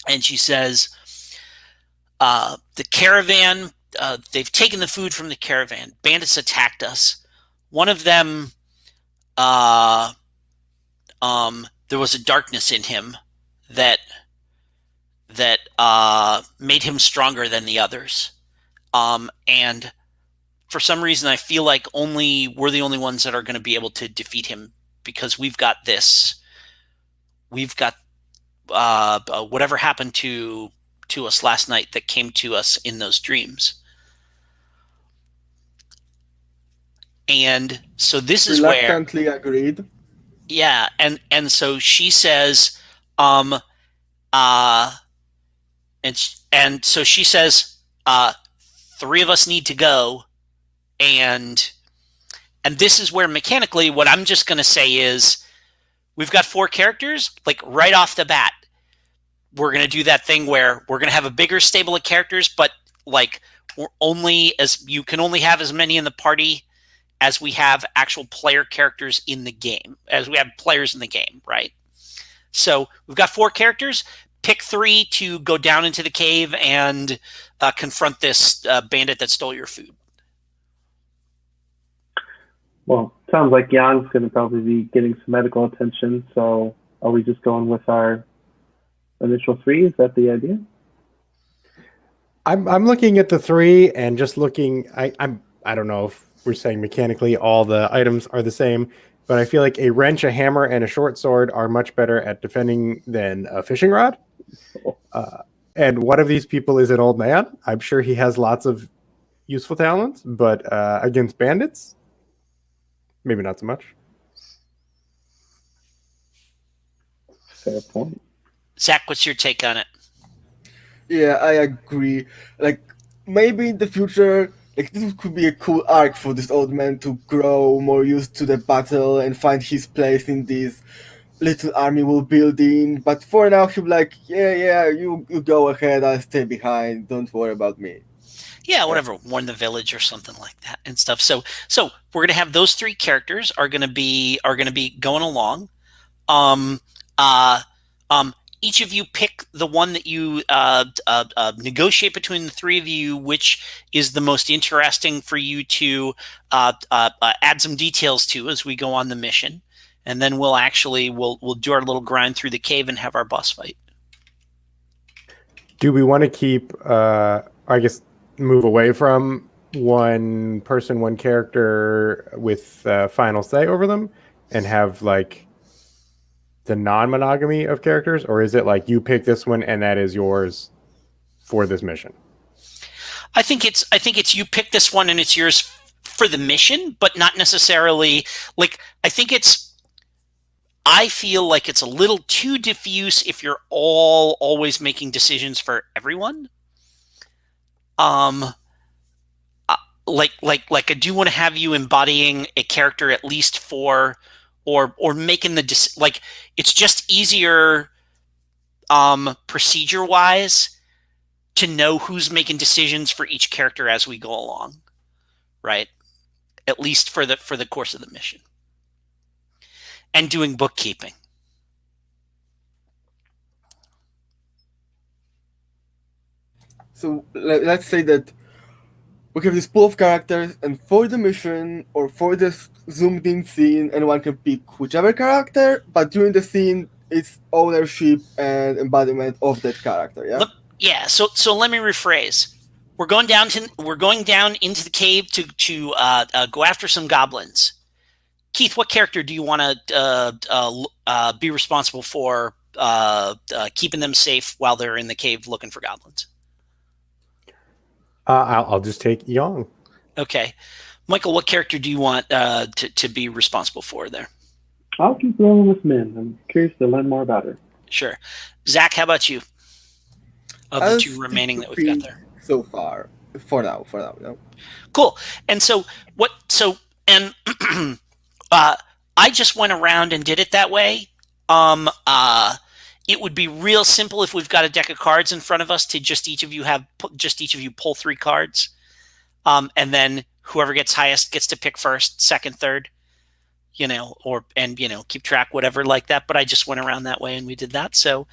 And she says, the caravan, they've taken the food from the caravan. Bandits attacked us. One of them, there was a darkness in him that made him stronger than the others. And for some reason, I feel like we're the only ones that are going to be able to defeat him because we've got whatever happened to us last night that came to us in those dreams. And so this is where reluctantly agreed. Yeah, and so she says, and so she says, 3 of us need to go, and this is where mechanically what I'm just going to say is we've got 4 characters, like right off the bat. We're going to do that thing where we're going to have a bigger stable of characters, but like you can only have as many in the party as we have actual player characters in the game, as we have players in the game, right? So we've got 4 characters. Pick 3 to go down into the cave and confront this bandit that stole your food. Well, sounds like Yang's going to probably be getting some medical attention. So are we just going with our initial 3? Is that the idea? I'm looking at the 3 and just looking. I don't know if we're saying mechanically all the items are the same, but I feel like a wrench, a hammer, and a short sword are much better at defending than a fishing rod. And one of these people is an old man. I'm sure he has lots of useful talents, but against bandits, maybe not so much. Fair point. Zach, what's your take on it? Yeah, I agree. Like, maybe in the future, like, this could be a cool arc for this old man to grow more used to the battle and find his place in this little army we're building. But for now, he'll be like, yeah, you go ahead, I'll stay behind. Don't worry about me. Yeah, whatever. Warn the village or something like that and stuff. So we're gonna have those 3 characters are gonna be going along. Each of you pick the one that you negotiate between the 3 of you, which is the most interesting for you to add some details to as we go on the mission, and then we'll do our little grind through the cave and have our boss fight. Do we want to keep? I guess move away from one person, one character with final say over them, and have like the non-monogamy of characters, or is it like you pick this one and that is yours for this mission? I think it's you pick this one and it's yours for the mission, but not necessarily like I feel like it's a little too diffuse if you're always making decisions for everyone. I do want to have you embodying a character at least for, or making like it's just easier, procedure wise, to know who's making decisions for each character as we go along, right? At least for the course of the mission, and doing bookkeeping. So let's say that we have this pool of characters, and for the mission or for the zoomed in scene, anyone can pick whichever character, but during the scene, it's ownership and embodiment of that character. Yeah. Yeah. So let me rephrase. We're going down into the cave to go after some goblins. Keith, what character do you want to be responsible for keeping them safe while they're in the cave looking for goblins? I'll just take Young. Okay. Michael, what character do you want to be responsible for there? I'll keep rolling with Min. I'm curious to learn more about her. Sure. Zach, how about you? Of the two remaining that we've got there. So far. For now, no. Cool. And I just went around and did it that way. It would be real simple if we've got a deck of cards in front of us to just each of you pull 3 cards, and then whoever gets highest gets to pick first, second, third, keep track, whatever like that. But I just went around that way and we did that. So,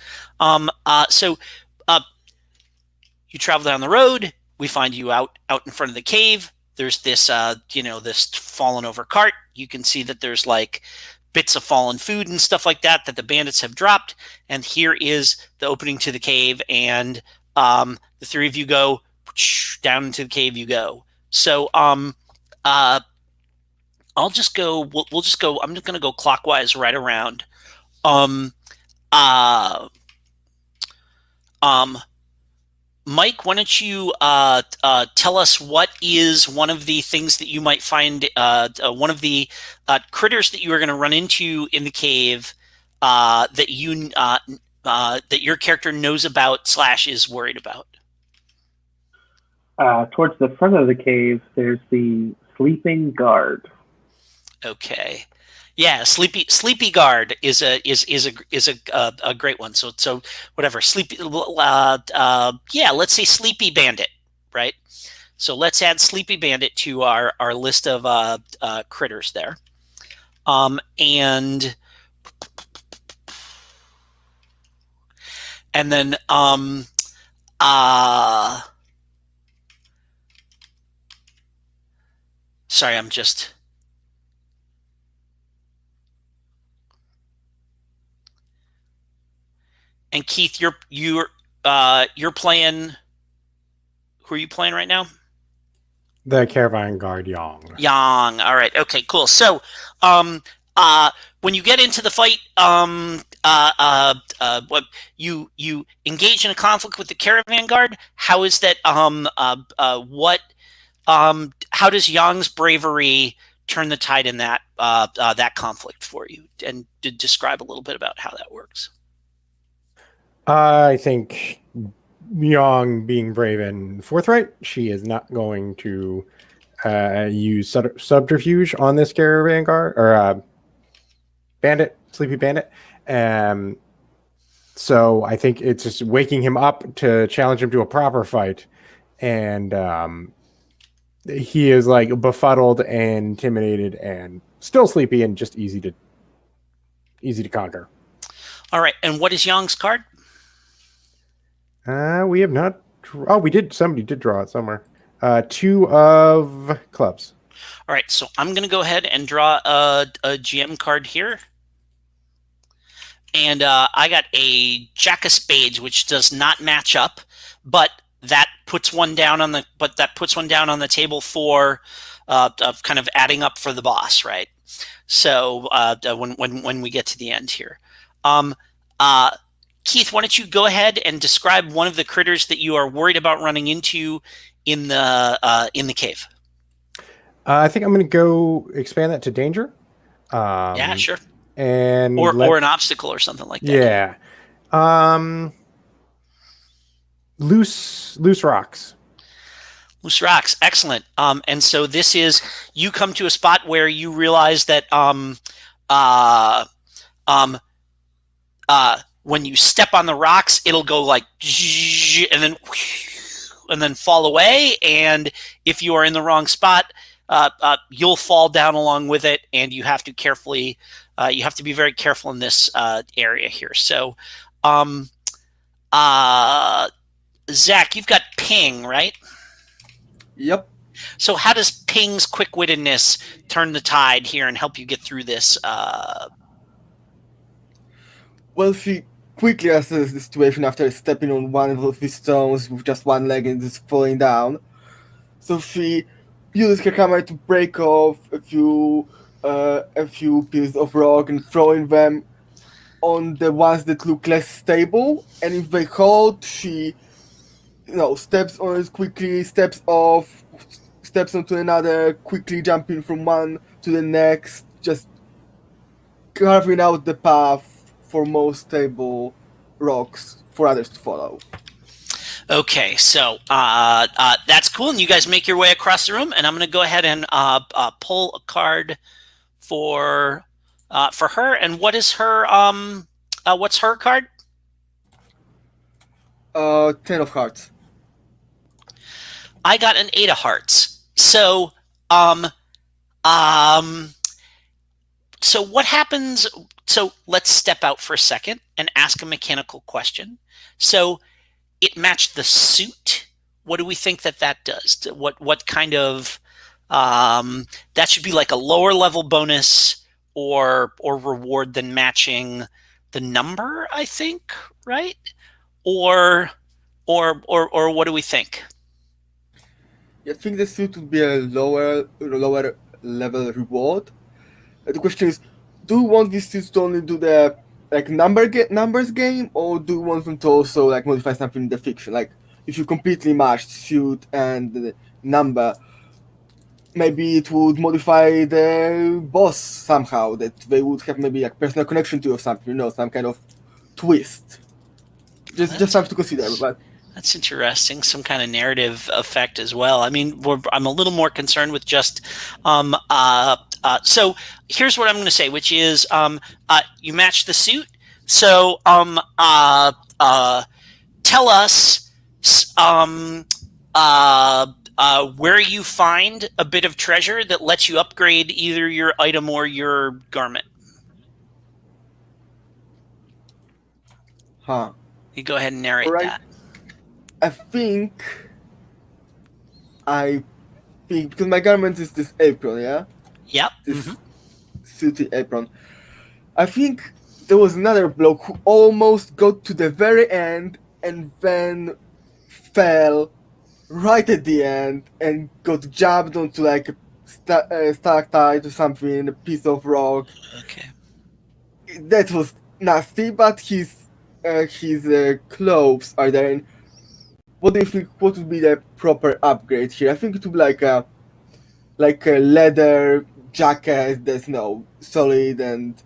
you travel down the road. We find you out in front of the cave. There's this, this fallen over cart. You can see that there's like bits of fallen food and stuff like that the bandits have dropped. And here is the opening to the cave. And the 3 of you go down into the cave. You go. So I'll just go. We'll just go. I'm just going to go clockwise right around. Mike, why don't you tell us what is one of the things that you might find, one of the critters that you are going to run into in the cave that your character knows about / is worried about? Towards the front of the cave, there's the sleeping guard. Okay. Yeah, sleepy guard is a great one. So whatever, sleepy. Let's say sleepy bandit, right? So let's add sleepy bandit to our list of critters there, and then sorry, I'm just. And Keith, you're playing. Who are you playing right now? The Caravan Guard, Yang. Yang. All right. Okay. Cool. So, when you get into the fight, you engage in a conflict with the Caravan Guard. How is that? How does Yang's bravery turn the tide in that conflict for you? And describe a little bit about how that works. I think Young, being brave and forthright, she is not going to use subterfuge on this Caravan Guard or sleepy bandit. So I think it's just waking him up to challenge him to a proper fight, and he is like befuddled and intimidated and still sleepy and just easy to conquer. All right, and what is Yang's card? We have not. We did. Somebody did draw it somewhere. 2 of clubs. All right, so I'm going to go ahead and draw a GM card here, and I got a Jack of Spades, which does not match up, but that puts one down on the table for of kind of adding up for the boss, right? So when we get to the end here. Keith, why don't you go ahead and describe one of the critters that you are worried about running into in the cave? I think I'm going to go expand that to danger. Yeah, sure. And or an obstacle or something like that. Yeah. Loose rocks. Loose rocks, excellent. And so this is, you come to a spot where you realize that uh, um, when you step on the rocks, it'll go like and then fall away. And if you are in the wrong spot, you'll fall down along with it, and you have to carefully, you have to be very careful in this area here. So, Zach, you've got ping, right? Yep. So how does ping's quick-wittedness turn the tide here and help you get through this? Well, she quickly assesses the situation after stepping on one of the stones with just one leg and just falling down. So she uses her camera to break off a few pieces of rock and throwing them on the ones that look less stable. And if they hold, she steps on it quickly, steps off, steps onto another, quickly jumping from one to the next, just carving out the path for more stable rocks for others to follow. Okay, so that's cool, and you guys make your way across the room, and I'm going to go ahead and pull a card for her. And what is her what's her card? 10 of hearts. I got an 8 of hearts. So so what happens? So let's step out for a second and ask a mechanical question. So it matched the suit. What do we think that does? What kind of that should be like a lower level bonus or reward than matching the number, I think, right? Or what do we think? I think the suit would be a lower level reward. The question is, do you want these suits to only do the numbers game, or do you want them to also modify something in the fiction? Like if you completely matched suit and the number, maybe it would modify the boss somehow, that they would have maybe personal connection to or something, some kind of twist. Just something to consider, but. That's interesting. Some kind of narrative effect as well. I mean, I'm a little more concerned with just. So here's what I'm going to say, which is you match the suit. So tell us where you find a bit of treasure that lets you upgrade either your item or your garment. Huh. You go ahead and narrate that. I think because my garment is this apron, yeah? Yep. This sooty apron. I think there was another bloke who almost got to the very end and then fell right at the end and got jabbed onto a stalactite or something, a piece of rock. Okay. That was nasty, but his clothes are there. And what do you think? What would be the proper upgrade here? I think it would be like a leather jacket that's solid and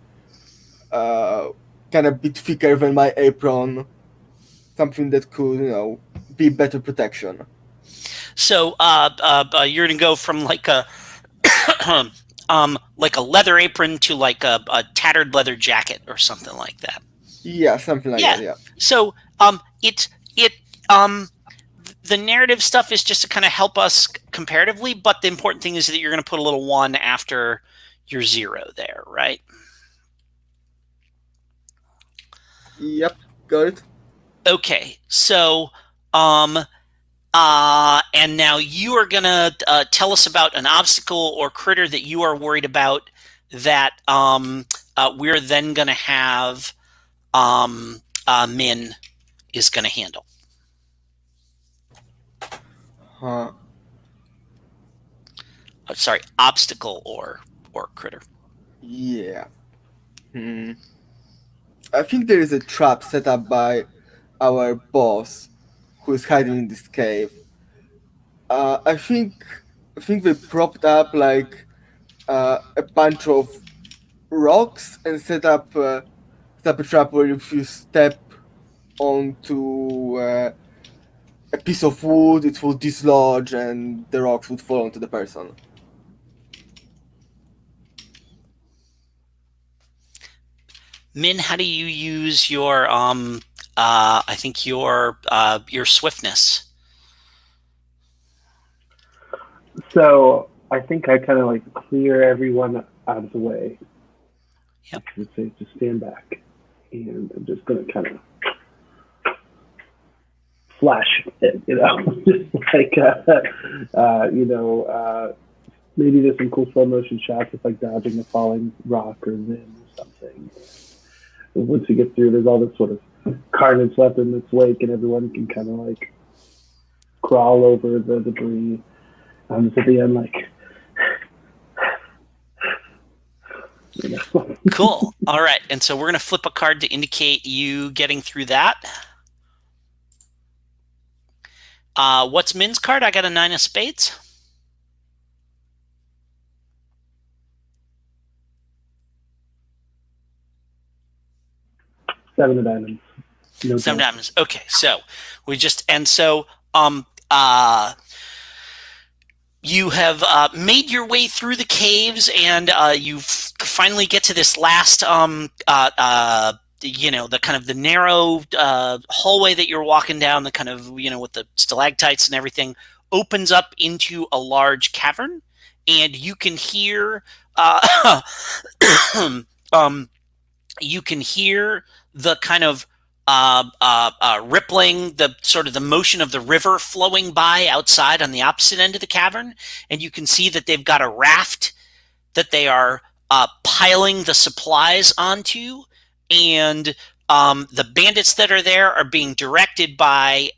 kind of bit thicker than my apron. Something that could be better protection. So you're gonna go from like a leather apron to like a tattered leather jacket or something like that. Yeah, something like that. Yeah. So the narrative stuff is just to kind of help us comparatively, but the important thing is that you're going to put a little 1 after your 0 there, right? Yep, got it. Okay, so and now you are going to tell us about an obstacle or critter that you are worried about that we're then going to have Min is going to handle. Huh. Sorry, obstacle or critter. Yeah. I think there is a trap set up by our boss who is hiding in this cave. I think they propped up a bunch of rocks and set up a trap where if you step onto a piece of wood, it will dislodge and the rocks would fall onto the person. Min, how do you use your I think your swiftness? So I think I kind of like clear everyone out of the way. Yep. I would say just stand back, and I'm just gonna kind of flash it, just like maybe there's some cool slow motion shots, just like dodging a falling rock or limb or something. And once you get through, there's all this sort of carnage left in its wake, and everyone can kind of like crawl over the debris. I'm just at the end, like, Cool. All right, and so we're going to flip a card to indicate you getting through that. What's Min's card? I got a 9 of spades. Seven of diamonds. No 7 doubt. diamonds. Okay, so you have made your way through the caves, and you finally get to this last the kind of the narrow hallway that you're walking down, the kind of with the stalactites and everything, opens up into a large cavern, and you can hear you can hear the kind of rippling, the sort of the motion of the river flowing by outside on the opposite end of the cavern, and you can see that they've got a raft that they are piling the supplies onto, and the bandits that are there are being directed by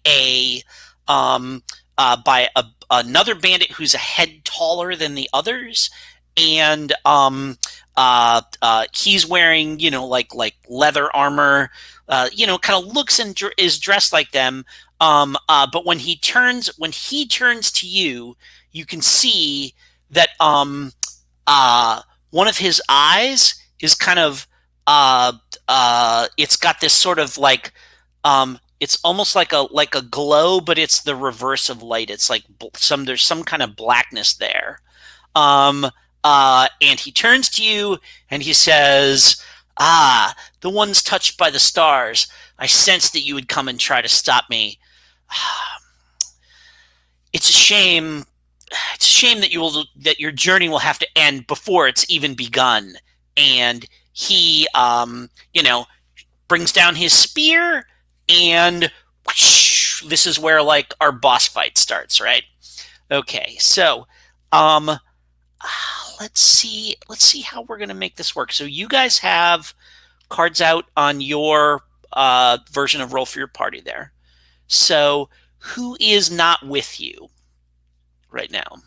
another bandit who's a head taller than the others, and he's wearing like leather armor, kind of looks and is dressed like them, but when he turns to you, you can see that one of his eyes is kind of it's got this sort of like it's almost like a glow, but it's the reverse of light. It's like there's some kind of blackness there. And he turns to you and he says, the ones touched by the stars. I sensed that you would come and try to stop me. It's a shame. It's a shame that your journey will have to end before it's even begun. And he, brings down his spear, and whoosh, this is where like our boss fight starts, right? Okay, so let's see how we're gonna make this work. So you guys have cards out on your version of Roll for Your Party there. So who is not with you right now?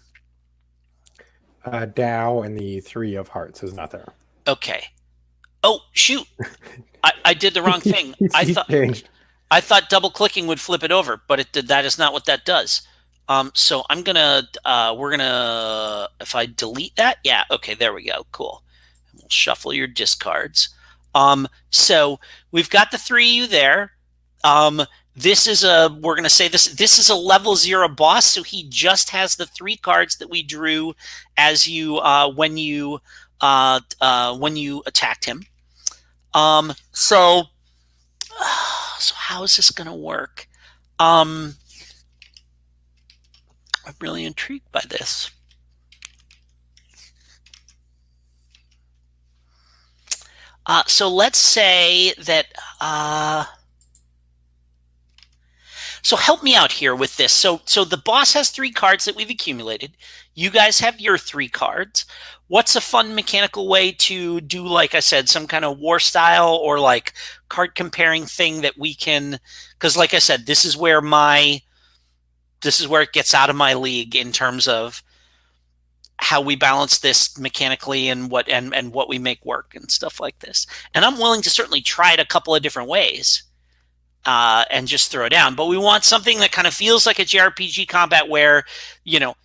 Dow and the 3 of hearts is not there. Okay. Oh shoot! I did the wrong thing. I thought double clicking would flip it over, but it did. That is not what that does. So I'm gonna we're gonna, if I delete that, yeah, okay, there we go, cool. We'll shuffle your discards. So we've got the 3 of you there. This is we're gonna say this is a level 0 boss, so he just has the 3 cards that we drew as you when you attacked him. So how is this gonna work? I'm really intrigued by this. So let's say that. So help me out here with this. So the boss has 3 cards that we've accumulated. You guys have your 3 cards. What's a fun mechanical way to do, like I said, some kind of war style or like card comparing thing that we can? Because like I said, this is where it gets out of my league in terms of how we balance this mechanically and what we make work and stuff like this. And I'm willing to certainly try it a couple of different ways and just throw down. But we want something that kind of feels like a JRPG combat where,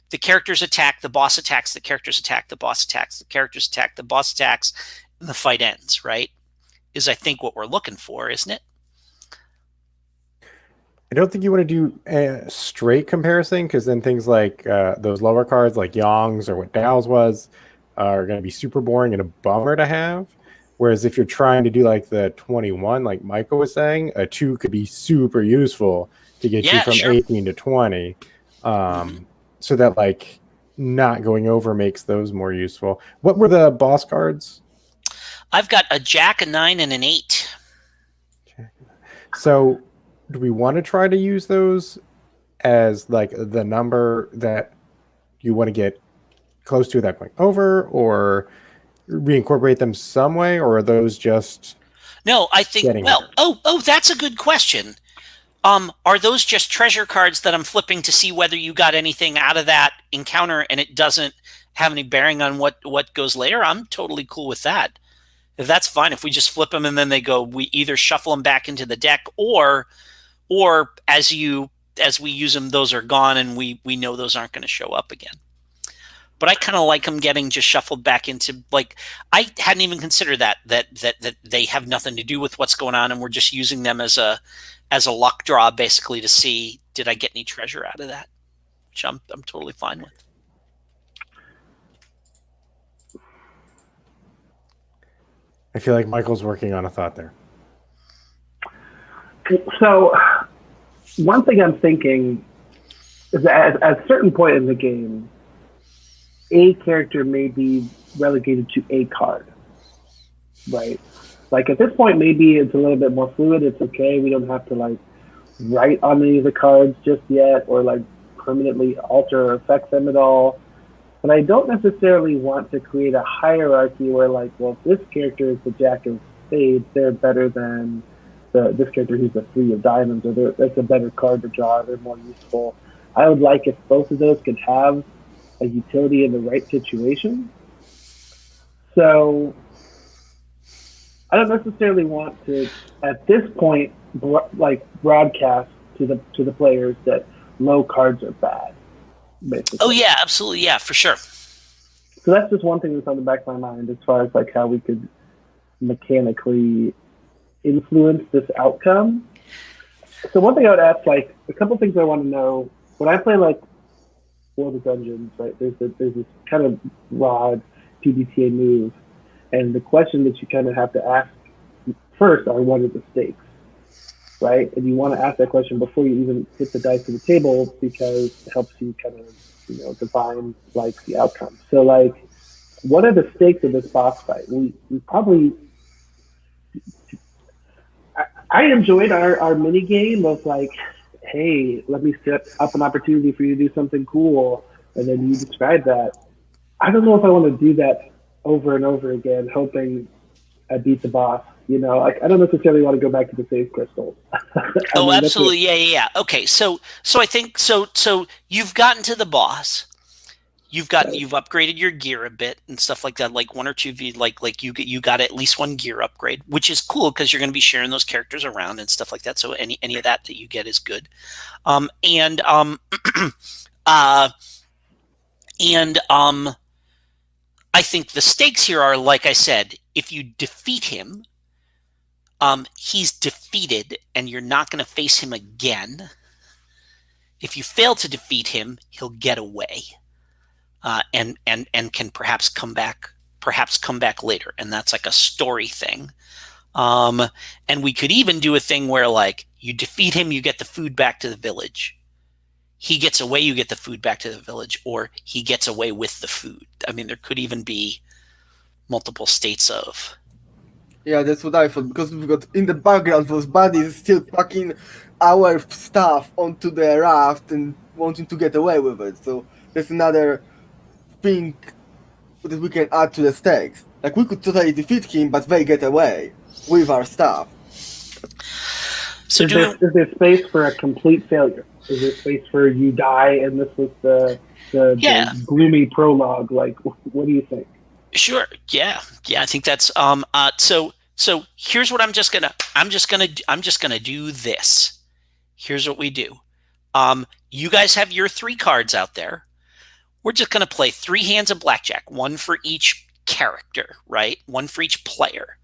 the characters attack, the boss attacks, the characters attack, the boss attacks, the characters attack, the boss attacks, and the fight ends, right? Is I think what we're looking for, isn't it? I don't think you want to do a straight comparison because then things like those lower cards like Yong's or what Dow's was are going to be super boring and a bummer to have. Whereas if you're trying to do like the 21, like Michael was saying, a 2 could be super useful to get you Yeah, from sure. 18 to 20. So that like not going over makes those more useful. What were the boss cards? I've got a Jack, a 9, and an 8. So do we want to try to use those as like the number that you want to get close to without going over, or reincorporate them some way, or are those just No, I think, getting well, there? oh, that's a good question. Are those just treasure cards that I'm flipping to see whether you got anything out of that encounter and it doesn't have any bearing on what goes later? I'm totally cool with that. If that's fine, if we just flip them and then they go, we either shuffle them back into the deck, or as we use them, those are gone and we know those aren't going to show up again. But I kind of like them getting just shuffled back into, like, I hadn't even considered that they have nothing to do with what's going on and we're just using them as a luck draw, basically, to see, did I get any treasure out of that, which I'm totally fine with. I feel like Michael's working on a thought there. So one thing I'm thinking is that at a certain point in the game, a character may be relegated to a card, right? Like at this point, maybe it's a little bit more fluid. It's okay. We don't have to like write on any of the cards just yet, or like permanently alter or affect them at all. But I don't necessarily want to create a hierarchy where like, well, if this character is the Jack of Spades, they're better than this character who's the 3 of Diamonds, or that's a better card to draw. They're more useful. I would like if both of those could have a utility in the right situation. So I don't necessarily want to, at this point, broadcast to the players that low cards are bad. Basically. Oh yeah, absolutely, yeah, for sure. So that's just one thing that's on the back of my mind as far as like how we could mechanically influence this outcome. So one thing I would ask, like a couple things I want to know when I play like World of Dungeons, right? There's this kind of broad PBTA move, and the question that you kind of have to ask first are what are the stakes, right? And you want to ask that question before you even hit the dice to the table because it helps you kind of define like the outcome. So like, what are the stakes of this boss fight? We probably. I enjoyed our mini game of like, hey, let me set up an opportunity for you to do something cool, and then you describe that. I don't know if I want to do that over and over again, hoping I beat the boss. You know, like I don't necessarily want to go back to the save crystals. Oh, absolutely, yeah. Okay, so I think so you've gotten to the boss. You've upgraded your gear a bit and stuff like that, like 1 or 2 like you got at least 1 gear upgrade, which is cool because you're going to be sharing those characters around and stuff like that. So any of that you get is good. And I think the stakes here are, like I said, if you defeat him, he's defeated and you're not going to face him again. If you fail to defeat him, he'll get away. And can perhaps come back later, and that's like a story thing. And we could even do a thing where like you defeat him, you get the food back to the village. He gets away, you get the food back to the village, or he gets away with the food. I mean, there could even be multiple states of. Yeah, that's what I thought, because we've got in the background those buddies still packing our stuff onto the raft and wanting to get away with it. So that's another thing that we can add to the stakes. Like we could totally defeat him, but they get away with our stuff. So is there space for a complete failure? Is there space for you die and this was the gloomy prologue? Like, what do you think? Sure. Yeah. I think that's so here's what I'm just gonna do this. Here's what we do. You guys have your 3 cards out there. We're just going to play 3 hands of blackjack, 1 for each character, right? 1 for each player.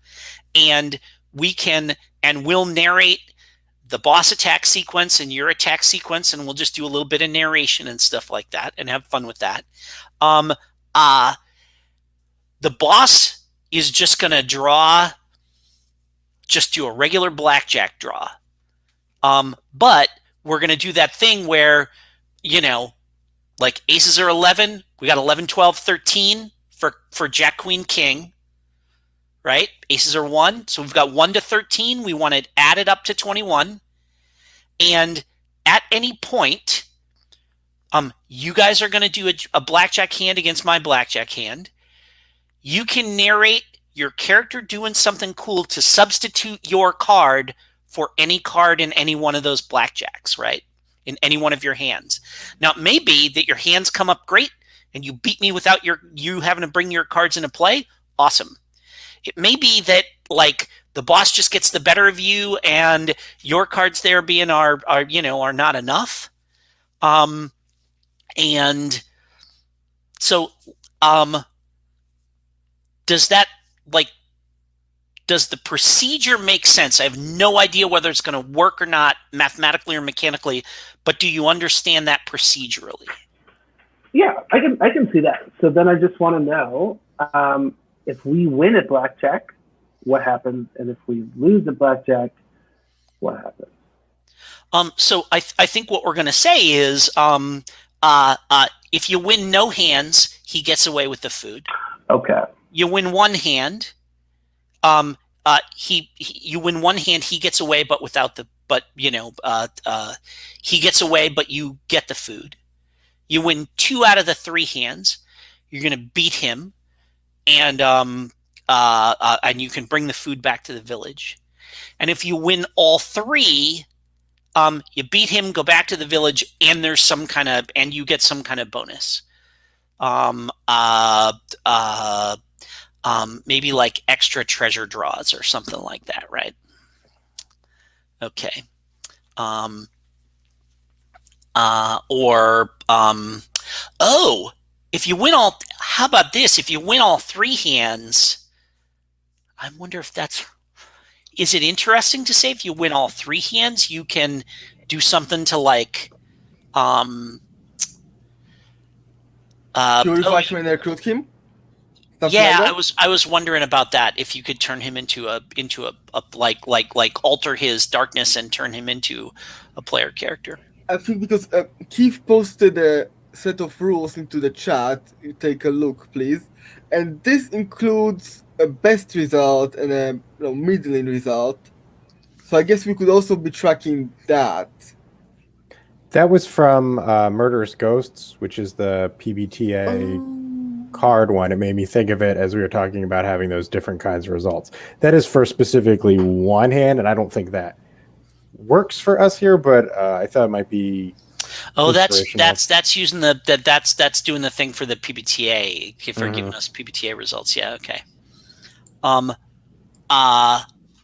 And we'll narrate the boss attack sequence and your attack sequence, and we'll just do a little bit of narration and stuff like that and have fun with that. The boss is just going to do a regular blackjack draw. But we're going to do that thing where, like aces are 11. We got 11, 12, 13 for Jack, Queen, King. Right? Aces are 1. So we've got 1 to 13. We want to add it up to 21. And at any point, you guys are going to do a blackjack hand against my blackjack hand. You can narrate your character doing something cool to substitute your card for any card in any one of those blackjacks, right? In any one of your hands. Now, it may be that your hands come up great and you beat me without you having to bring your cards into play. Awesome. It may be that like the boss just gets the better of you and your cards there being are not enough. And so does the procedure make sense? I have no idea whether it's going to work or not mathematically or mechanically, but do you understand that procedurally? Yeah, I can see that. So then I just want to know, if we win at blackjack, what happens? And if we lose at blackjack, what happens? So I think what we're going to say is if you win no hands, he gets away with the food. Okay. You win one hand, you win one hand, he gets away, he gets away, but you get the food. You win 2 out of the 3 hands, you're going to beat him. And you can bring the food back to the village. And if you win all 3, you beat him, go back to the village, and you get some kind of bonus. Maybe like extra treasure draws or something like that, right? Okay. If you win all, how about this? If you win all 3 hands, I wonder if is it interesting to say if you win all 3 hands, you can do something to like, purify him and recruit him? Yeah, like I was wondering about that. If you could turn him into a alter his darkness and turn him into a player character. I think because Keith posted a set of rules into the chat. You take a look, please. And this includes a best result and a middling result. So I guess we could also be tracking that. That was from Murderous Ghosts, which is the PBTA card one. It made me think of it as we were talking about having those different kinds of results. That is for specifically one hand, and I don't think that works for us here, but I thought it might be. Oh, that's using that's doing the thing for the PBTA for giving us PBTA results. Yeah, okay.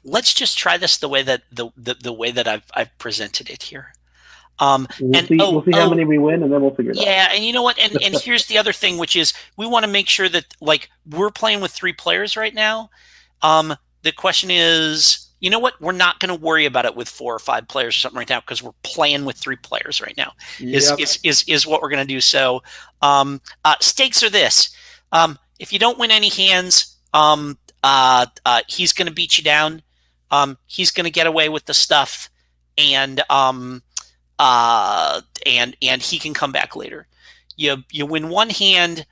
Let's just try this the way that the way that I've presented it here. We'll see how many we win, and then we'll figure it out. Yeah, and you know what? And here's the other thing, which is we want to make sure that like we're playing with 3 players right now. The question is, you know what? We're not going to worry about it with 4 or 5 players or something right now because we're playing with 3 players right now. Yep. Is what we're going to do. So stakes are this: if you don't win any hands, he's going to beat you down. He's going to get away with the stuff, and he can come back later. You win one hand.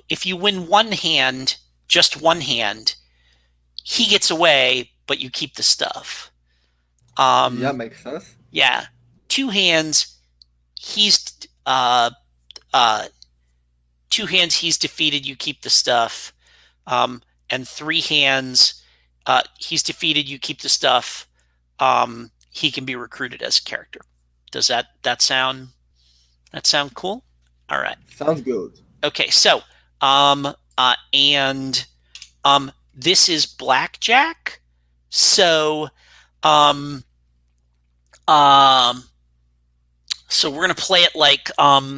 If you win one hand, just one hand, he gets away, but you keep the stuff. Yeah, makes sense. Yeah, 2 hands, he's 2 hands, he's defeated, you keep the stuff. And 3 hands, he's defeated, you keep the stuff. He can be recruited as a character. Does that sound cool? All right. Sounds good. Okay, so this is blackjack. So so we're gonna play it like I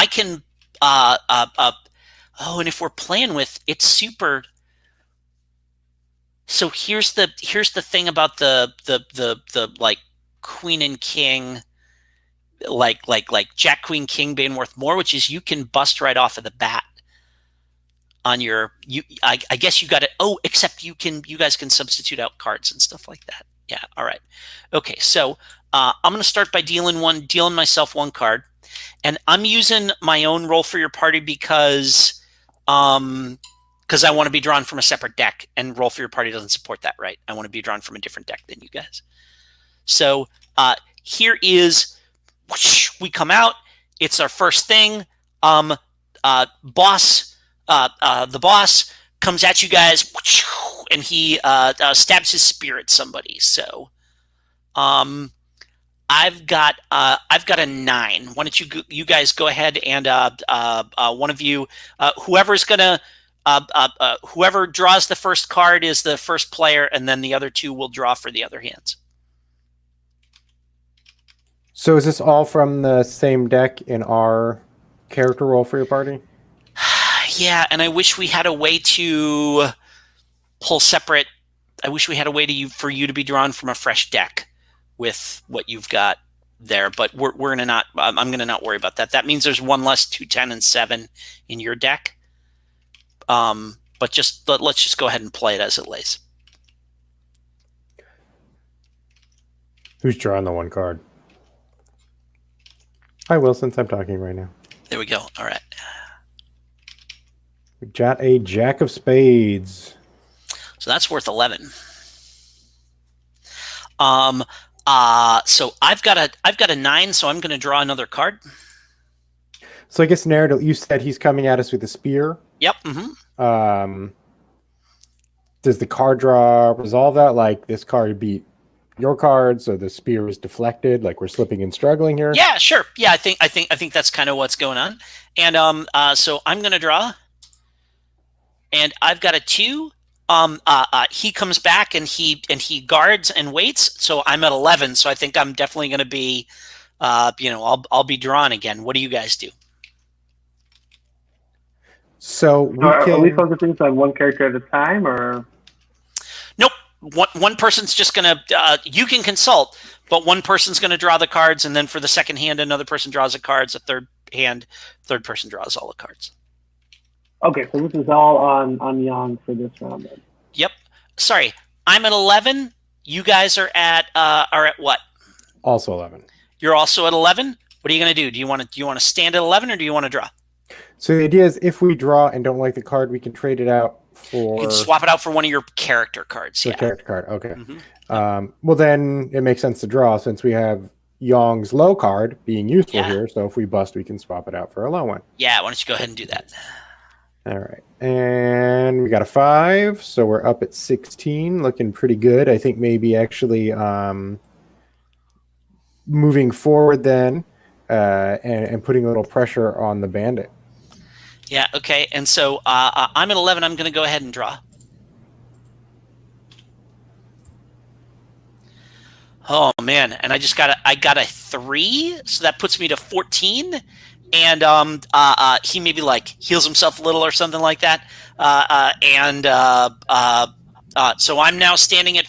can and if we're playing with it's super. So here's the thing about the like queen and king, like Jack, Queen, King being worth more, which is you can bust right off of the bat on your I guess you got it. Oh, except you guys can substitute out cards and stuff like that. Yeah. All right. Okay. So I'm gonna start by dealing myself one card, and I'm using my own roll for your party because I want to be drawn from a separate deck, and roll for your party doesn't support that, right? I want to be drawn from a different deck than you guys. So here is, whoosh, we come out. It's our first thing. The boss comes at you guys, whoosh, and he stabs his spear at somebody. So I've got a 9. Why don't you guys go ahead and one of you, whoever's gonna. Whoever draws the first card is the first player, and then the other two will draw for the other hands. So is this all from the same deck in our character roll for your party? Yeah, and I wish we had a way to pull separate. I wish we had a way for you to be drawn from a fresh deck with what you've got there, but we're gonna not. I'm gonna not worry about that. That means there's one less 2, 10, and 7 in your deck. But let's just go ahead and play it as it lays. Who's drawing the one card? I will, since I'm talking right now. There we go. All right. We got a Jack of Spades. So that's worth 11. So I've got a 9, so I'm going to draw another card. So I guess narrative, you said he's coming at us with a spear. Yep. Mm-hmm. Does the card draw resolve that? Like this card beat your card, so the spear is deflected. Like we're slipping and struggling here. Yeah, sure. Yeah, I think that's kind of what's going on. And so I'm gonna draw, and I've got a 2. He comes back and he guards and waits. So I'm at 11. So I think I'm definitely gonna be, I'll be drawn again. What do you guys do? So are we focusing on one character at a time, or? Nope. One person's just gonna. You can consult, but one person's gonna draw the cards, and then for the second hand, another person draws the cards. A third person draws all the cards. Okay, so this is all on Yang for this round then. Yep. Sorry, I'm at 11. You guys are at what? Also 11. You're also at 11. What are you gonna do? Do you want to stand at 11, or do you want to draw? So the idea is, if we draw and don't like the card, we can trade it out for. You can swap it out for one of your character cards. Yeah. Character card. Okay. Mm-hmm. Well, then it makes sense to draw since we have Yong's low card being useful here. So if we bust, we can swap it out for a low one. Yeah. Why don't you go ahead and do that? All right. And we got a 5, so we're up at 16, looking pretty good. I think maybe actually moving forward then and putting a little pressure on the bandit. Yeah, okay. And so I'm at 11. I'm going to go ahead and draw. Oh, man. And I got a 3, so that puts me to 14. And he maybe like heals himself a little or something like that. So I'm now standing at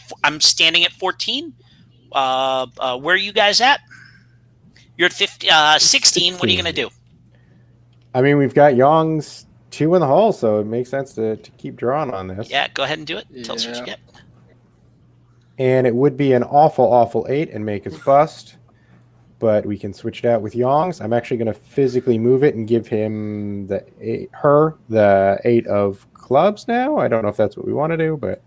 14. Where are you guys at? You're at 16. What are you going to do? I mean, we've got Yong's 2 in the hole, so it makes sense to keep drawing on this. Yeah, go ahead and do it. Tell us what you get. And it would be an awful 8 and make us bust, but we can switch it out with Yong's. I'm actually going to physically move it and give him the 8 of clubs now. I don't know if that's what we want to do, but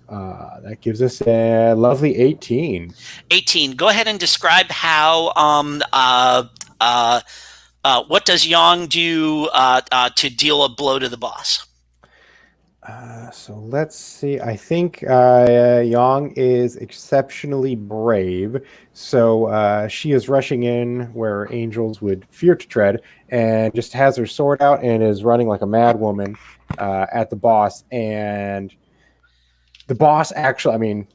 that gives us a lovely 18. 18. Go ahead and describe how what does Yang do to deal a blow to the boss? So let's see. I think Yang is exceptionally brave. So she is rushing in where angels would fear to tread and just has her sword out and is running like a mad woman at the boss. And the boss actually, I mean,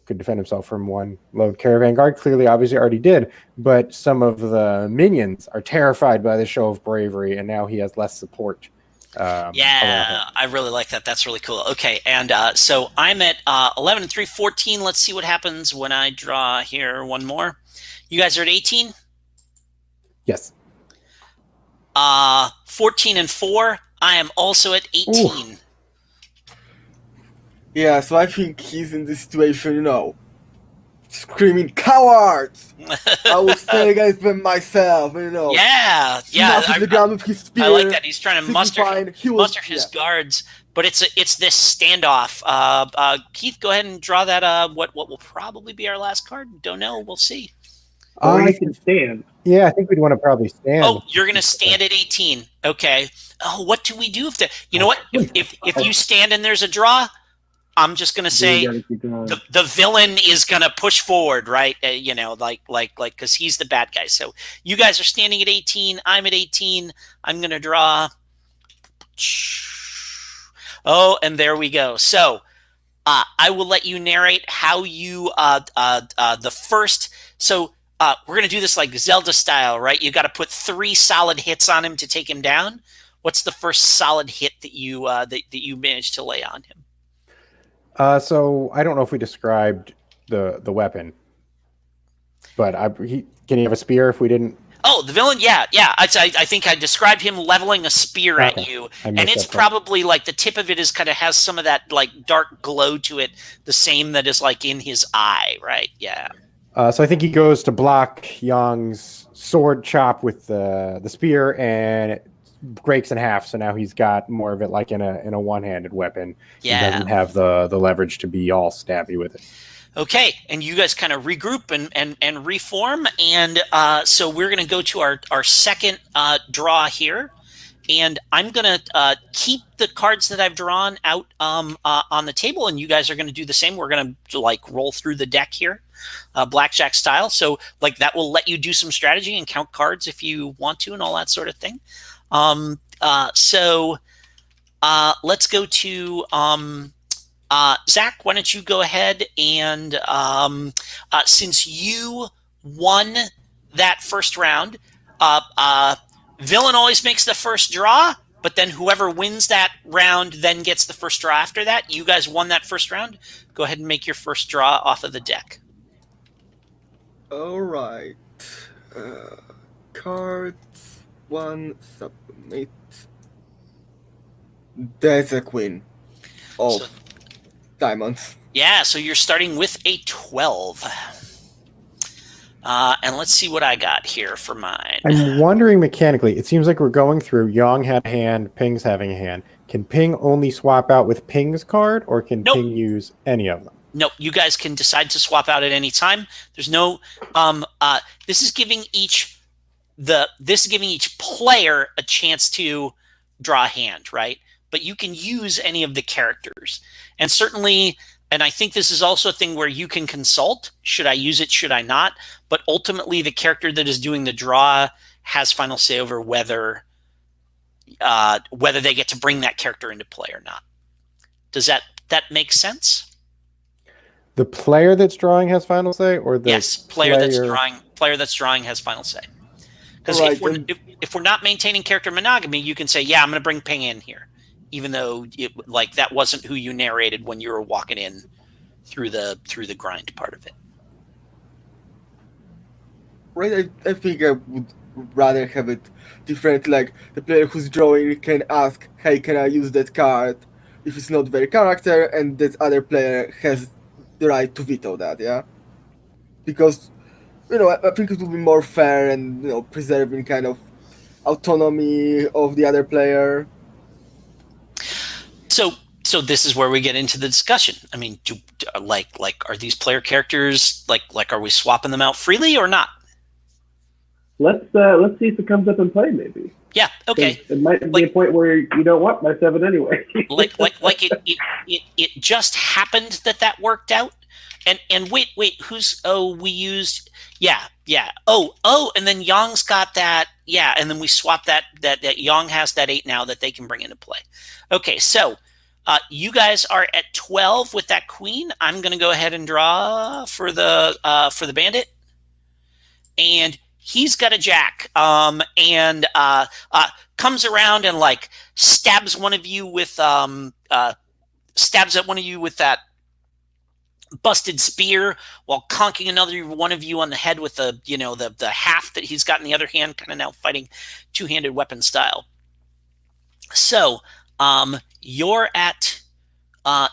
could defend himself from one load caravan guard. Clearly, obviously already did. But some of the minions are terrified by the show of bravery, and now he has less support. Yeah, I really like that. That's really cool. Okay, and so I'm at 11 and 3, 14. Let's see what happens when I draw here one more. You guys are at 18? Yes. 14 and 4. I am also at 18. Ooh. Yeah, so I think he's in this situation, screaming, "Cowards! I will stand against them myself," Yeah. snuffing the ground with his spear. I like that. He's trying to muster his yeah. guards, but it's this standoff. Keith, go ahead and draw that. What will probably be our last card? Don't know. We'll see. Or you can stand. Yeah, I think we'd want to probably stand. Oh, you're gonna stand at 18. Okay. Oh, what do we do if what? If you stand and there's a draw, I'm just gonna say the villain is gonna push forward, right? Because he's the bad guy. So you guys are standing at 18. I'm at 18. I'm gonna draw. Oh, and there we go. So I will let you narrate how you the first. So we're gonna do this like Zelda style, right? You got to put 3 solid hits on him to take him down. What's the first solid hit that you that you managed to lay on him? So I don't know if we described the weapon, but can he have a spear if we didn't? Oh, the villain, yeah. I think I described him leveling a spear at you, and it's probably like the tip of it is kind of has some of that like dark glow to it, the same that is like in his eye, right? Yeah. So I think he goes to block Young's sword chop with the spear, and it breaks in half. So now he's got more of it like in a one-handed weapon. Yeah. He doesn't have the leverage to be all stabby with it. Okay, and you guys kind of regroup and reform, and so we're going to go to our second draw here, and I'm going to keep the cards that I've drawn out on the table, and you guys are going to do the same. We're going to like roll through the deck here, blackjack style. So like that will let you do some strategy and count cards if you want to, and all that sort of thing. So let's go to. Zach, why don't you go ahead and since you won that first round, villain always makes the first draw, but then whoever wins that round then gets the first draw after that. You guys won that first round. Go ahead and make your first draw off of the deck. All right. Cards 1, submit. There's a queen. Oh. Diamonds. Yeah, so you're starting with a 12. And let's see what I got here for mine. I'm wondering mechanically, it seems like we're going through Yang had a hand, Ping's having a hand. Can Ping only swap out with Ping's card, or can Ping use any of them? No, you guys can decide to swap out at any time. There's no this is giving each player a chance to draw a hand, right? But you can use any of the characters. And certainly, and I think this is also a thing where you can consult, should I use it, should I not? But ultimately, the character that is doing the draw has final say over whether they get to bring that character into play or not. Does that make sense? The player that's drawing has final say, or the player that's drawing has final say. Because if we're not maintaining character monogamy, you can say, yeah, I'm going to bring Ping in here, even though that wasn't who you narrated when you were walking in through the grind part of it. Right, I think I would rather have it different. Like the player who's drawing can ask, "Hey, can I use that card?" If it's not their character, and that other player has the right to veto that. Yeah, because I think it would be more fair and preserving kind of autonomy of the other player. So this is where we get into the discussion. I mean, are these player characters like are we swapping them out freely or not? Let's see if it comes up in play, maybe. Yeah. Okay. It might be a point where you don't want my 7 anyway. it just happened that worked out. And wait, we used and then Yong's got that, and then we swapped that Yong has that 8 now that they can bring into play. Okay, so you guys are at 12 with that queen. I'm going to go ahead and draw for the bandit, and he's got a jack, and comes around and like stabs one of you with stabs at one of you with that busted spear while conking another one of you on the head with the haft that he's got in the other hand, kind of now fighting two-handed weapon style. So you're at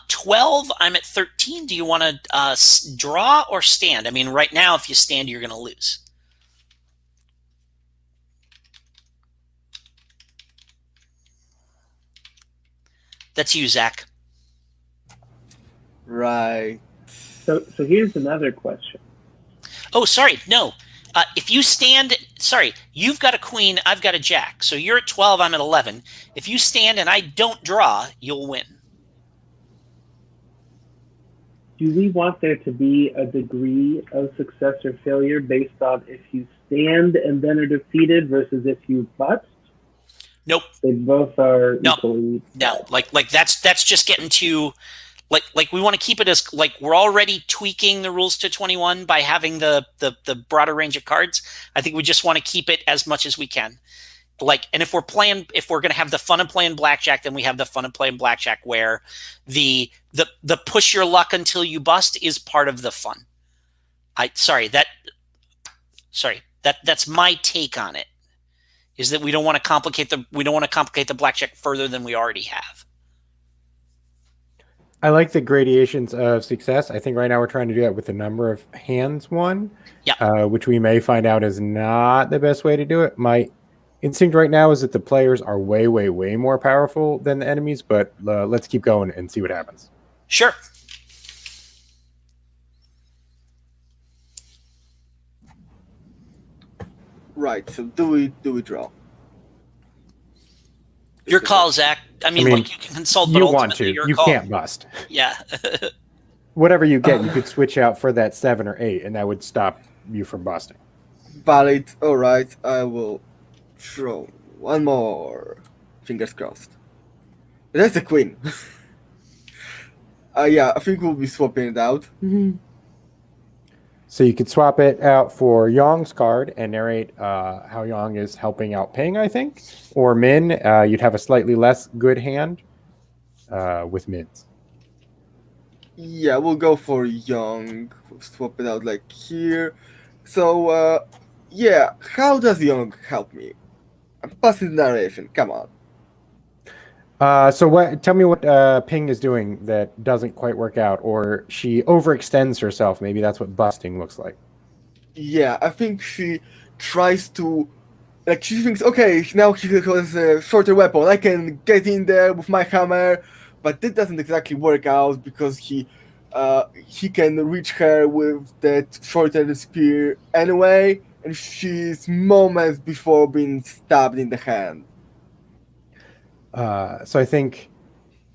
12. I'm at 13. Do you want to draw or stand? I mean, right now, if you stand, you're going to lose. That's you, Zach. Right. So here's another question. Oh, sorry. No. If you stand, sorry, you've got a queen, I've got a jack. So you're at 12, I'm at 11. If you stand and I don't draw, you'll win. Do we want there to be a degree of success or failure based on if you stand and then are defeated versus if you bust? Nope. They both are No. equally No. Like that's just getting to like we want to keep it as like we're already tweaking the rules to 21 by having the broader range of cards. I think we just want to keep it as much as we can. Like, and if we're going to have the fun of playing blackjack, then we have the fun of playing blackjack where the push your luck until you bust is part of the fun. That's my take on it. Is that we don't want to complicate the blackjack further than we already have. I like the gradations of success. I think right now we're trying to do that with the number of hands won, which we may find out is not the best way to do it. My instinct right now is that the players are way, way, way more powerful than the enemies, but let's keep going and see what happens. Sure. Right. So do we draw? Your call, Zach. I mean, like you can consult, but you ultimately want to. your You call. can't bust. Yeah. Whatever you get, you could switch out for that 7 or 8, and that would stop you from busting. Valid. All right. I will draw one more. Fingers crossed. That's a queen. Yeah, I think we'll be swapping it out. So you could swap it out for Yong's card and narrate how Yong is helping out Ping, I think. Or Min, you'd have a slightly less good hand with Min's. Yeah, we'll go for Young. We'll swap it out like here. So, yeah, how does Young help me? I'm passing the narration, come on. Tell me what Ping is doing that doesn't quite work out, or she overextends herself. Maybe that's what busting looks like. Yeah, I think she tries to, like, she thinks, okay, now he has a shorter weapon, I can get in there with my hammer, but that doesn't exactly work out because he can reach her with that shorter spear anyway, and she's moments before being stabbed in the hand. So I think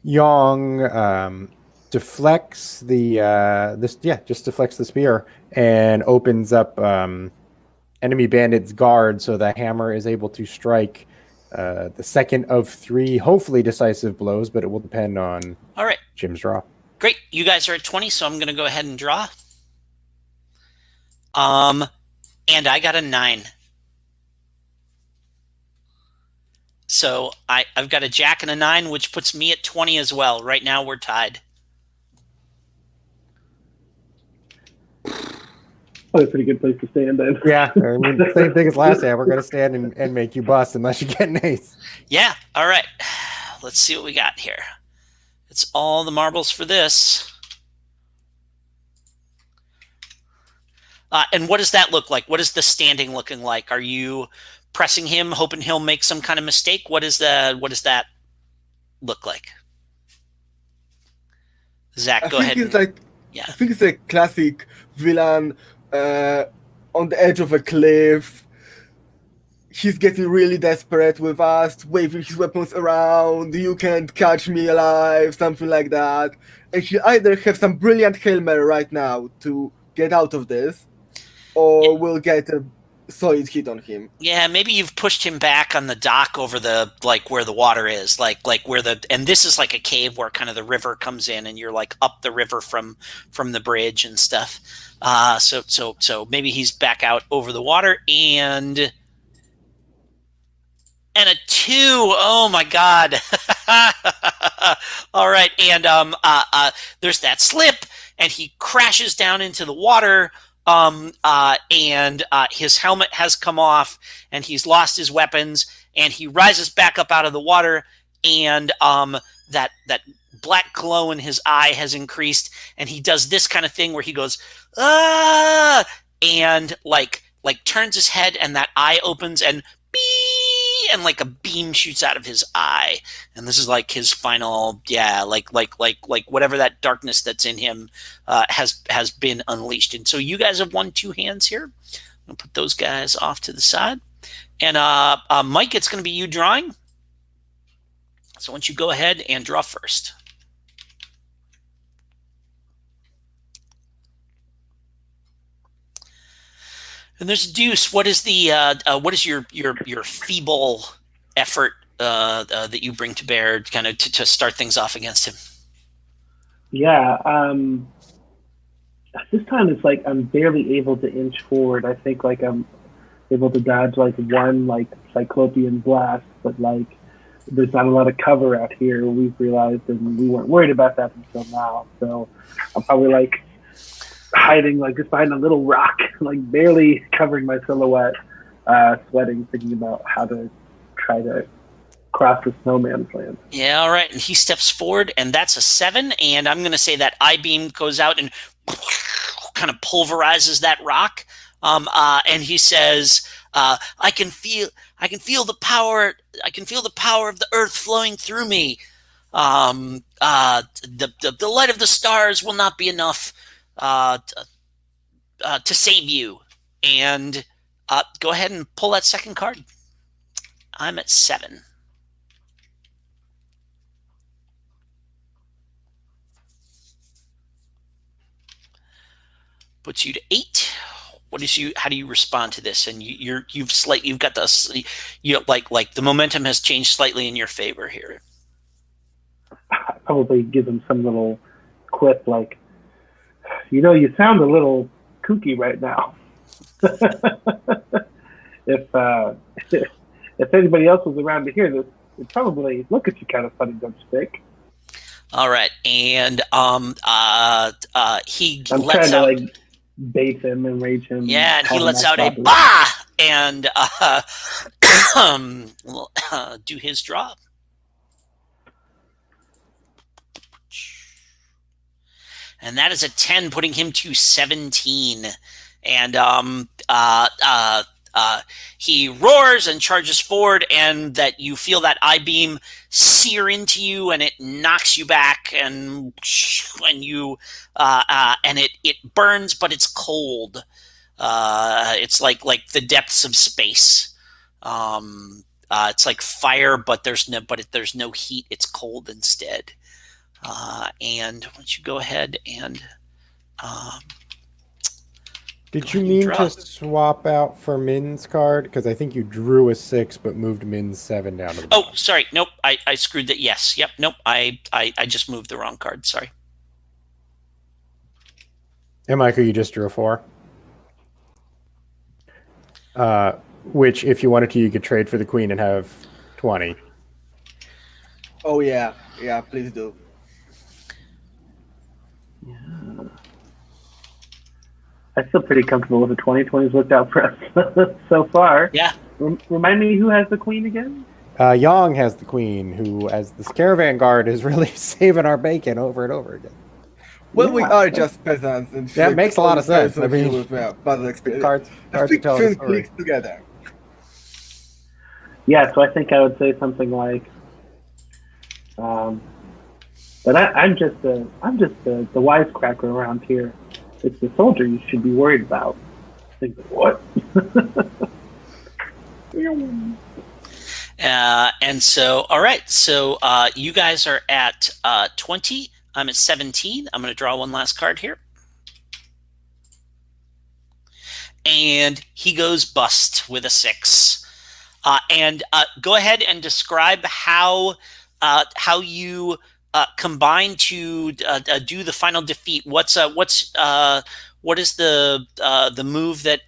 Yong deflects deflects the spear and opens up enemy bandit's guard, so the hammer is able to strike the second of 3, hopefully decisive blows, but it will depend on All right. Jim's draw. Great. You guys are at 20, so I'm going to go ahead and draw. And I got a 9. So I've got a jack and a 9, which puts me at 20 as well. Right now we're tied. Probably a pretty good place to stand then. Yeah, I mean, same thing as last time. We're going to stand and make you bust unless you get an ace. Yeah. All right. Let's see what we got here. It's all the marbles for this. And what does that look like? What is the standing looking like? Are you pressing him, hoping he'll make some kind of mistake? What does that look like? Zach, go ahead. I think it's a classic villain on the edge of a cliff. He's getting really desperate with us, waving his weapons around. You can't catch me alive, something like that. And he either have some brilliant Hail Mary right now to get out of this, or will get a solid hit on him. Yeah, maybe you've pushed him back on the dock over the like where the water is, like where and this is like a cave where kind of the river comes in, and you're like up the river from the bridge and stuff. So maybe he's back out over the water, and a 2. Oh my God! All right, and there's that slip, and he crashes down into the water. And his helmet has come off, and he's lost his weapons, and he rises back up out of the water, and that black glow in his eye has increased, and he does this kind of thing where he goes, ah, and like turns his head, and that eye opens, and bee, and like a beam shoots out of his eye, and this is like his final, like whatever that darkness that's in him has been unleashed. And so you guys have won 2 hands here. I'll put those guys off to the side, and Mike, it's going to be you drawing. So why don't you go ahead and draw first. And there's a deuce. What is the what is your feeble effort that you bring to bear, kind of to start things off against him? Yeah. This time it's like I'm barely able to inch forward. I think like I'm able to dodge like one like cyclopean blast, but like there's not a lot of cover out here. We've realized, and we weren't worried about that until now. So I'm probably like hiding like just behind a little rock, like barely covering my silhouette, sweating, thinking about how to try to cross the snowman's land. Yeah, all right. And he steps forward, and that's a 7. And I'm going to say that I-beam goes out and kind of pulverizes that rock. And he says, "I can feel the power. I can feel the power of the earth flowing through me. The light of the stars will not be enough to save you." And go ahead and pull that second card. I'm at 7. Puts you to 8. How do you respond to this? And you've got this, like the momentum has changed slightly in your favor here. I probably give him some little quip like, you sound a little kooky right now. If anybody else was around to hear this, it'd probably look at you kind of funny, don't you think? All right, and he I'm lets trying out. To like bait him and rage him. Yeah, and he lets out a properly. bah, and do his draw. And that is a 10, putting him to 17. And he roars and charges forward, and that you feel that I-beam sear into you, and it knocks you back, and you and it burns, but it's cold. It's like the depths of space. It's like fire, but there's no heat. It's cold instead. And why don't you go ahead and did you mean to swap out for Min's card? Because I think you drew a 6 but moved Min's 7 down to the bottom. Oh, sorry. Nope. I screwed that. Yes. Yep. Nope. I just moved the wrong card. Sorry. And Michael, you just drew a 4. Which, if you wanted to, you could trade for the queen and have 20. Oh yeah, please do. Yeah. I feel pretty comfortable with the 20. 20's worked out for us so far. Yeah. Remind me who has the queen again? Yang has the queen, who, as this caravan guard, is really saving our bacon over and over again. Well, we are just peasants. And that makes a lot of sense. I mean, battle experience. Cards to tell the story. Together. Yeah, so I think I would say something like, but I'm just the wisecracker around here. It's the soldier you should be worried about. I think, what? And so, all right. So you guys are at 20. I'm at 17. I'm going to draw one last card here. and he goes bust with a 6. And go ahead and describe how you combine to do the final defeat. What is the move that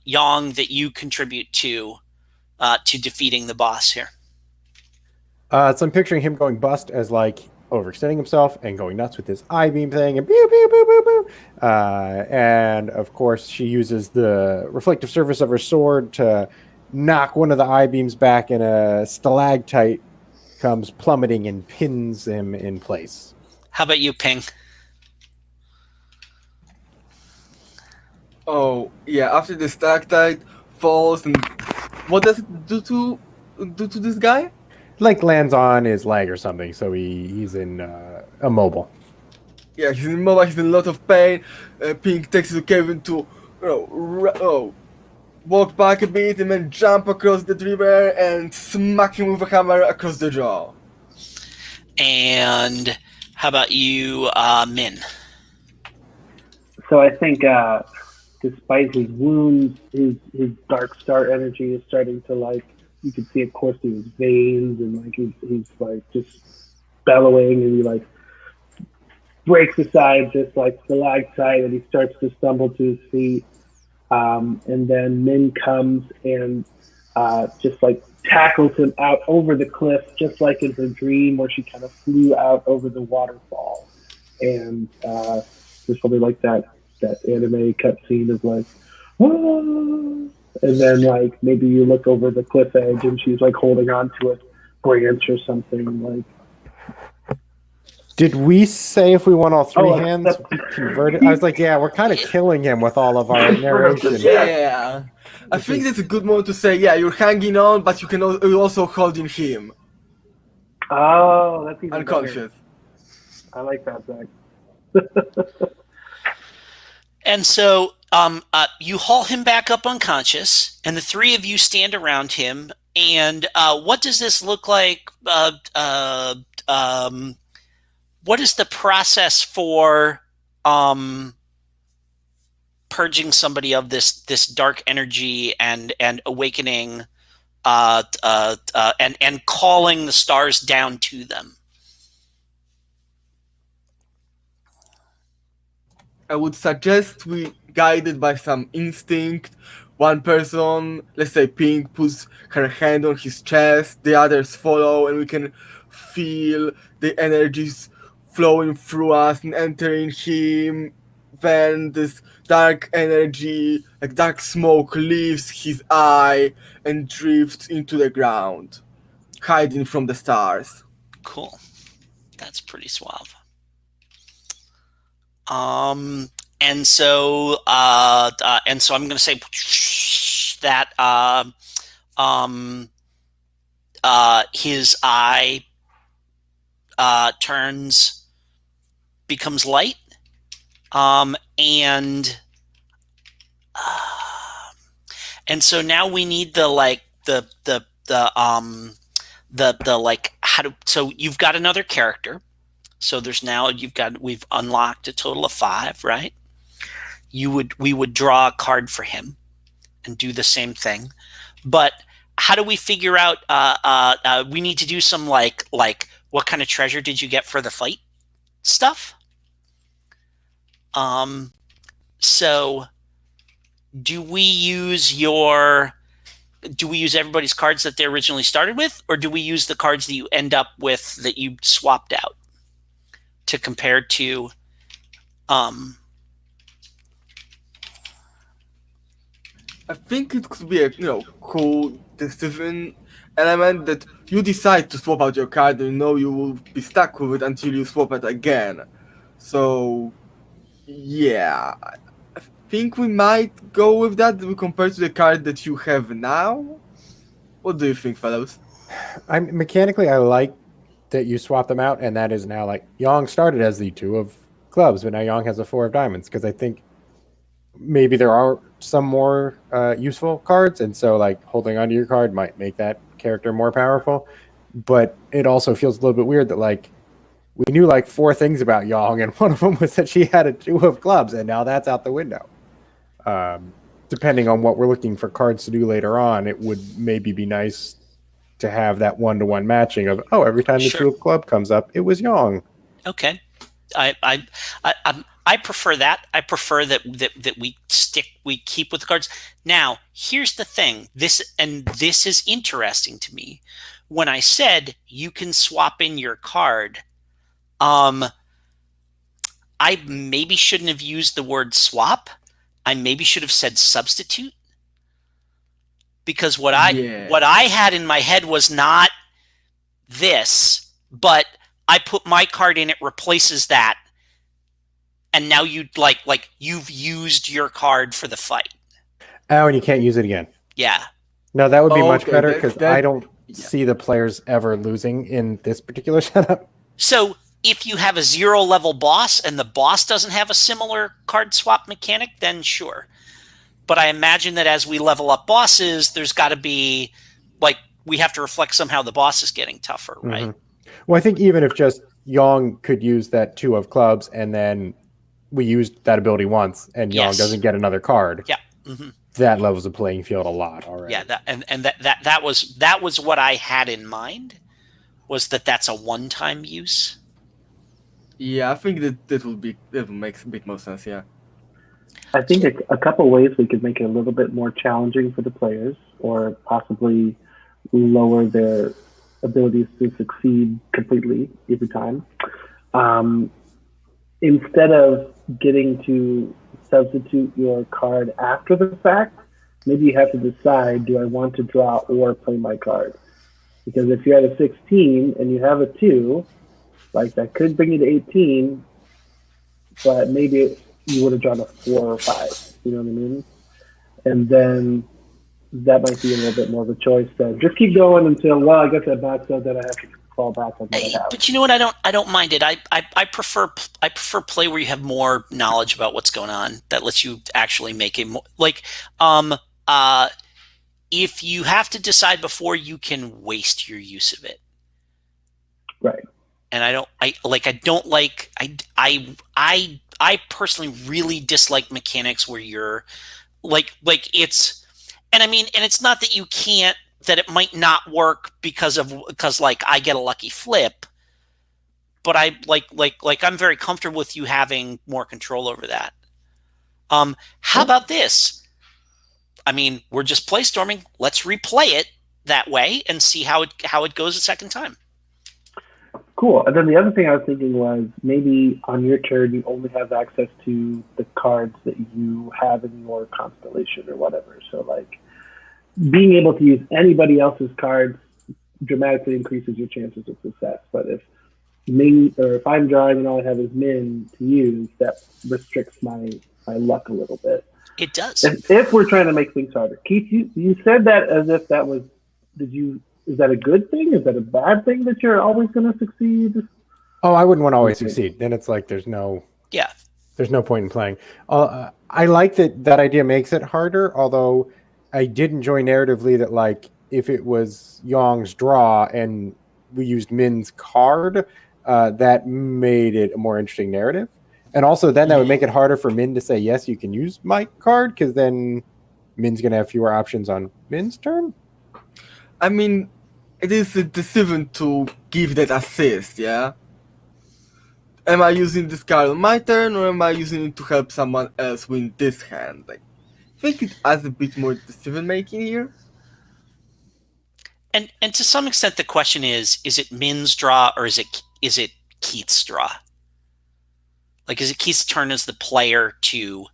Yang that you contribute to defeating the boss here? So I'm picturing him going bust as like overextending himself and going nuts with his eye beam thing and pew, pew, pew, pew, pew. And of course she uses the reflective surface of her sword to knock one of the eye beams back, and a stalactite comes plummeting and pins him in place. How about you, Ping? Oh yeah, after the stalactite falls, and what does it do to this guy? Like lands on his leg or something, so he's in immobile. Yeah, he's immobile, he's in a lot of pain. Pink takes the Kevin to walk back a bit and then jump across the river and smack him with a hammer across the jaw. And how about you, Min? So I think despite his wounds, his dark star energy is starting to, like, you can see it course through his veins, and like he's like just bellowing, and he like breaks aside this like stalactite, and he starts to stumble to his feet. And then Min comes and just like tackles him out over the cliff, just like in her dream where she kind of flew out over the waterfall. And there's probably like that anime cutscene of like, whoa! And then like maybe you look over the cliff edge and she's like holding on to a branch or something. Like, did we say if we want all three hands converted? I was like, yeah, we're kind of killing him with all of our narration. Yeah, I think that's a good moment to say, yeah, you're hanging on, but you're also holding him. Oh, that's even unconscious. Better. I like that, Zach. And so you haul him back up unconscious, and the three of you stand around him. And what does this look like? What is the process for purging somebody of this dark energy and awakening and calling the stars down to them? I would suggest we guided by some instinct. One person, let's say Pink, puts her hand on his chest, the others follow, and we can feel the energies flowing through us and entering him. Then this dark energy, like dark smoke, leaves his eye and drifts into the ground, hiding from the stars. Cool. That's pretty suave. And so I'm going to say that his eye becomes light, and so now we need the so you've got another character. So we've unlocked a total of 5, right? We would draw a card for him and do the same thing. But how do we figure out, we need to do some like what kind of treasure did you get for the fight stuff? So do we use everybody's cards that they originally started with, or do we use the cards that you end up with that you swapped out to compare to I think it could be a cool decision element that you decide to swap out your card and you will be stuck with it until you swap it again. So yeah, I think we might go with that compared to the card that you have now. What do you think, fellows? Mechanically, I like that you swap them out, and that is now like Yang started as the 2 of clubs, but now Yang has a 4 of diamonds, because I think maybe there are some more useful cards, and so like holding onto your card might make that character more powerful. But it also feels a little bit weird that like we knew like 4 things about Yang, and one of them was that she had a 2 of clubs, and now that's out the window. Depending on what we're looking for cards to do later on, it would maybe be nice to have that 1-to-1 matching of, every time the 2 of club comes up, it was Yang. Okay. I prefer that. I prefer that we keep with the cards. Now, here's the thing. This is interesting to me. When I said you can swap in your card, I maybe shouldn't have used the word swap. I maybe should have said substitute. Because what I had in my head was not this, but I put my card in, it replaces that. And now you'd like you've used your card for the fight. Oh, and you can't use it again. Yeah. No, that would be much better, because I don't see the players ever losing in this particular setup. So if you have a 0 level boss and the boss doesn't have a similar card swap mechanic, then sure. But I imagine that as we level up bosses, there's got to be, like, we have to reflect somehow the boss is getting tougher, right? Mm-hmm. Well, I think even if just Yang could use that 2 of clubs, and then we used that ability once, and Yang doesn't get another card. Yeah. Mm-hmm. That levels the playing field a lot already. Yeah, that was what I had in mind, was that's a one-time use. Yeah, I think that will make a bit more sense. Yeah. I think a couple ways we could make it a little bit more challenging for the players, or possibly lower their abilities to succeed completely every time. Instead of getting to substitute your card after the fact, maybe you have to decide, do I want to draw or play my card? Because if you're at a 16 and you have a 2, like, that could bring you to 18, but maybe you would have drawn a 4 or 5. You know what I mean? And then that might be a little bit more of a choice then. Just keep going until, well, I get that box out, then I have to fall back on what I have. But you know what? I don't mind it. I prefer play where you have more knowledge about what's going on, that lets you actually make it more, like, if you have to decide before, you can waste your use of it. Right. And I personally really dislike mechanics where you're like it's, and I mean, and it's not that you can't, that it might not work because like I get a lucky flip, but I like I'm very comfortable with you having more control over that. How about this? I mean, we're just playstorming. Let's replay it that way and see how it goes a second time. Cool. And then the other thing I was thinking was, maybe on your turn you only have access to the cards that you have in your constellation or whatever. So, like, being able to use anybody else's cards dramatically increases your chances of success. But if I'm drawing and all I have is Min to use, that restricts my luck a little bit. It does. If we're trying to make things harder. Keith, you said that as if that was, is that a good thing? Is that a bad thing that you're always going to succeed? Oh, I wouldn't want to always succeed. Then it's like there's no point in playing. I like that idea makes it harder, although I did enjoy narratively that, like, if it was Yang's draw and we used Min's card, that made it a more interesting narrative. And also then that would make it harder for Min to say, yes, you can use my card, because then Min's going to have fewer options on Min's turn. I mean, it is a decision to give that assist, yeah? Am I using this card on my turn, or am I using it to help someone else win this hand? Like, I think it adds a bit more decision making here. And to some extent, the question is it Min's draw, or is it Keith's draw? Like, is it Keith's turn as the player to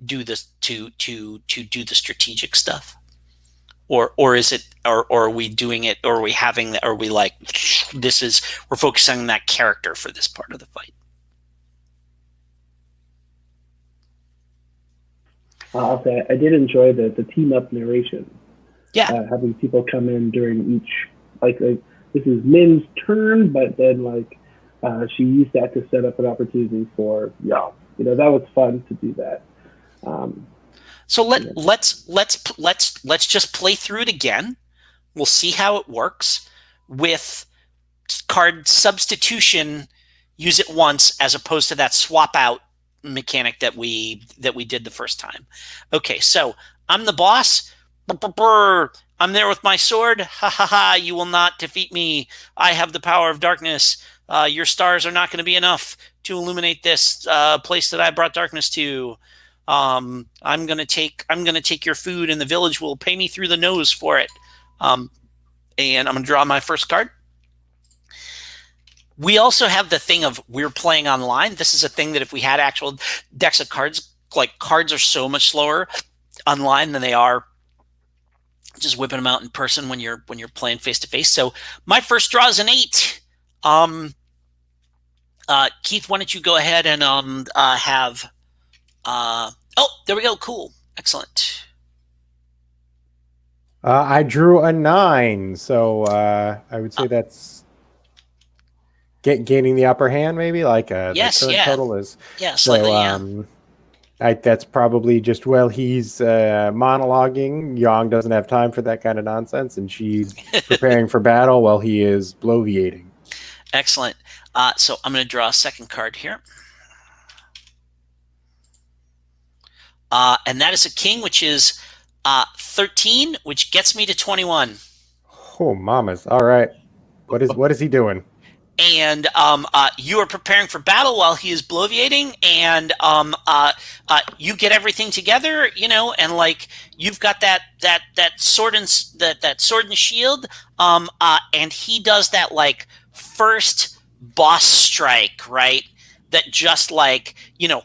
do this, to do the strategic stuff, or is it, or are we doing it, or are we having that, or are we like, we're focusing on that character for this part of the fight? I'll say I did enjoy the team up narration. Yeah, having people come in during each, like this is Min's turn, but then like she used that to set up an opportunity for Yang. You know, that was fun to do that. So let's just play through it again. We'll see how it works with card substitution use it once as opposed to that swap out mechanic that we did the first time. Okay, so I'm the boss. I'm there with my sword. Ha ha ha! You will not defeat me. I have the power of darkness. Your stars are not going to be enough to illuminate this place that I brought darkness to. I'm gonna take your food, and the village will pay me through the nose for it. And I'm gonna draw my first card. We also have the thing of we're playing online. This is a thing that if we had actual decks of cards, like cards are so much slower online than they are just whipping them out in person when you're playing face to face. So my first draw is an 8. Keith, why don't you go ahead and have oh, there we go. Cool. Excellent. I drew a 9, so I would say that's gaining the upper hand, maybe. Like yes, the current total is. Yeah, slightly. So, that's probably just he's monologuing. Yang doesn't have time for that kind of nonsense, and she's preparing for battle while he is bloviating. Excellent. So I'm going to draw a second card here. And that is a king, which is 13, which gets me to 21. Oh, mamas. All right. What is he doing? And you are preparing for battle while he is bloviating, and you get everything together, and like you've got that sword and that sword and shield, and he does that like first boss strike, right? That just like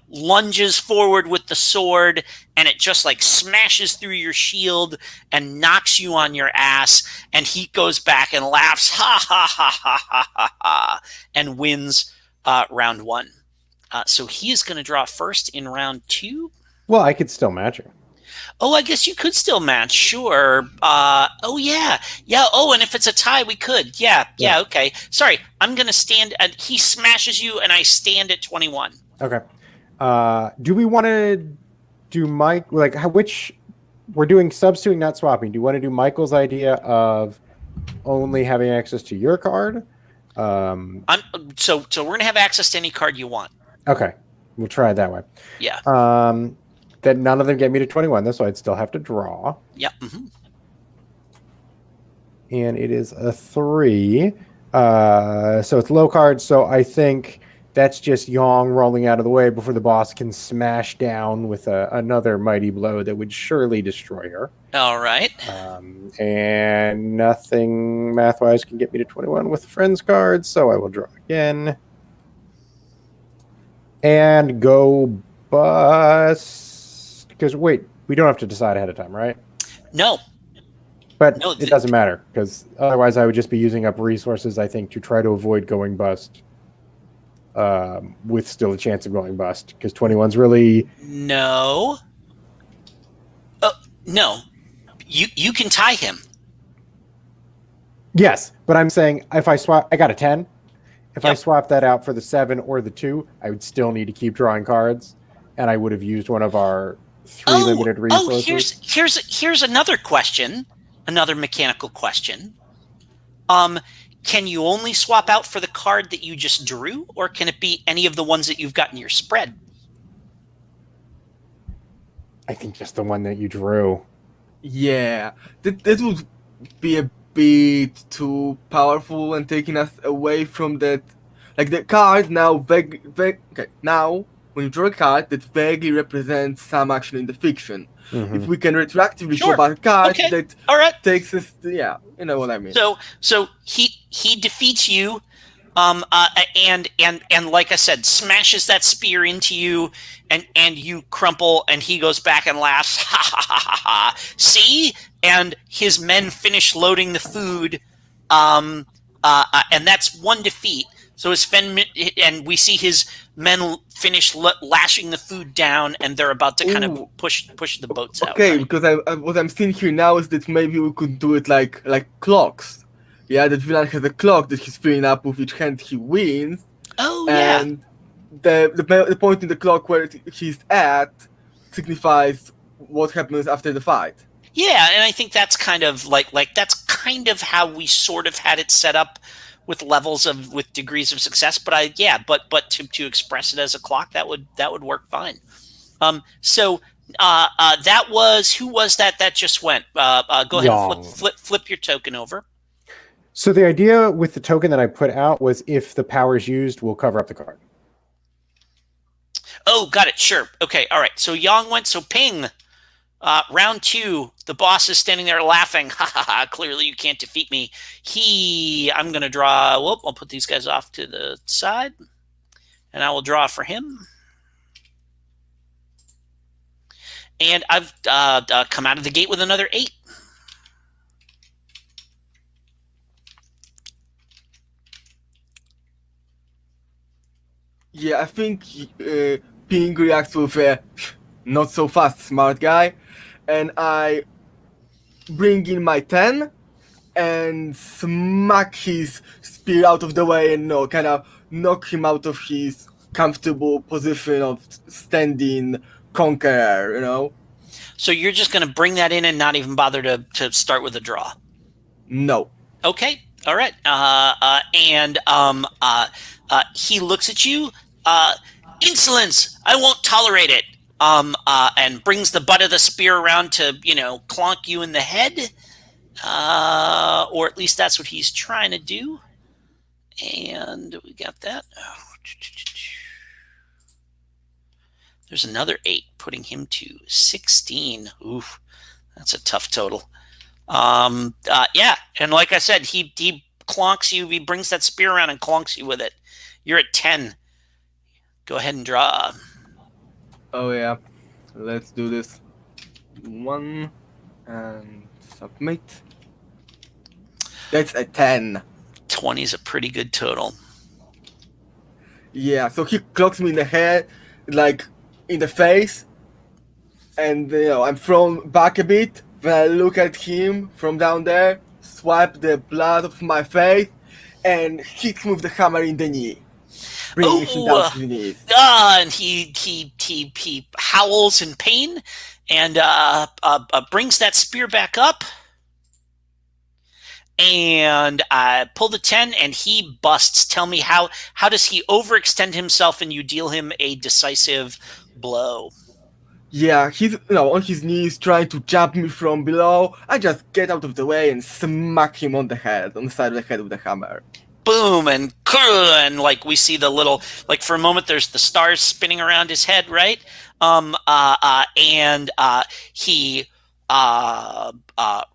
lunges forward with the sword, and it just like smashes through your shield and knocks you on your ass, and he goes back and laughs, ha ha ha ha ha ha, ha, and wins round 1. So he is going to draw first in round 2. Well, I could still match him. Oh, I guess you could still match, sure. Oh, yeah. Yeah, oh, and if it's a tie, we could. Yeah, okay. Sorry, I'm going to stand, he smashes you, and I stand at 21. Okay. Do we want to do Mike, like, which, we're doing substituting, not swapping. Do you want to do Michael's idea of only having access to your card? So we're going to have access to any card you want. Okay, we'll try it that way. Yeah. That none of them get me to 21, so I'd still have to draw. Yep. Mm-hmm. And it is a 3. So it's low card, so I think that's just Yang rolling out of the way before the boss can smash down with another mighty blow that would surely destroy her. All right. And nothing math-wise can get me to 21 with friends cards, so I will draw again. And go bust. Because, wait, we don't have to decide ahead of time, right? No. But no, it doesn't matter, because otherwise I would just be using up resources, I think, to try to avoid going bust with still a chance of going bust. Because 21's really... No. No. You can tie him. Yes, but I'm saying if I swap... I got a 10. If I swap that out for the 7 or the 2, I would still need to keep drawing cards, and I would have used one of our 3 limited resources. Here's another question, another mechanical question. Can you only swap out for the card that you just drew, or can it be any of the ones that you've got in your spread? I think just the one that you drew. Yeah, that would be a bit too powerful and taking us away from that. Like the card now, now when you draw a card that vaguely represents some action in the fiction. Mm-hmm. If we can retroactively swap out a card that takes us to, you know what I mean. So he defeats you, and like I said, smashes that spear into you, and you crumple, and he goes back and laughs, ha ha ha ha ha. See? And his men finish loading the food, and that's one defeat. So and we see his men finish lashing the food down, and they're about to kind of push the boats out. Okay, right? because what I'm seeing here now is that maybe we could do it like clocks. Yeah, that villain has a clock that he's filling up with each hand he wins. Oh, and the point in the clock where he's at signifies what happens after the fight. Yeah, and I think that's kind of like that's kind of how we sort of had it set up with degrees of success. But but to express it as a clock, that would work fine. So that was, who was that just went? Go ahead and flip your token over. So the idea with the token that I put out was if the power is used, we'll cover up the card. Oh, got it. Sure. Okay. All right. So Yang went. So ping. Round 2. The boss is standing there laughing. Ha ha ha. Clearly you can't defeat me. I'm going to draw. Whoop. I'll put these guys off to the side. And I will draw for him. And I've come out of the gate with another 8. Yeah, I think Ping reacts with a not so fast, smart guy, and I bring in my 10 and smack his spear out of the way and kind of knock him out of his comfortable position of standing conqueror, So you're just going to bring that in and not even bother to start with a draw? No. Okay. All right. And he looks at you. Insolence! I won't tolerate it. And brings the butt of the spear around to, clonk you in the head. Or at least that's what he's trying to do. And we got that. There's another 8, putting him to 16. Oof, that's a tough total. Yeah, and like I said, he clonks you. He brings that spear around and clonks you with it. You're at 10. Go ahead and draw. Oh yeah, let's do this. 1 and submit. That's a 10. 20 is a pretty good total. Yeah, so he clocks me in the head, like in the face, and I'm thrown back a bit. Then I look at him from down there, swipe the blood off my face, and hit him with the hammer in the knee, bringing him down to his knees. And he howls in pain, and brings that spear back up. And I pull the 10, and he busts. Tell me, how does he overextend himself and you deal him a decisive blow? Yeah, he's on his knees trying to jump me from below. I just get out of the way and smack him on the side of the head with the hammer. Boom, and like we see the little, like for a moment there's the stars spinning around his head, right? And he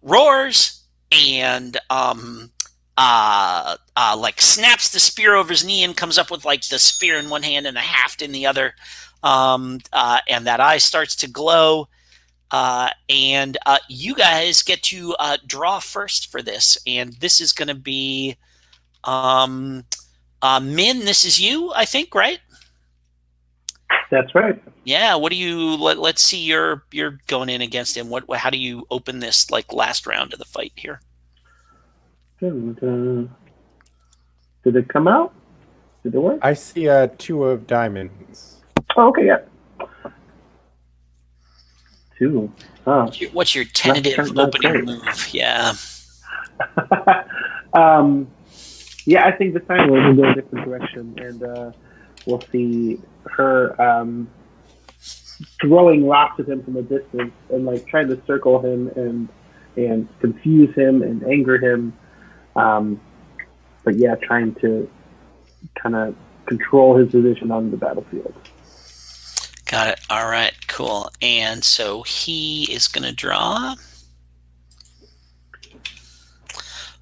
roars and like snaps the spear over his knee and comes up with like the spear in one hand and the haft in the other. And that eye starts to glow. And you guys get to draw first for this. And this is going to be Min. This is you, I think, right? That's right. Yeah. What do you? Let's see. You're going in against him. How do you open this like last round of the fight here? Did it come out? Did it work? I see 2 of diamonds. Oh, okay, yeah. 2. Oh. What's your tentative opening move? Yeah. Yeah, I think this time we'll go a different direction, and we'll see her throwing rocks at him from a distance and like trying to circle him and confuse him and anger him. But yeah, trying to kind of control his position on the battlefield. Got it. All right, cool. And so he is going to draw.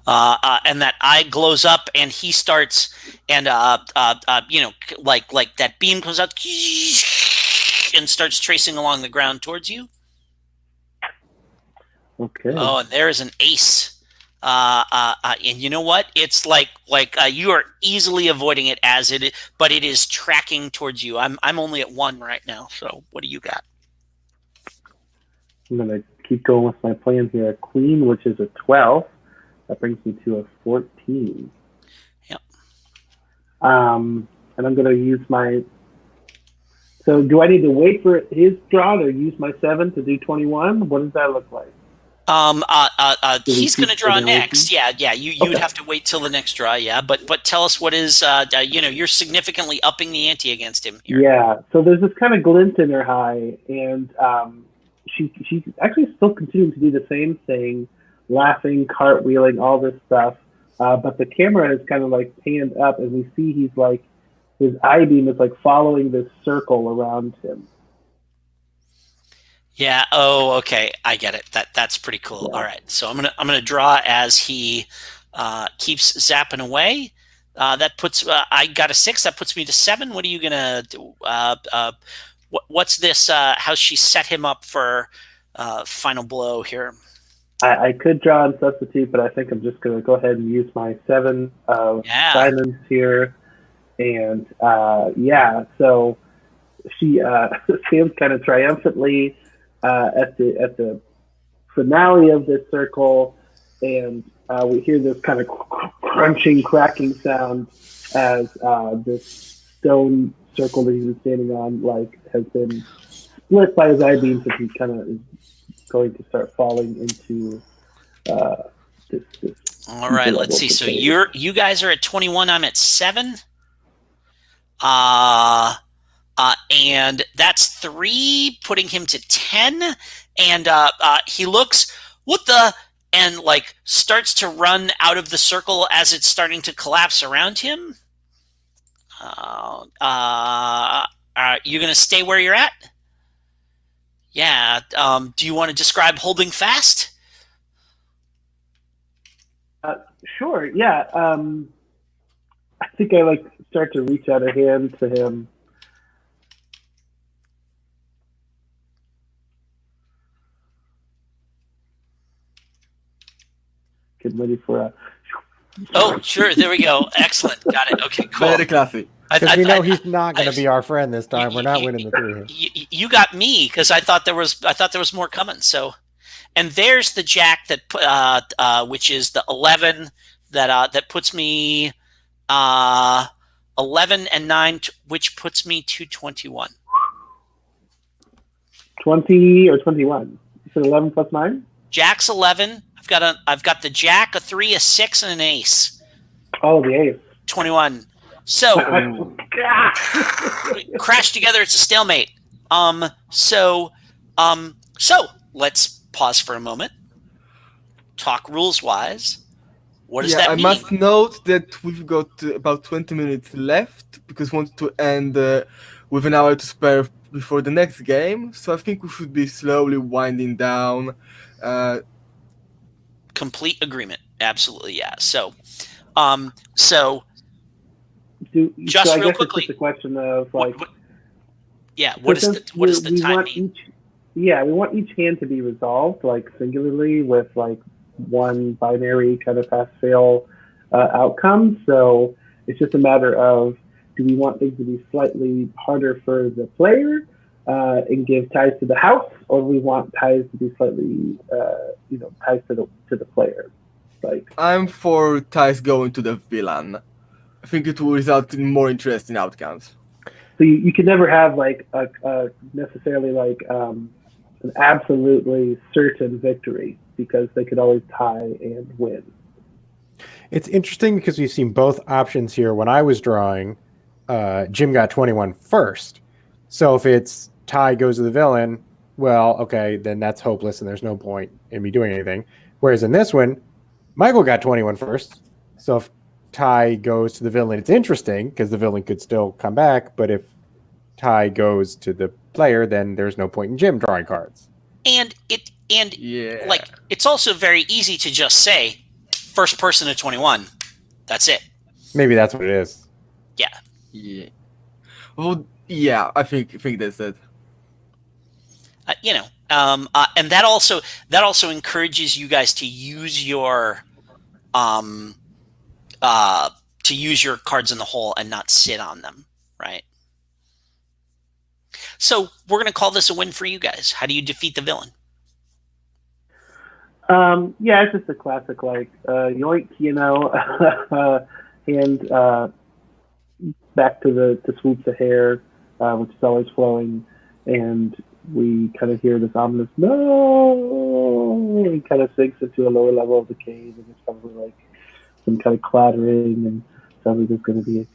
And that eye glows up, and he starts, and like that beam comes out and starts tracing along the ground towards you. Okay. Oh, and there is an ace. And you know what? It's like you are easily avoiding it as it is, but it is tracking towards you. I'm only at 1 right now. So what do you got? I'm gonna keep going with my plan here. A queen, which is a 12. That brings me to a 14. Yep. And I'm gonna use my. So do I need to wait for his draw or use my 7 to do 21? What does that look like? He's going to draw Continuation? next. Yeah. You would have to wait till the next draw. Yeah, but tell us what is. You're significantly upping the ante against him here. Yeah. So there's this kind of glint in her eye, and she's actually still continuing to do the same thing, laughing, cartwheeling, all this stuff. But the camera is kind of like panned up, and we see he's like his eye beam is like following this circle around him. Yeah. Oh, okay. I get it. That's pretty cool. Yeah. All right. So I'm gonna draw as he keeps zapping away. That puts I got a 6. That puts me to 7. What are you gonna do? What's this? How's she set him up for final blow here? I could draw and substitute, but I think I'm just going to go ahead and use my 7 of diamonds here. And so she stands kind of triumphantly at the finale of this circle, and we hear this kind of crunching, cracking sound as this stone circle that he's standing on has been split by his eye beams, and he kind of is going to start falling into this. All right, let's see. So you guys are at 21. I'm at 7. And that's 3, putting him to 10. And he looks, and starts to run out of the circle as it's starting to collapse around him. Are you going to stay where you're at? Yeah. Do you want to describe holding fast? Sure. Yeah. I think I start to reach out a hand to him. Get ready for a. Oh, sure. There we go. Excellent. Got it. Okay, cool. Very classy. Because we know he's not going to be our friend this time. We're not winning the 3 here. You got me because I thought there was more coming. So, and there's the jack that which is the 11 that puts me 11 and 9, which puts me to 21. 20 or 21? You said 11 plus 9? Jack's 11. I've got the jack, a 3, a 6, and an ace. Oh, the ace. 21. So crash together. It's a stalemate. So let's pause for a moment. Talk rules wise. What does that mean? I must note that we've got about 20 minutes left because we want to end with an hour to spare before the next game. So I think we should be slowly winding down. Complete agreement. Absolutely, yeah. So, just real quickly, it's just a question of what does the time mean? We want each hand to be resolved singularly with one binary kind of pass-fail outcome. So it's just a matter of, do we want things to be slightly harder for the player and give ties to the house, or do we want ties to be slightly ties to the player? I'm for ties going to the villain. I think it will result in more interesting outcomes. So you can never have a necessarily an absolutely certain victory, because they could always tie and win. It's interesting because we've seen both options here. When I was drawing, Jim got 21 first. So if it's tie goes to the villain, well, okay, then that's hopeless and there's no point in me doing anything. Whereas in this one, Michael got 21 first. So if tie goes to the villain, it's interesting because the villain could still come back. But if tie goes to the player, then there's no point in Jim drawing cards. And it's also very easy to just say first person to 21. That's it. Maybe that's what it is. Yeah. Yeah. Well, yeah, I think that's it. And that also encourages you guys to use your cards in the hole and not sit on them, right? So we're going to call this a win for you guys. How do you defeat the villain? It's just a classic yoink, hand back to the swoops of hair, which is always flowing, and we kind of hear this ominous no, and kind of sinks into a lower level of the cave, and there's probably like some kind of clattering, and sounds like there's going to be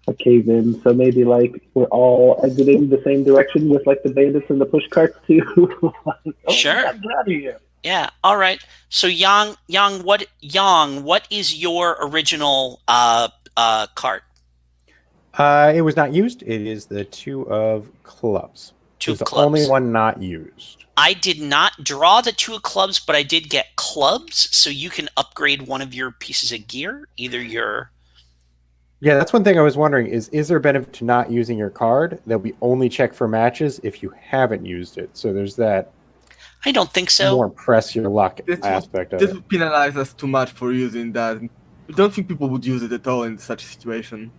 a cave in. So maybe like we're all exiting the same direction with like the bandits and the push carts too. Sure. Get out of here. Yeah. All right. So Yang, what is your original card? It was not used. It is the 2 of clubs. Two It's the clubs. only one not used. I did not draw the 2 of clubs, but I did get clubs, so you can upgrade one of your pieces of gear. Either your Yeah, that's one thing I was wondering is there a benefit to not using your card that we only check for matches if you haven't used it? So there's that I don't think so. more press your luck aspect of This it. would penalize us too much for using that. I don't think people would use it at all in such a situation.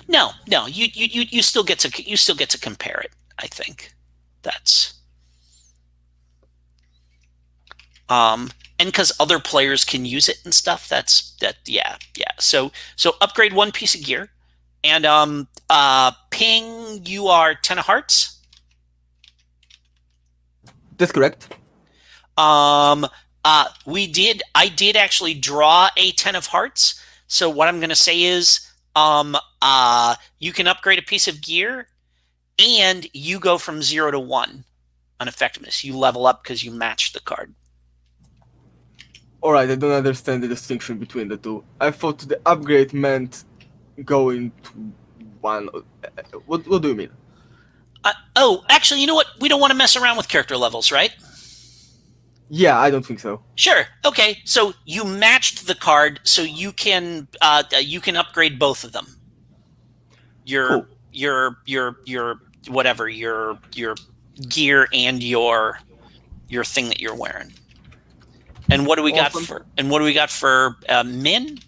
No. You still get to compare it. I think that's and because other players can use it and stuff. Yeah. So upgrade 1 piece of gear, and ping. You are 10 of hearts. That's correct. I did actually draw a 10 of hearts. So what I'm going to say is, you can upgrade a piece of gear, and you go from 0 to 1 on effectiveness. You level up because you match the card. All right, I don't understand the distinction between the two. I thought the upgrade meant going to 1. What do you mean? Actually, you know what? We don't want to mess around with character levels, right? Yeah, I don't think so. Sure. Okay. So you matched the card, so you can upgrade both of them. Cool. Your whatever your gear and your thing that you're wearing. And what do we got for Min?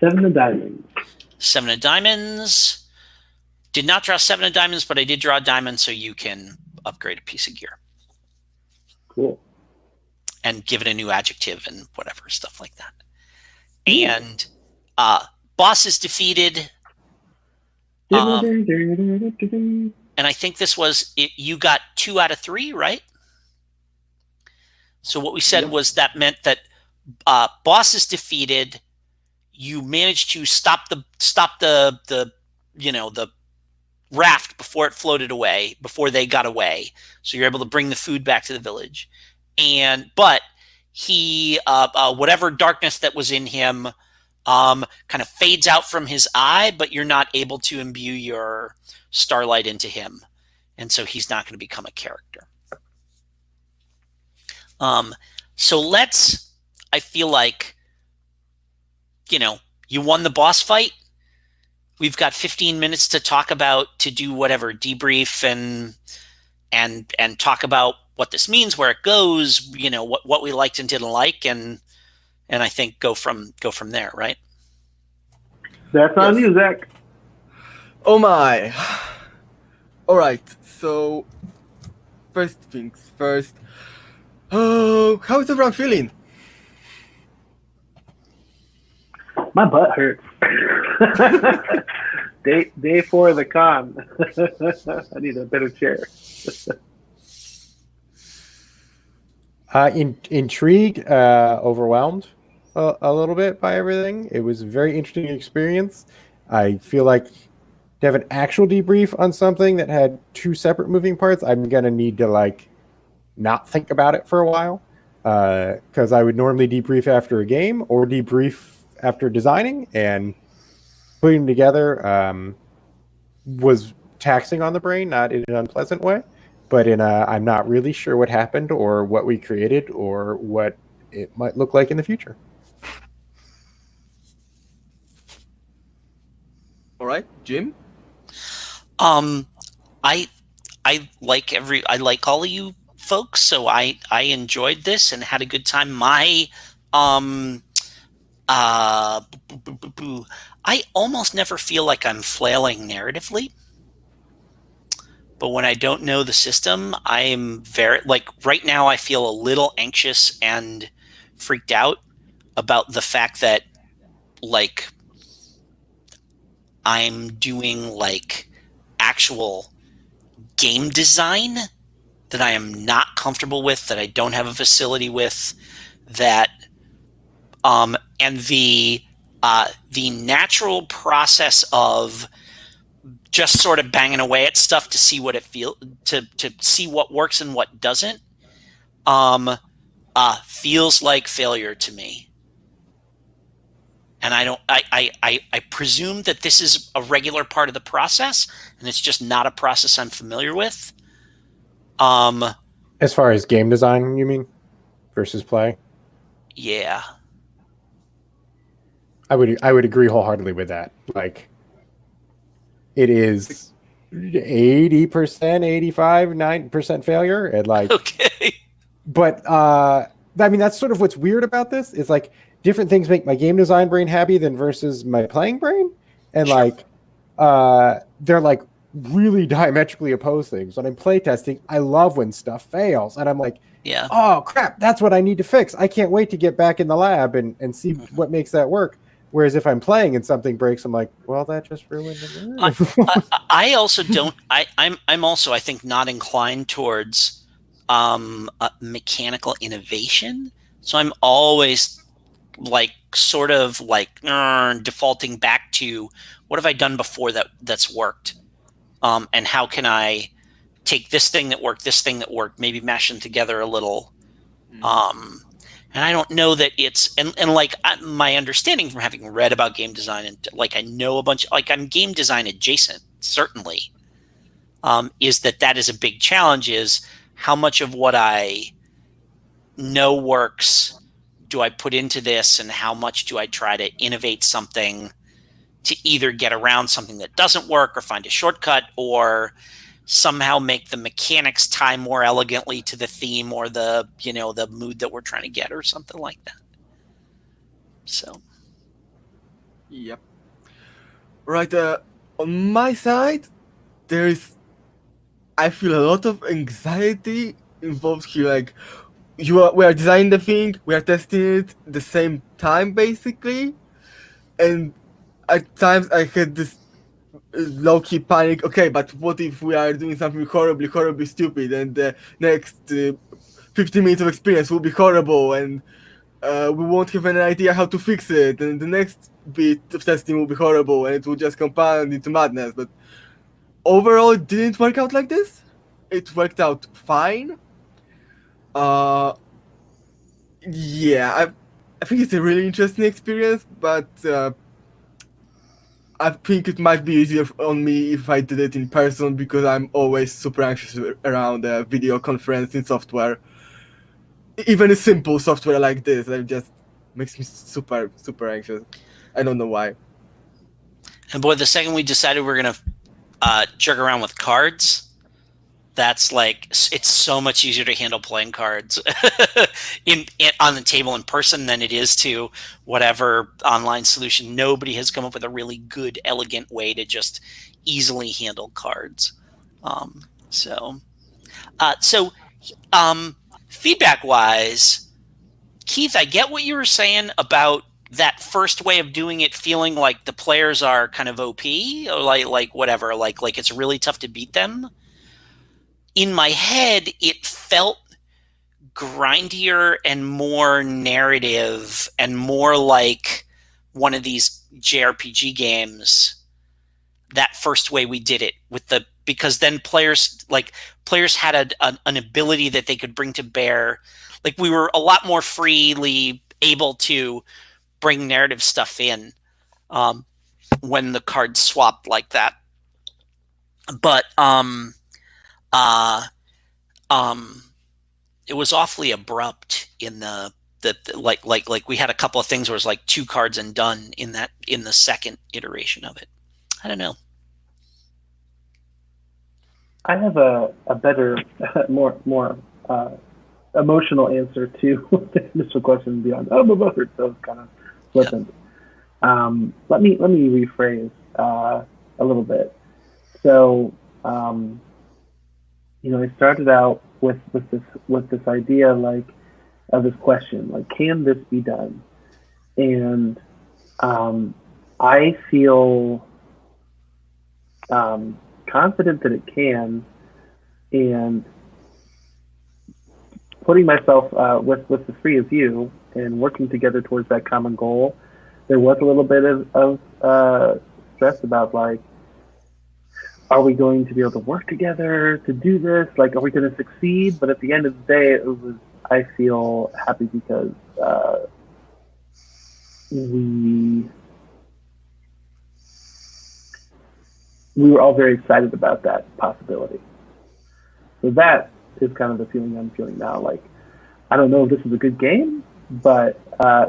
7 of diamonds. 7 of diamonds. Did not draw 7 of diamonds, but I did draw a diamond, so you can upgrade a piece of gear. Cool. And give it a new adjective and whatever, stuff like that. And boss is defeated. And I think this was it, you got 2 out of 3, right? So what we said was that meant that boss is defeated. You managed to stop the the raft before it floated away, before they got away. So you're able to bring the food back to the village. But he whatever darkness that was in him kind of fades out from his eye, but you're not able to imbue your starlight into him. And so he's not going to become a character. So I feel like, you won the boss fight. We've got 15 minutes to do whatever, debrief and talk about what this means, where it goes, what we liked and didn't like, and I think go from there, right? That's on you, Zach. Oh my. All right. So first things first. Oh, how is everyone feeling? My butt hurts. Day 4 of the con. I need a better chair. Intrigued, overwhelmed a little bit by everything. It was a very interesting experience. I feel like to have an actual debrief on something that had 2 separate moving parts, I'm gonna need to not think about it for a while, because I would normally debrief after a game or debrief after designing, and putting them together was taxing on the brain, not in an unpleasant way, but I'm not really sure what happened or what we created or what it might look like in the future. All right, Jim. I like all of you folks, so I enjoyed this and had a good time. I almost never feel like I'm flailing narratively, but when I don't know the system, I'm very right now I feel a little anxious and freaked out about the fact that I'm doing actual game design that I am not comfortable with, that I don't have a facility with, that and the natural process of just sort of banging away at stuff to see what it to see what works and what doesn't feels like failure to me. And I presume that this is a regular part of the process, and it's just not a process I'm familiar with. As far as game design, you mean, versus play? Yeah. I would agree wholeheartedly with that. Like, it is 80%, 85, 9% failure, and like, okay. But I mean, that's sort of what's weird about this. Is like different things make my game design brain happy than versus my playing brain, and Sure. like they're like really diametrically opposed things. When I'm playtesting, I love when stuff fails, and I'm like, Yeah. oh crap, that's what I need to fix. I can't wait to get back in the lab and see what makes that work. Whereas if I'm playing and something breaks, I'm like, well, that just ruined the game. I also don't. I'm also, I think, not inclined towards mechanical innovation. So I'm always like sort of like defaulting back to what have I done before that's worked, and how can I take this thing that worked, maybe mash them together a little. And I don't know that it's and like my understanding from having read about game design and like I know a bunch, like I'm game design adjacent certainly, is that is a big challenge. Is how much of what I know works do I put into this, and how much do I try to innovate something to either get around something that doesn't work or find a shortcut or somehow make the mechanics tie more elegantly to the theme or the the mood that we're trying to get or something like that. So Yep. Right. On my side, I feel a lot of anxiety involved here. Like, we are designing the thing, we are testing it the same time basically, and at times I had this low-key panic. Okay, but what if we are doing something horribly stupid, and the next 15 minutes of experience will be horrible, and we won't have any idea how to fix it, and the next bit of testing will be horrible, and it will just compound into madness. But overall, it didn't work out like this. It worked out fine. Yeah, I think it's a really interesting experience, but I think it might be easier on me if I did it in person, because I'm always super anxious around video conferencing software. Even a simple software like this, it just makes me super anxious. I don't know why. and boy, the second we decided we're gonna jerk around with cards, that's like it's so much easier to handle playing cards in on the table in person than it is to whatever online solution. Nobody has come up with a really good, elegant way to just easily handle cards. So feedback wise, Keith, I get what you were saying about that first way of doing it feeling like the players are kind of OP or like whatever, like it's really tough to beat them. In my head, it felt grindier and more narrative and more like one of these JRPG games. That first way we did it because then players had an ability that they could bring to bear. Like we were a lot more freely able to bring narrative stuff in when the cards swapped like that. But it was awfully abrupt in the like we had a couple of things where it was like 2 cards and done in the second iteration of it. I don't know. I have a better, more emotional answer to the initial question beyond bothered, so it's kind of flippant. Yep. Let me rephrase a little bit. So I started out with this idea of this question, like, can this be done? And I feel confident that it can, and putting myself with the three of you and working together towards that common goal, there was a little bit of stress about like, are we going to be able to work together to do this? Like, are we going to succeed? But at the end of the day, I feel happy because we were all very excited about that possibility. So that is kind of the feeling I'm feeling now. Like, I don't know if this is a good game, but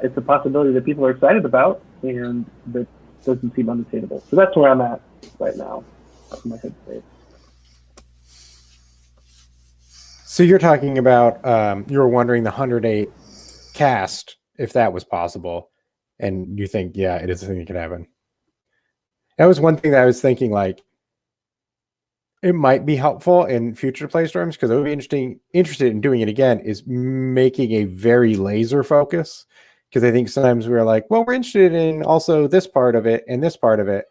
it's a possibility that people are excited about, and that doesn't seem unattainable. So that's where I'm at right now in my headspace. So you're talking about you were wondering the 108 cast, if that was possible, and you think, yeah, it is a thing that could happen. That was one thing that I was thinking, like, it might be helpful in future Playstorms, because it would be interested in doing it again, is making a very laser focus. Because I think sometimes we're like, well, we're interested in also this part of it and this part of it.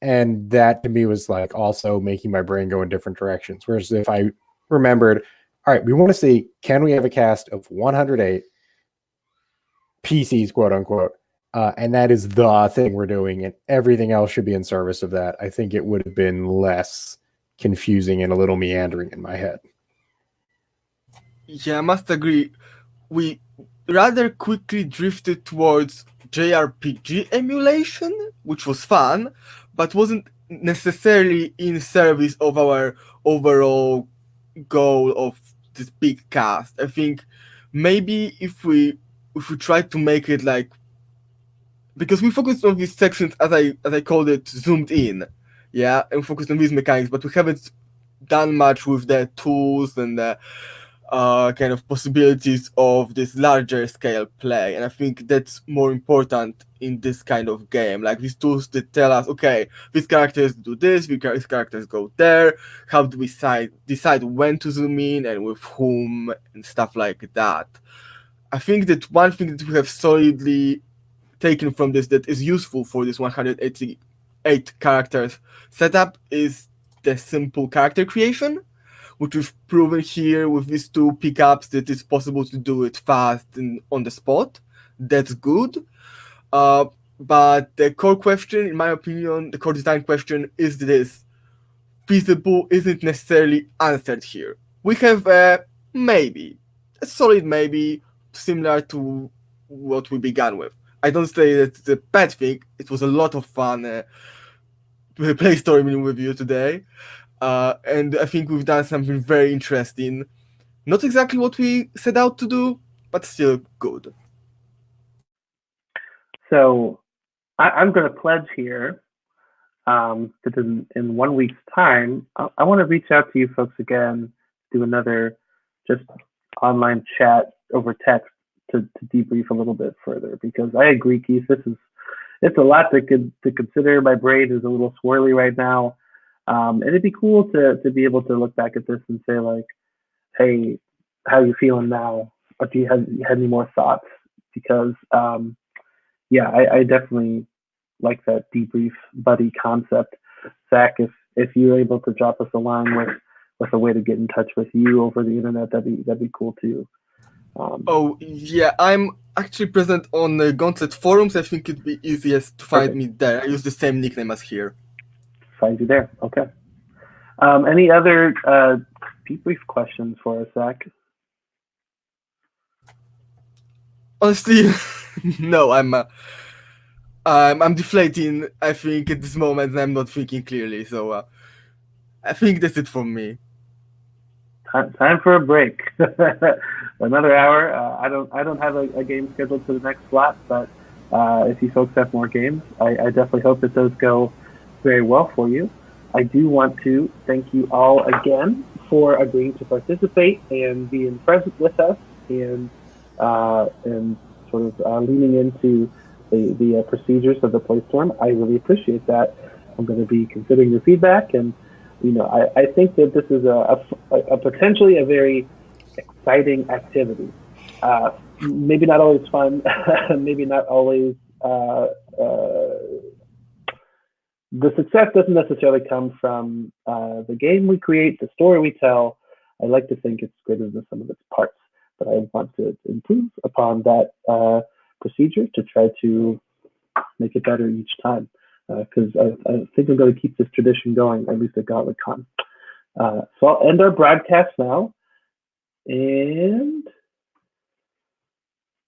And that to me was like also making my brain go in different directions. Whereas if I remembered, all right, we want to see, can we have a cast of 108 PCs, quote unquote, and that is the thing we're doing, and everything else should be in service of that. I think it would have been less confusing and a little meandering in my head. Yeah, I must agree. We rather quickly drifted towards JRPG emulation, which was fun, but wasn't necessarily in service of our overall goal of this big cast. I think maybe if we try to make it like, because we focused on these sections as I called it, zoomed in, yeah, and focused on these mechanics, but we haven't done much with the tools and the kind of possibilities of this larger scale play. And I think that's more important in this kind of game. Like these tools that tell us, okay, these characters do this, these characters go there. How do we decide when to zoom in and with whom and stuff like that. I think that one thing that we have solidly taken from this that is useful for this 188 characters setup is the simple character creation, which we've proven here with these two pickups that it's possible to do it fast and on the spot. That's good. But the core question, in my opinion, the core design question, is this feasible, isn't necessarily answered here. We have a solid maybe, similar to what we began with. I don't say that it's a bad thing. It was a lot of fun Playstorming with you today. And I think we've done something very interesting. Not exactly what we set out to do, but still good. So I'm going to pledge here that in 1 week's time, I want to reach out to you folks again, do another just online chat over text to debrief a little bit further, because I agree, Keith, it's a lot to consider. My brain is a little swirly right now. And it'd be cool to be able to look back at this and say, like, hey, how you feeling now? Or do you have any more thoughts? Because yeah, I definitely like that debrief buddy concept. Zach, if you're able to drop us a line with a way to get in touch with you over the internet, that'd be cool too. Oh yeah, I'm actually present on the Gauntlet forums. I think it'd be easiest to find me there. I use the same nickname as here. Find you there. Okay. Any other debrief questions for us, Zach? Honestly, no. I'm deflating. I think at this moment, and I'm not thinking clearly. So I think that's it from me. Time for a break. Another hour. I don't have a game scheduled for the next slot, but if you folks have more games, I definitely hope that those go very well for you. I do want to thank you all again for agreeing to participate and being present with us, and sort of leaning into the procedures of the Playstorm. I really appreciate that. I'm going to be considering your feedback, and I think that this is a potentially a very exciting activity. Maybe not always fun, maybe not always the success doesn't necessarily come from the game we create, the story we tell. I like to think it's greater than some of its parts, but I want to improve upon that procedure to try to make it better each time. Because I think I'm going to keep this tradition going, at least at GauntletCon. So I'll end our broadcast now. And